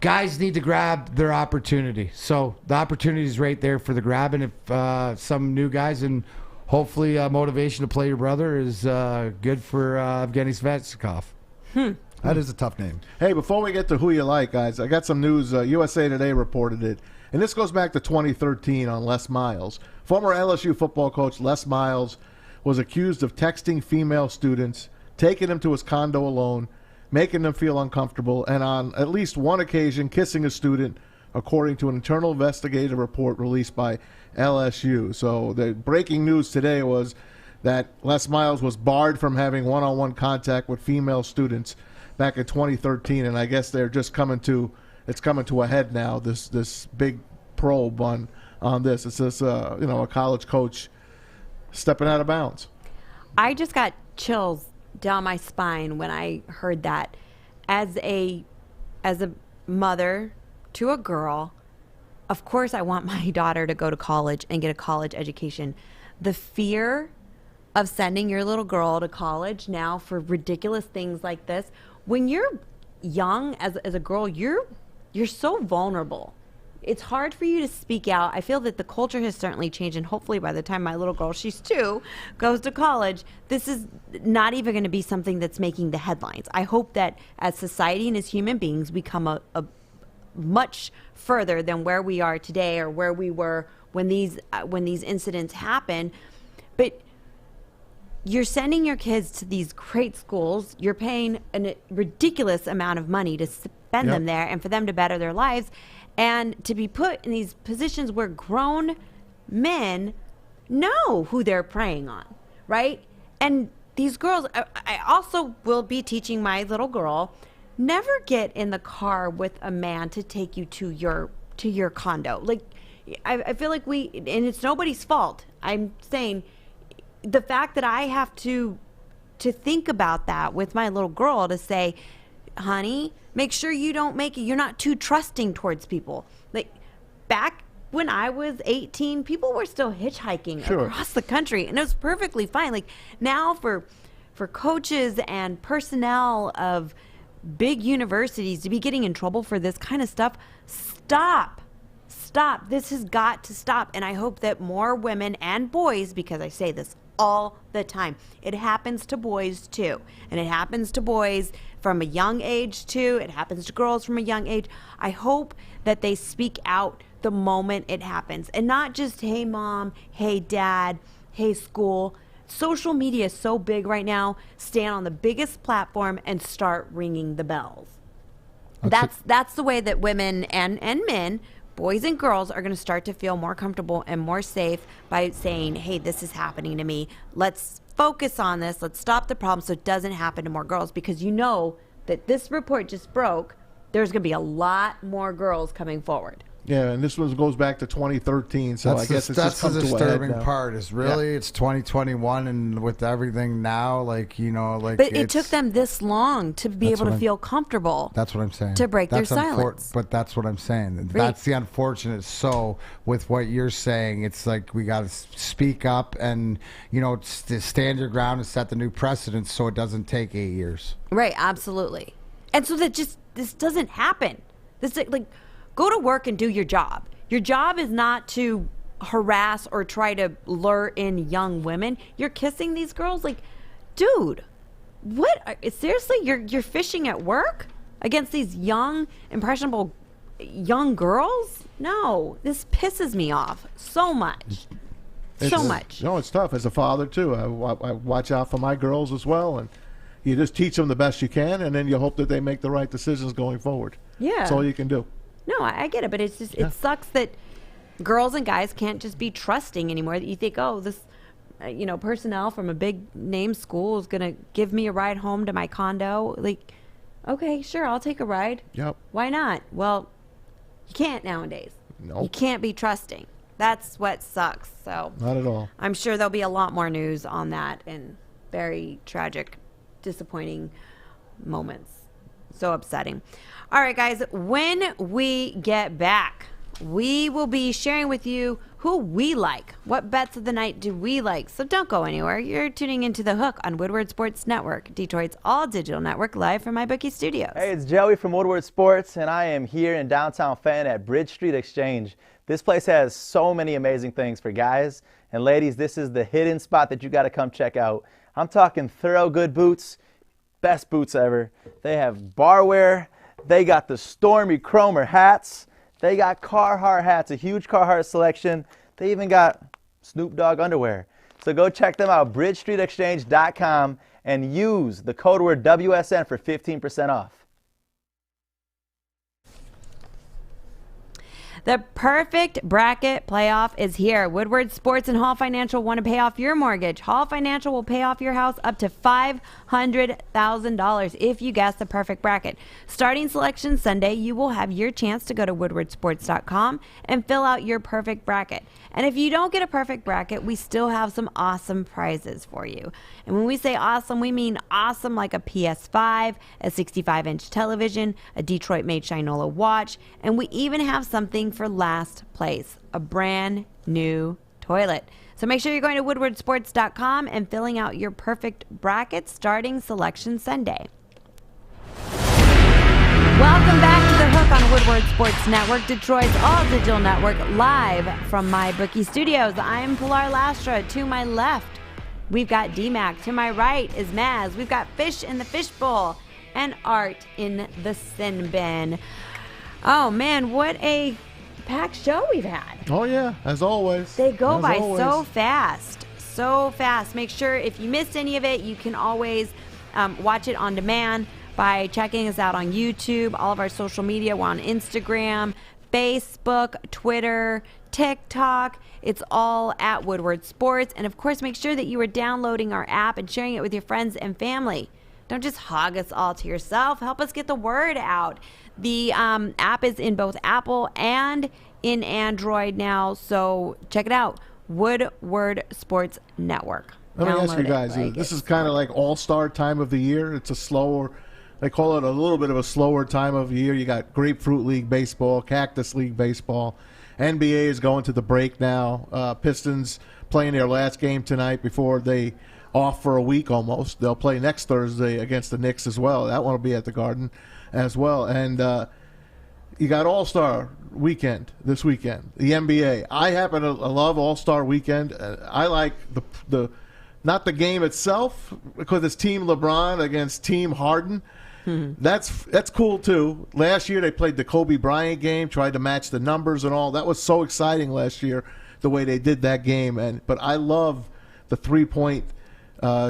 Guys need to grab their opportunity. So the opportunity is right there for the grab. And if some new guys, and hopefully motivation to play your brother is good for Evgeny Svechnikov. That is a tough name. Hey, before we get to who you like, guys, I got some news. USA Today reported it, and this goes back to 2013 on Les Miles. Former LSU football coach Les Miles was accused of texting female students, taking them to his condo alone, making them feel uncomfortable, and on at least one occasion kissing a student, according to an internal investigative report released by LSU. So the breaking news today was that Les Miles was barred from having one-on-one contact with female students back in 2013, and I guess they're just coming to a head now. This big probe on this. It's this a college coach stepping out of bounds. I just got chills down my spine when I heard that. As a mother to a girl, of course I want my daughter to go to college and get a college education. The fear of sending your little girl to college now for ridiculous things like this. When you're young as a girl, you're so vulnerable. It's hard for you to speak out. I feel that the culture has certainly changed, and hopefully by the time my little girl, she's 2, goes to college, this is not even going to be something that's making the headlines. I hope that as society and as human beings, we come a much further than where we are today or where we were when these incidents happen. But you're sending your kids to these great schools. You're paying a ridiculous amount of money to spend them there and for them to better their lives. And to be put in these positions where grown men know who they're preying on, right? And these girls, I also will be teaching my little girl, never get in the car with a man to take you to your condo. Like, I feel like and it's nobody's fault. I'm saying the fact that I have to think about that with my little girl, to say, honey, make sure you're not too trusting towards people. Like, back when I was 18, people were still hitchhiking across the country, and it was perfectly fine. Like, now for coaches and personnel of big universities to be getting in trouble for this kind of stuff, stop. This has got to stop. And I hope that more women and boys, because I say this all the time, it happens to boys too, and it happens to boys from a young age too, it happens to girls from a young age. I hope that they speak out the moment it happens, and not just, hey mom, hey dad, hey school. Social media is so big right now. Stand on the biggest platform and start ringing the bells. That's the way that women and men, boys and girls, are going to start to feel more comfortable and more safe by saying, hey, this is happening to me. Let's focus on this. Let's stop the problem so it doesn't happen to more girls, because you know that this report just broke. There's going to be a lot more girls coming forward. Yeah, and this one goes back to 2013, so I guess it's just come to a head now. That's the disturbing part, is really it's 2021, and with everything now, like, like. But it took them this long to be able to feel comfortable. That's what I'm saying. To break their silence. But that's what I'm saying. Right. That's the unfortunate. So with what you're saying, it's like we got to speak up and, stand your ground and set the new precedent so it doesn't take 8 years. Right, absolutely. And so that this doesn't happen. This, like, go to work and do your job. Your job is not to harass or try to lure in young women. You're kissing these girls. Like, dude, what? Seriously, you're fishing at work against these young, impressionable young girls? No, this pisses me off so much. So much. No, it's tough as a father too. I watch out for my girls as well, and you just teach them the best you can, and then you hope that they make the right decisions going forward. Yeah, that's all you can do. No, I get it, but it's just, it sucks that girls and guys can't just be trusting anymore. That you think, oh, this, personnel from a big name school is going to give me a ride home to my condo. Like, okay, sure, I'll take a ride. Yep. Why not? Well, you can't nowadays. No. You can't be trusting. That's what sucks. So not at all. I'm sure there'll be a lot more news on that, and very tragic, disappointing moments. So upsetting. All right, guys, when we get back, we will be sharing with you who we like. What bets of the night do we like? So don't go anywhere. You're tuning into The Hook on Woodward Sports Network, Detroit's all-digital network, live from my bookie studios. Hey, it's Joey from Woodward Sports, and I am here in downtown Fenton at Bridge Street Exchange. This place has so many amazing things for guys. And ladies, this is the hidden spot that you got to come check out. I'm talking thorough good boots. best boots ever. They have barware. They got the Stormy Chromer hats. They got Carhartt hats, a huge Carhartt selection. They even got Snoop Dogg underwear. So go check them out, bridgestreetexchange.com, and use the code word WSN for 15% off. The perfect bracket playoff is here. Woodward Sports and Hall Financial want to pay off your mortgage. Hall Financial will pay off your house up to $500,000 if you guess the perfect bracket. Starting Selection Sunday, you will have your chance to go to woodwardsports.com and fill out your perfect bracket. And if you don't get a perfect bracket, we still have some awesome prizes for you. And when we say awesome, we mean awesome like a PS5, a 65-inch television, a Detroit-made Shinola watch, and we even have something for last place, a brand new toilet. So make sure you're going to woodwardsports.com and filling out your perfect bracket starting Selection Sunday. Welcome back to The Hook on Woodward Sports Network, Detroit's all-digital network, live from my bookie studios. I'm Pilar Lastra. To my left, we've got DMac. To my right is Maz. We've got Fish in the Fishbowl and Art in the Sin Bin. Oh, man, what a packed show we've had. Oh, yeah, as always. They go by so fast. So fast. Make sure if you missed any of it, you can always watch it on demand by checking us out on YouTube, all of our social media. We're on Instagram, Facebook, Twitter, TikTok. It's all at Woodward Sports. And, of course, make sure that you are downloading our app and sharing it with your friends and family. Don't just hog us all to yourself. Help us get the word out. The app is in both Apple and in Android now, so check it out. Woodward Sports Network. Let me ask you guys, this is kind of like all-star time of the year. It's a slower, they call it a little bit of a slower time of the year. You got Grapefruit League Baseball, Cactus League Baseball. NBA is going to the break now. Pistons playing their last game tonight before they off for a week almost. They'll play next Thursday against the Knicks as well. That one will be at the Garden as well. And you got All-Star Weekend this weekend, the NBA. I happen to love All-Star Weekend. I like the not the game itself because it's Team LeBron against Team Harden. That's cool too. Last year they played the Kobe Bryant game, tried to match the numbers and all. That was so exciting last year the way they did that game. But I love the 3-point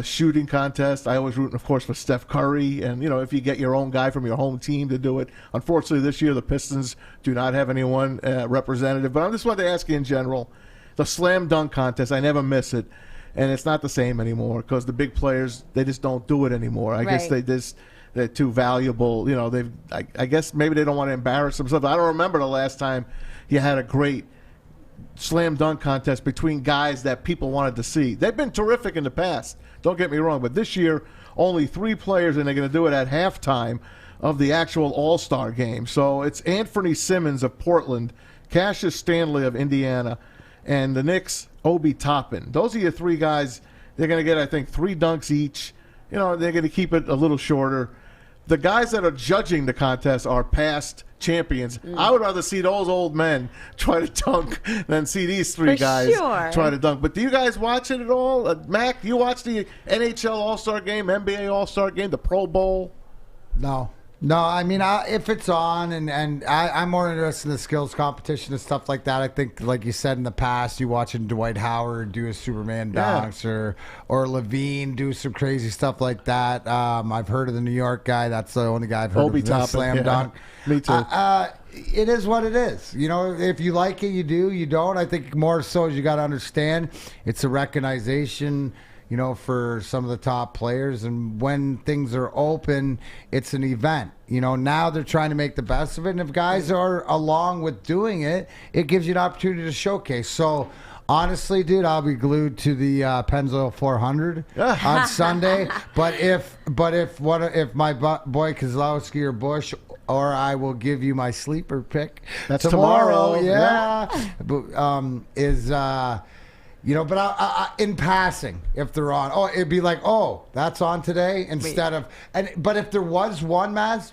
shooting contest. I always root, of course, for Steph Curry. And, you know, if you get your own guy from your home team to do it. Unfortunately, this year the Pistons do not have anyone representative. But I just wanted to ask you in general, the slam dunk contest, I never miss it. And it's not the same anymore because the big players, they just don't do it anymore. I guess they're too valuable. You know, I guess maybe they don't want to embarrass themselves. I don't remember the last time you had a great slam dunk contest between guys that people wanted to see. They've been terrific in the past, don't get me wrong, but this year only 3 players, and they're going to do it at halftime of the actual All-Star game. So it's Anthony Simmons of Portland, Cassius Stanley of Indiana, and the Knicks, Obi Toppin. Those are your 3 guys. They're going to get, I think, 3 dunks each. You know, they're going to keep it a little shorter. The guys that are judging the contest are past champions. I would rather see those old men try to dunk than see these 3 guys try to dunk. But do you guys watch it at all? Mac, you watch the NHL All-Star Game, NBA All-Star Game, the Pro Bowl? No, I mean, if it's on, and I'm more interested in the skills competition and stuff like that. I think, like you said in the past, you watching Dwight Howard do a Superman dunks or Levine do some crazy stuff like that. I've heard of the New York guy. That's the only guy I've heard Obi of the slam dunk. Me too. It is what it is. You know, if you like it, you do. You don't. I think more so is you got to understand it's a recognition, you know, for some of the top players. And when things are open, it's an event. You know, now they're trying to make the best of it. And if guys are along with doing it, it gives you an opportunity to showcase. So, honestly, dude, I'll be glued to the Pennzoil 400 on Sunday. But if my boy Kozlowski or Bush, or I will give you my sleeper pick. That's tomorrow. Yeah. You know, but I, in passing, if they're on, it'd be like, that's on today instead of, but if there was one, Maz,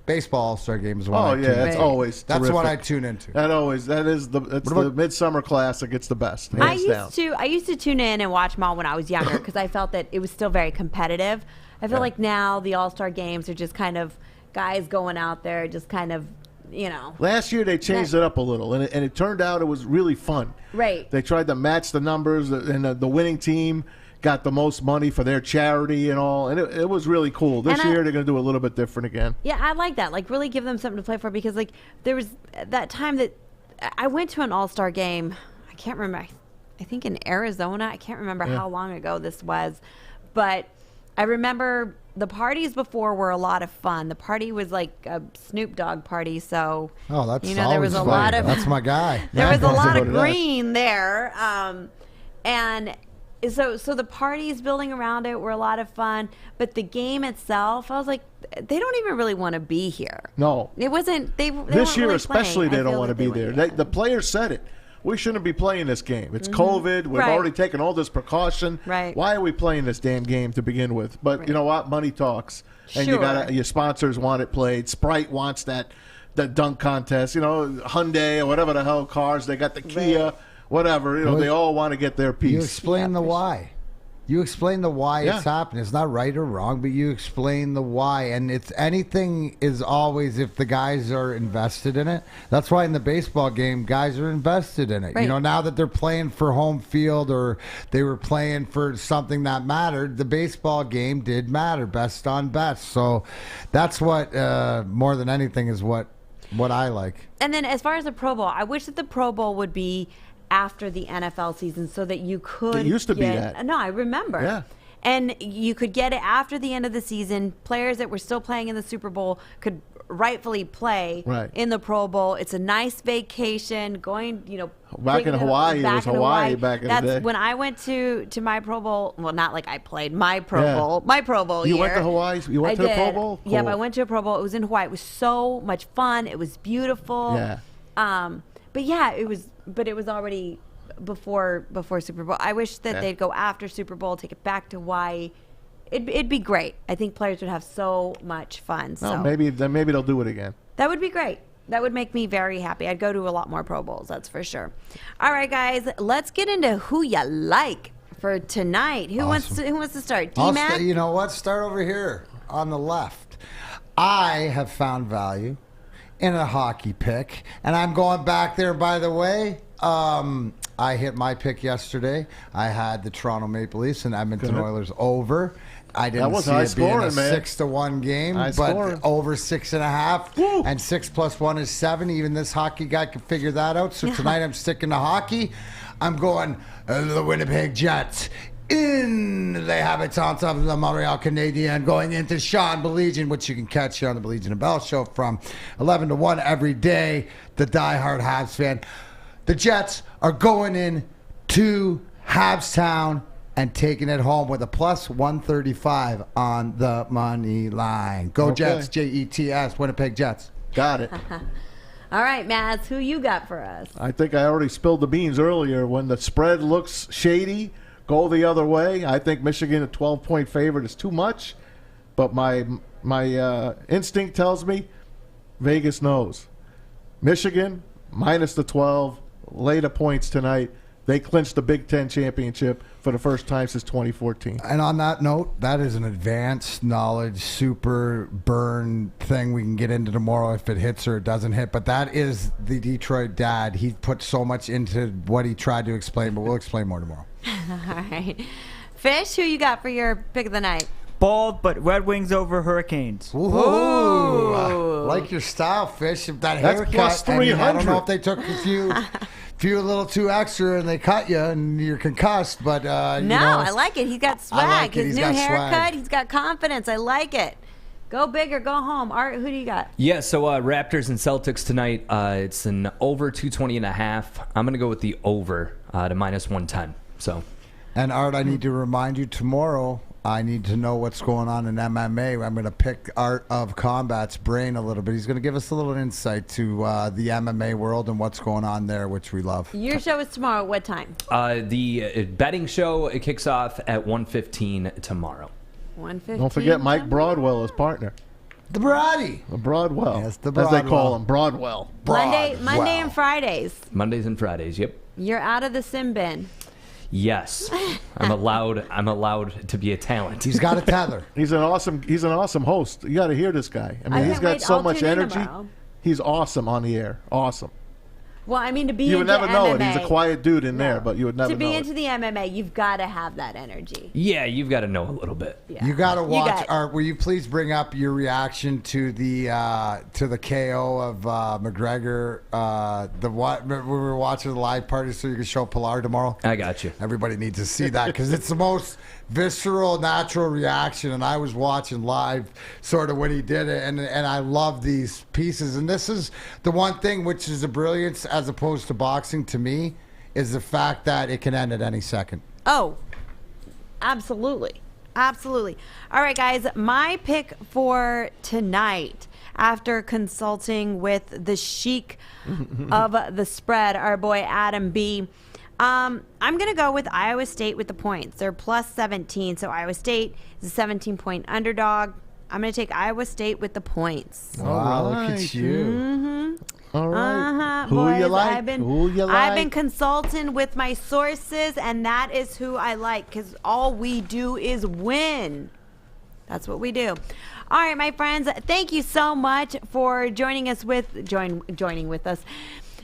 baseball All-Star Game is one. That's always that's terrific. what I tune into. That is the Midsummer Classic. It's the best. I used to tune in and watch them all when I was younger because I felt that it was still very competitive. I feel like now the All-Star games are just kind of guys going out there, just kind of, Last year they changed it up a little, and it turned out it was really fun. Right. They tried to match the numbers, and the winning team got the most money for their charity and all, and it was really cool. This year they're going to do a little bit different again. Yeah, I like that. Like, really give them something to play for, because, like, there was that time that I went to an All-Star game. I can't remember. I think in Arizona. I can't remember how long ago this was, but I remember the parties before were a lot of fun. The party was like a Snoop Dogg party, so that's there was a lot of that's my guy. There was a lot of green there, and so the parties building around it were a lot of fun. But the game itself, I was like, they don't even really want to be here. No, it wasn't. They this year really especially playing. They don't want to be there. The players said it. We shouldn't be playing this game. It's COVID. We've already taken all this precaution. Right. Why are we playing this damn game to begin with? But you know what? Money talks. And your sponsors want it played. Sprite wants that dunk contest. Hyundai or whatever the hell cars. They got the Kia, whatever. They all want to get their piece. You explain the why. You explain the why it's happening. It's not right or wrong, but you explain the why. And it's anything is always if the guys are invested in it. That's why in the baseball game, guys are invested in it. Right. Now that they're playing for home field or they were playing for something that mattered, the baseball game did matter, best on best. So that's what, more than anything, is what I like. And then as far as the Pro Bowl, I wish that the Pro Bowl would be after the NFL season so that you could It used to be that. No, I remember. Yeah. And you could get it after the end of the season. Players that were still playing in the Super Bowl could rightfully play in the Pro Bowl. It's a nice vacation going, back in Hawaii. It was Hawaii back in the day. That's when I went to my Pro Bowl. Well, not like I played my Pro Bowl. My Pro Bowl You year. went to Hawaii? You went to the Pro Bowl? Cool. Yep, I went to a Pro Bowl. It was in Hawaii. It was so much fun. It was beautiful. Yeah. But yeah, it was already before Super Bowl. I wish that they'd go after Super Bowl, take it back to Hawaii. It'd be great. I think players would have so much fun. So maybe they'll do it again. that would be great. That would make me very happy. I'd go to a lot more Pro Bowls, that's for sure. All right, guys, let's get into who you like for tonight. Who wants to start? DMac? You know what? Start over here on the left. I have found value in a hockey pick, and I'm going back there. By the way, I hit my pick yesterday. I had the Toronto Maple Leafs and Edmonton Oilers over. I didn't see it being a 6-1 game, but over 6.5, and 6 + 1 is 7. Even this hockey guy can figure that out. So tonight I'm sticking to hockey. I'm going the Winnipeg Jets in the habitants of the Montreal Canadiens, going into Sean Baligian, which you can catch here on the Baligian and Bell Show from 11 to 1 every day. The diehard Habs fan. The Jets are going in to Habstown and taking it home with a +135 on the money line. Go Jets, Jets, Winnipeg Jets. Got it. All right, Maz, who you got for us? I think I already spilled the beans earlier. When the spread looks shady, go the other way. I think Michigan, a 12-point favorite, is too much. But my instinct tells me Vegas knows. Michigan, minus the 12, lay the points tonight. They clinched the Big Ten championship for the first time since 2014. And on that note, that is an advanced knowledge, super burn thing we can get into tomorrow if it hits or it doesn't hit. But that is the Detroit dad. He put so much into what he tried to explain, but we'll explain more tomorrow. All right. Fish, who you got for your pick of the night? Bald, but Red Wings over Hurricanes. Ooh. Like your style, Fish. If that That's haircut, plus 300. I don't know if they took a few a little too extra and they cut you and you're concussed, but I like it. He's got swag. like it. His He's new got haircut. swag. He's got confidence. I like it. Go big or go home. Art, who do you got? Yeah, so Raptors and Celtics tonight. It's an over 220.5. I'm going to go with the over to -110. So. And Art, I need to remind you tomorrow, I need to know what's going on in MMA. I'm going to pick Art of Combat's brain a little bit. He's going to give us a little insight to the MMA world and what's going on there, which we love. Your show is tomorrow. What time? The betting show, it kicks off at 1:15 tomorrow. 1:15. Don't forget Mike Broadwell, his partner. The Brody. The Broadwell. Yes, the As they Broadwell. call him, Broadwell. Monday and Fridays. Mondays and Fridays, yep. You're out of the sim bin. Yes, I'm allowed to be a talent. He's got a tether. He's an awesome host. You got to hear this guy. I mean, he's got so much energy. He's awesome on the air. Awesome. Well, I mean, to be you would into never know MMA, it. He's a quiet dude in there, but you would never know to be it. into the MMA, you've got to have that energy. Yeah, you've got to know a little bit. Yeah. You got to watch. Will you please bring up your reaction to the KO of McGregor? We were watching the live party, so you can show Pilar tomorrow. I got you. Everybody needs to see that because it's the most visceral, natural reaction. And I was watching live, sort of when he did it, and I love these pieces. And this is the one thing which is a brilliance as opposed to boxing to me is the fact that it can end at any second. Oh, absolutely. Absolutely. All right, guys, my pick for tonight, after consulting with the Sheikh of the spread, our boy Adam B., I'm going to go with Iowa State with the points. They're plus 17, so Iowa State is a 17-point underdog. I'm going to take Iowa State with the points. Wow, look at you. Mm-hmm. All right. Who you like? I've been consulting with my sources, and that is who I like because all we do is win. That's what we do. All right, my friends, thank you so much for joining us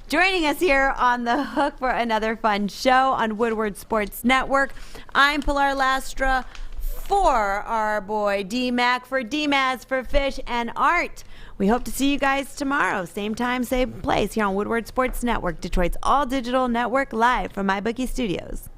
Joining us here on The Hook for another fun show on Woodward Sports Network. I'm Pilar Lastra for our boy DMac, for DMaz, for Fish and Art. We hope to see you guys tomorrow, same time, same place, here on Woodward Sports Network, Detroit's all-digital network, live from MyBookie Studios.